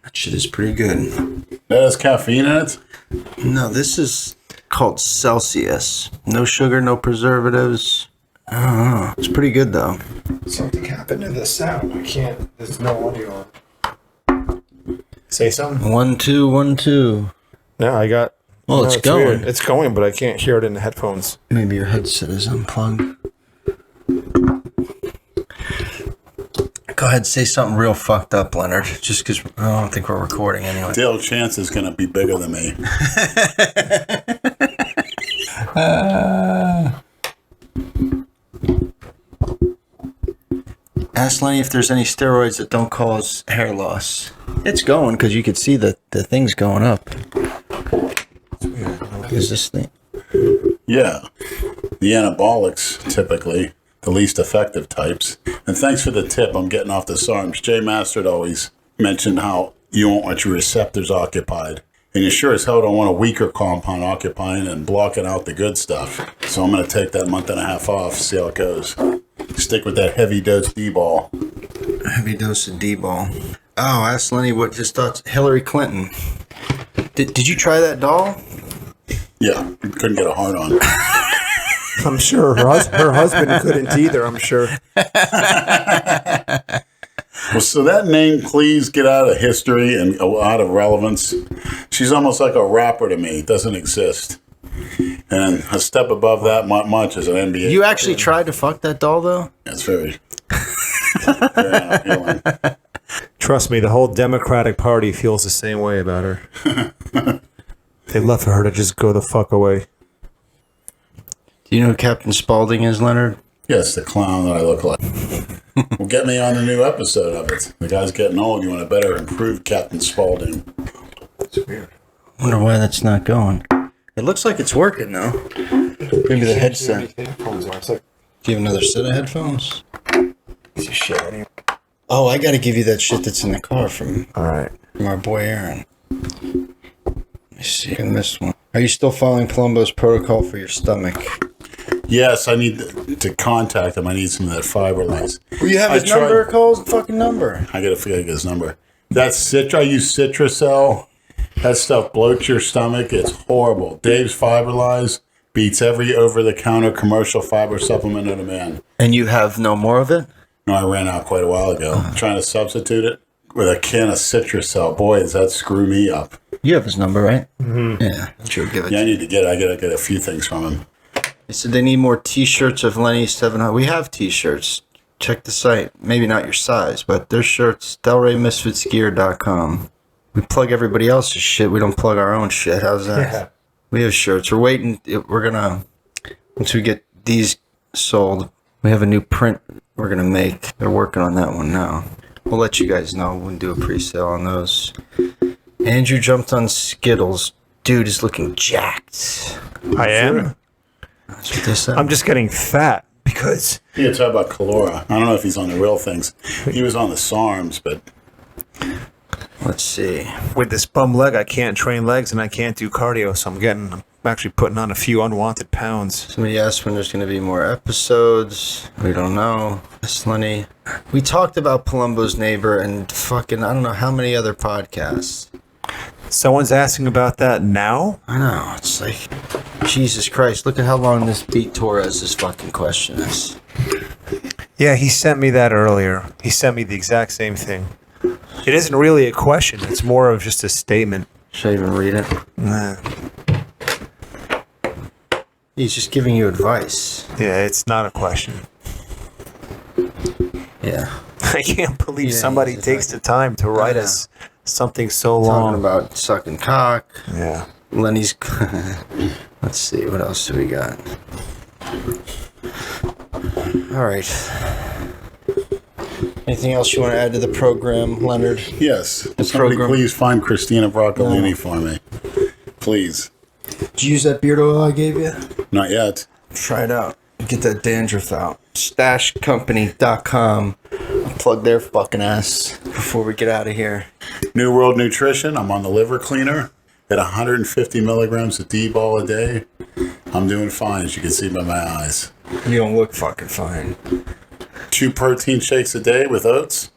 That shit is pretty good. That has caffeine in it? No, this is called Celsius. No sugar, no preservatives. I don't know. It's pretty good though. Something happened to the sound. I can't. There's no audio on. Say something. 1 2 1 2. Yeah, I got. Well, no, it's going. weird. It's going, but I can't hear it in the headphones. Maybe your headset is unplugged. Go ahead, say something real fucked up, Leonard. Just because I don't think we're recording anyway. Dale Chance is going to be bigger than me. Ask Lenny if there's any steroids that don't cause hair loss. It's going because you could see the thing's going up. Is this thing? Yeah. The anabolics, typically, the least effective types. And thanks for the tip. I'm getting off the SARMs. Jay Mastert always mentioned how you don't want your receptors occupied. And you sure as hell don't want a weaker compound occupying and blocking out the good stuff. So I'm going to take that month and a half off, see how it goes. Stick with that heavy dose D-ball. Heavy dose of D-ball. Oh, ask Lenny what his thoughts. Hillary Clinton. Did you try that doll? Yeah, couldn't get a hard on. I'm sure her husband couldn't either. I'm sure. Well, so that name, please get out of history and out of relevance. She's almost like a rapper to me. It doesn't exist. And a step above that much is an NBA. You actually tried to fuck that doll, though? That's very unappealing. Trust me, the whole Democratic Party feels the same way about her. They'd love for her to just go the fuck away. Do you know who Captain Spaulding is, Leonard? Yes, the clown that I look like. Well, get me on a new episode of it. The guy's getting old. You want a better, improved Captain Spaulding. It's weird. Wonder why that's not going. It looks like it's working, though. Maybe the headset. Headphones are. It's like Do you have another set of headphones? piece of shit. Anyway. Oh, I got to give you that shit that's in the car from All right. our boy Aaron. Let me see. I missed one. Are you still following Palumbo's protocol for your stomach? Yes, I need to contact him. I need some of that fiberlize. Well, you have his number? Call his fucking number. I gotta forget his number. That's Citra. I use Citracel. That stuff bloats your stomach. It's horrible. Dave's Fiberlize beats every over-the-counter commercial fiber supplement in a man. And you have no more of it? No, I ran out quite a while ago. Trying to substitute it with a can of Citracel. Boy, does that screw me up. You have his number, right? Mm-hmm. Yeah. Sure, give it Yeah, to I need to get. I gotta get a few things from him. They said they need more T-shirts of Lenny 700. We have T-shirts. Check the site. Maybe not your size, but there's shirts. DelrayMisfitsGear.com. We plug everybody else's shit. We don't plug our own shit. How's that? Yeah. We have shirts. We're waiting. We're gonna once we get these sold, we have a new print we're gonna make. They're working on that one now. We'll let you guys know. We'll do a pre-sale on those. Andrew jumped on Skittles. Dude is looking jacked. I am. That's what they said. I'm just getting fat because He had talk about Calora. I don't know if he's on the real things. He was on the SARMs, but Let's see. with this bum leg, I can't train legs and I can't do cardio, so I'm getting actually putting on a few unwanted pounds. Somebody asked when there's going to be more episodes. We don't know. It's Lenny. We talked about Palumbo's neighbor and fucking I don't know how many other podcasts. Someone's asking about that now? I know. It's like, Jesus Christ. Look at how long this beat Torres' fucking question is. Yeah, he sent me that earlier. He sent me the exact same thing. It isn't really a question. It's more of just a statement. Should I even read it? Nah. He's just giving you advice. Yeah, it's not a question. Yeah. I can't believe Yeah, somebody it's takes like- the time to write Yeah. us something so Talking long. about sucking cock. Yeah. Lenny's. Let's see. What else do we got? All right. Anything else you want to add to the program, Leonard? Yes. Somebody program. please find Christina Broccolini for me. Please. Did you use that beard oil I gave you? Not yet. Try it out. Get that dandruff out. Stashcompany.com. I'll plug their fucking ass before we get out of here. New World Nutrition. I'm on the liver cleaner at 150 milligrams of D-ball a day. I'm doing fine, as you can see by my eyes. You don't look fucking fine. 2 protein shakes a day with oats.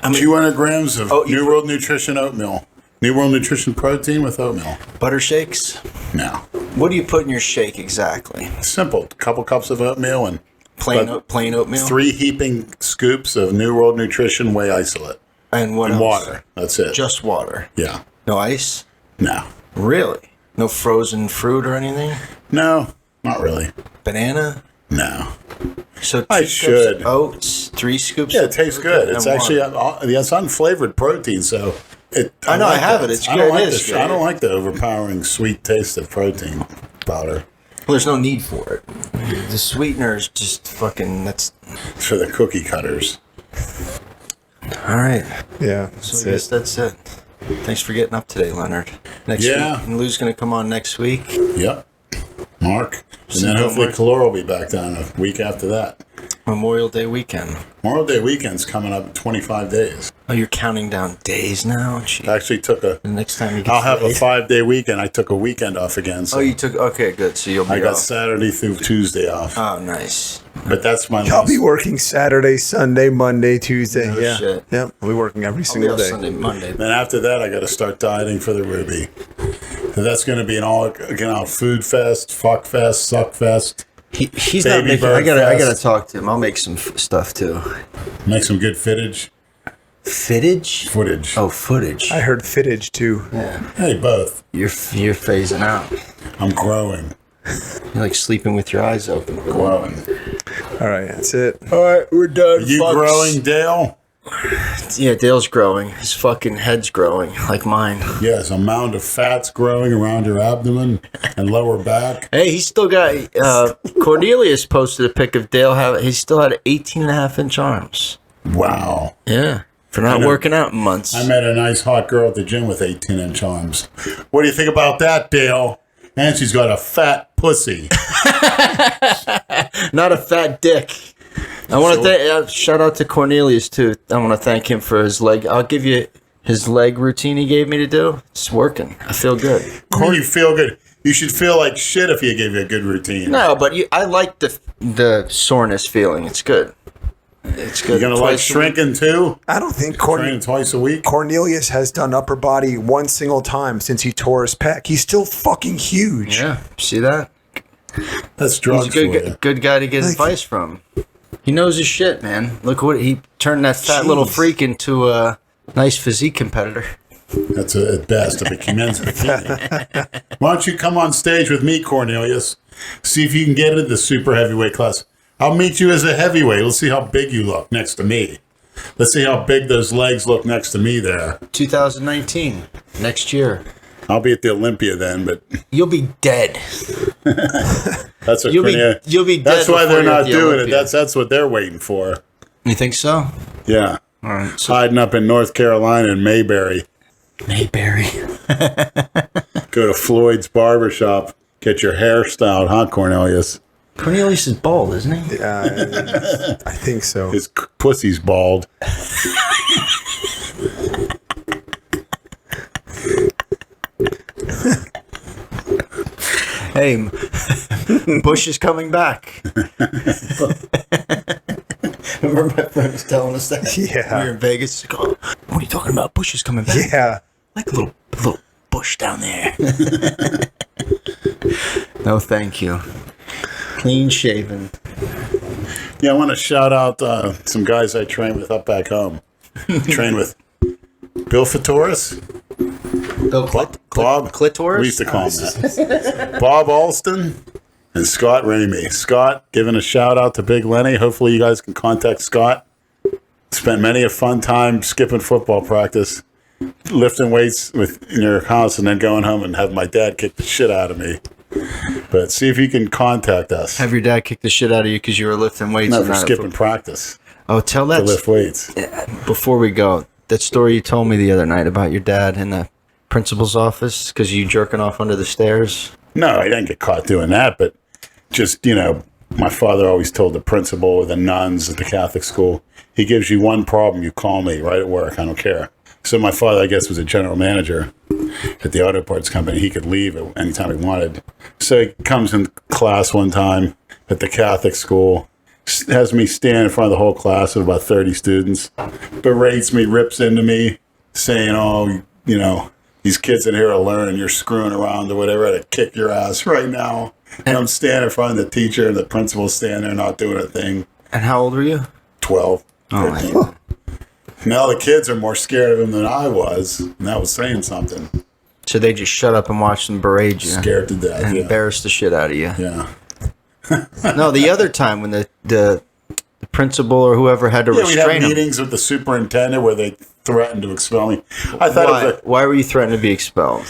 200 grams of New World Nutrition oatmeal. New World Nutrition protein with oatmeal. Butter shakes? No. What do you put in your shake exactly? Simple. Couple cups of oatmeal and Plain oatmeal? 3 heaping scoops of New World Nutrition whey isolate. And what And else? water. That's it. Just water. Yeah. No ice? No. Really? No frozen fruit or anything? No. Not really. Banana? No. So I 2 scoops should. of oats, 3 scoops Yeah, of it tastes fruit, good. and It's water. actually it's unflavored protein, so it. I know, I have that. it. It's I good. don't like It is the, good. I don't like the overpowering sweet taste of protein powder. Well, there's no need for it. The sweetener is just fucking, that's... It's for the cookie cutters. All right. Yeah, So I guess that's it. Thanks for getting up today, Leonard. Next week. And Lou's going to come on next week. Yep. Mark. And then hopefully Calora will be back down a week after that. Memorial Day weekend. Memorial Day weekend's coming up in 25 days. Oh, you're counting down days now? Jeez. I actually took The next time you get I'll have a laid. 5-day weekend. I took a weekend off again. So Oh, you took... Okay, good. So you'll be I got off. Saturday through Tuesday off. Oh, nice. But that's my I'll be working Saturday, Sunday, Monday, Tuesday. No yeah. shit. Yep. I'll be working every I'll be single off day. Sunday, Monday. Then after that, I got to start dieting for the Ruby. So that's going to be an all food fest, fuck fest, suck fest. He's Baby not making... bird I gotta fest. talk to him. I'll make some stuff, too. Make some good footage. Footage? Footage. Oh, footage. I heard fittage too. Yeah. Hey, both. You're phasing out. I'm growing. You're like sleeping with your eyes open. Growing. All right, that's it. All right, we're done. Are you growing, Dale? Yeah, Dale's growing. His fucking head's growing, like mine. Yes, a mound of fat's growing around your abdomen and lower back. Hey, he's still got... Cornelius posted a pic of Dale. He still had 18.5-inch arms. Wow. Yeah. For not know. working out in months. I met a nice hot girl at the gym with 18-inch arms. What do you think about that, Dale? And she's got a fat pussy. Not a fat dick. I want to shout out to Cornelius, too. I want to thank him for his leg. I'll give you his leg routine he gave me to do. It's working. I feel good. You feel good. You should feel like shit if he gave you a good routine. No, but I like the soreness feeling. It's good. It's good. You're going to like Twice a week. shrinking too? I don't think Training twice a week? Cornelius has done upper body one single time since he tore his pec. He's still fucking huge. Yeah, see that? That's He's drugs a for you. good guy to get advice from. He knows his shit, man. Look what he turned that fat little freak into a nice physique competitor. That's at best a men's bikini. Why don't you come on stage with me, Cornelius? See if you can get into the super heavyweight class. I'll meet you as a heavyweight. Let's see how big you look next to me. Let's see how big those legs look next to me there. 2019, next year. I'll be at the Olympia then, but You'll be dead. that's what You'll be dead. That's why they're before you're at not the doing Olympia. it. That's what they're waiting for. You think so? Yeah. All right. So Hiding up in North Carolina in Mayberry. Mayberry. Go to Floyd's barbershop. Get your hair styled, huh, Cornelius? Cornelius is bald, isn't he? I think so. His pussy's bald. Hey, Bush is coming back. Remember my friend was telling us that? Yeah. We were in Vegas. Like, oh, what are you talking about? Bush is coming back. Yeah. Like a little bush down there. No, thank you. Clean shaven. Yeah, I want to shout out some guys I train with up back home. Train with Bill Fatoris. Bob Clitoris? We used to call him that. Bob Alston and Scott Ramey. Scott, giving a shout out to Big Lenny. Hopefully you guys can contact Scott. Spent many a fun time skipping football practice, lifting weights in your house, and then going home and have my dad kick the shit out of me. But see if you can contact us. Have your dad kick the shit out of you because you were lifting weights? No, for skipping practice Oh, tell to that lift weights. before we go. That story you told me the other night about your dad in the principal's office because you jerking off under the stairs. No, I didn't get caught doing that, but just, my father always told the principal or the nuns at the Catholic school, he gives you one problem, you call me right at work. I don't care. So my father, I guess, was a general manager at the auto parts company. He could leave at any time he wanted. So he comes in class one time at the Catholic school, has me stand in front of the whole class of about 30 students, berates me, rips into me, saying, oh, these kids in here are learning, you're screwing around or whatever, I'd kick your ass right now. And I'm standing in front of the teacher and the principal standing there not doing a thing. And how old were you? 12. Oh, my God. Now the kids are more scared of him than I was, and that was saying something. So they just shut up and watched them berate you. Scared to death, And yeah. embarrassed the shit out of you. Yeah. No, the other time when the principal or whoever had to Yeah, we'd have restrain him. meetings with the superintendent where they threatened to expel me. I thought Why were you threatened to be expelled?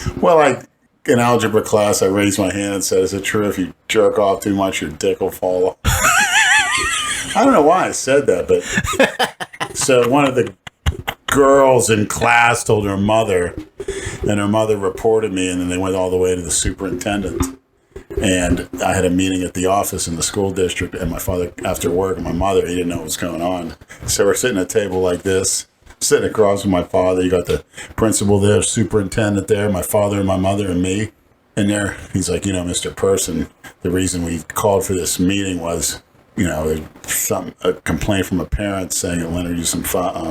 in algebra class, I raised my hand and said, is it true if you jerk off too much, your dick will fall off? I don't know why I said that, but so one of the girls in class told her mother, and her mother reported me, and then they went all the way to the superintendent. And I had a meeting at the office in the school district, and my father, after work, and my mother, he didn't know what was going on. So we're sitting at a table like this, sitting across from my father. You got the principal there, superintendent there, my father and my mother and me. And there, he's like, Mr. Person, the reason we called for this meeting was, a complaint from a parent saying that Leonard used some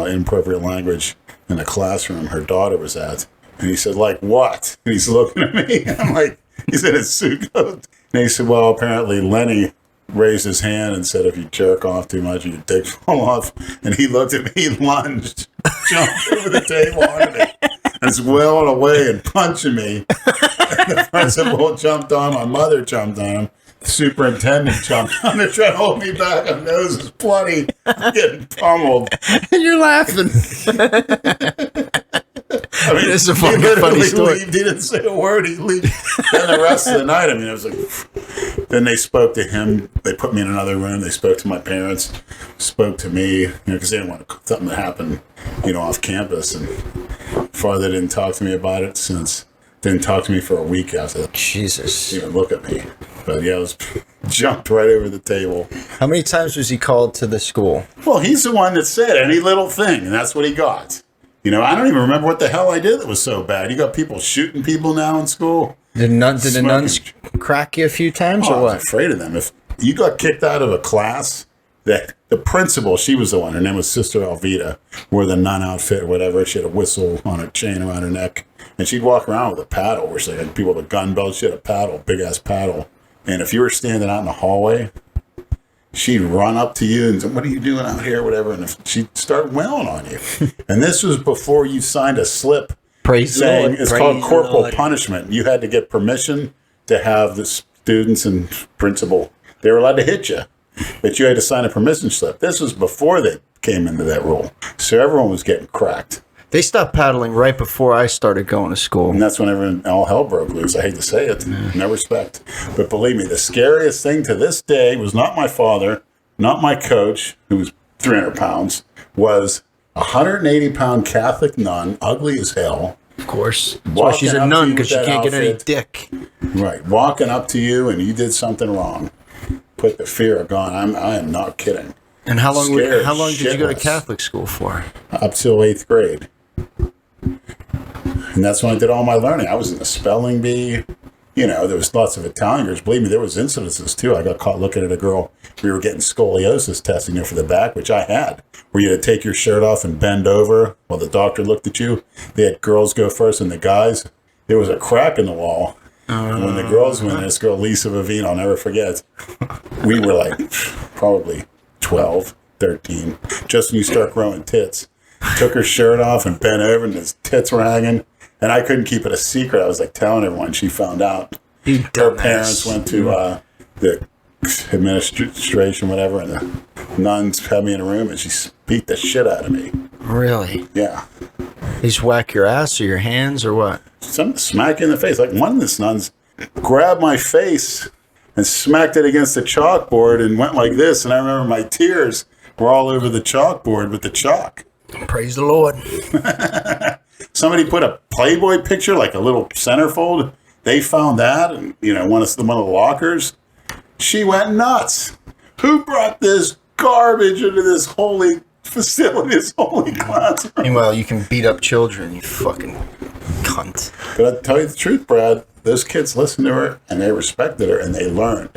inappropriate language in the classroom her daughter was at. And he said, like what? And he's looking at me, and I'm like, he said, it's Sugo. And he said, well, apparently Lenny raised his hand and said, if you jerk off too much, your dick fall off. And he looked at me, lunged, jumped over the table onto me, and was wailing away and punching me. And the principal jumped on, my mother jumped on him. The superintendent jumped on. They're trying to hold me back. My nose is bloody. I'm getting pummeled. And you're laughing. I mean, It's a he fucking literally funny story. He didn't say a word. He left. And the rest of the night, it was like. Then they spoke to him. They put me in another room. They spoke to my parents. Spoke to me, because they didn't want something to happen, off campus. And father didn't talk to me about it since. Didn't talk to me for a week after that. Jesus. Didn't even look at me. But yeah, I was jumped right over the table. How many times was he called to the school? Well, he's the one that said any little thing, and that's what he got. I don't even remember what the hell I did that was so bad. You got people shooting people now in school. Did the nuns crack you a few times Oh, or I was what? afraid of them. If you got kicked out of a class, that the principal, she was the one. Her name was Sister Alvita, wore the nun outfit or whatever. She had a whistle on her chain around her neck, and she'd walk around with a paddle. Where she had people with a gun belt. She had a paddle, big ass paddle. And if you were standing out in the hallway, she'd run up to you and say, what are you doing out here, whatever, and she'd start wailing on you. And this was before you signed a slip Praise the saying Lord. it's Praise called the corporal Lord. punishment. You had to get permission to have the students and principal. They were allowed to hit you, but you had to sign a permission slip. This was before they came into that rule. So everyone was getting cracked. They stopped paddling right before I started going to school. And that's when all hell broke loose. I hate to say it. No respect. But believe me, the scariest thing to this day was not my father, not my coach, who was 300 pounds, was a 180-pound Catholic nun, ugly as hell. Of course. That's why she's a nun, because she can't get any dick. Right. Walking up to you and you did something wrong. Put the fear of God. I am not kidding. And how long Scared did you go to shitless. Catholic school for? Up till 8th grade. And that's when I did all my learning. I was in the spelling bee. you know, there was lots of Italian girls. Believe me, there was incidences too. I got caught looking at a girl. We were getting scoliosis testing her for the back, which I had, where you had to take your shirt off and bend over while the doctor looked at you. They had girls go first and the guys. There was a crack in the wall. And when the girls went, this girl, Lisa Vavine, I'll never forget. We were like probably 12, 13. Just when you start growing tits. Took her shirt off and bent over and his tits were hanging. And I couldn't keep it a secret. I was like telling everyone. She found out. Her parents went to the administration, whatever, and the nuns had me in a room and she beat the shit out of me. Really? Yeah. They just whack your ass or your hands or what? Some smack you in the face. Like one of the nuns grabbed my face and smacked it against the chalkboard and went like this. And I remember my tears were all over the chalkboard with the chalk. Praise the Lord. Somebody put a Playboy picture, like a little centerfold. They found that, and you know, one of the lockers. She went nuts. Who brought this garbage into this holy facility, this holy classroom? Meanwhile, you can beat up children, you fucking cunt. But I'll tell you the truth, Brad. Those kids listened to her, and they respected her, and they learned.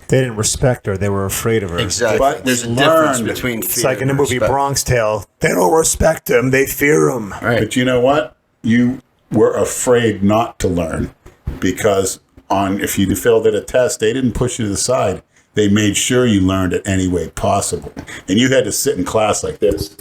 They didn't respect her. They were afraid of her. Exactly. But There's a we difference learned. between fear It's like in the and movie respect. Bronx Tale. They don't respect him. They fear him. Right. But you know what? You were afraid not to learn because if you failed at a test, they didn't push you to the side. They made sure you learned it any way possible. And you had to sit in class like this.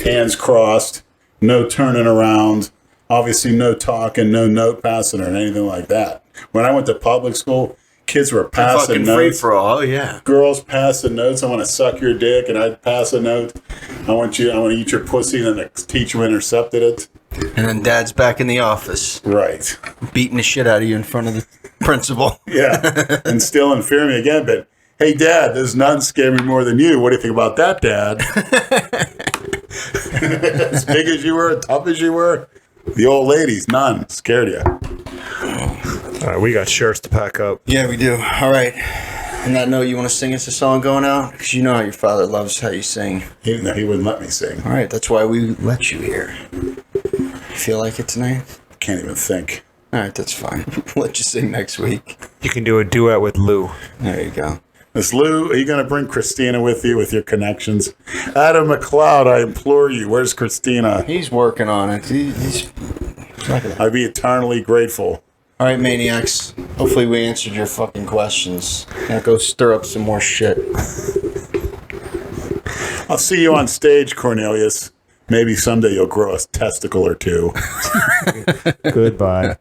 Hands crossed, no turning around, obviously no talking, no note passing or anything like that. When I went to public school, kids were passing Fucking free notes. for all, yeah. Girls passing notes. I want to suck your dick, and I'd pass a note. I want to eat your pussy, and then the teacher intercepted it. And then dad's back in the office, Right. beating the shit out of you in front of the principal. Yeah. And still in fear of me again. But, hey, Dad, those nuns scare me more than you. What do you think about that, Dad? As big as you were, tough as you were, the old ladies, none, scared you. All right, we got shirts to pack up. Yeah, we do. All right. On that note, you want to sing us a song going out? Because you know how your father loves how you sing. He wouldn't let me sing. All right, that's why we let you here. You feel like it tonight? Can't even think. All right, that's fine. We'll let you sing next week. You can do a duet with Lou. There you go. Miss Lou, are you going to bring Christina with you with your connections? Adam McLeod, I implore you. Where's Christina? He's working on it. He's not gonna... I'd be eternally grateful. All right, maniacs. Hopefully we answered your fucking questions. Now go stir up some more shit. I'll see you on stage, Cornelius. Maybe someday you'll grow a testicle or two. Goodbye.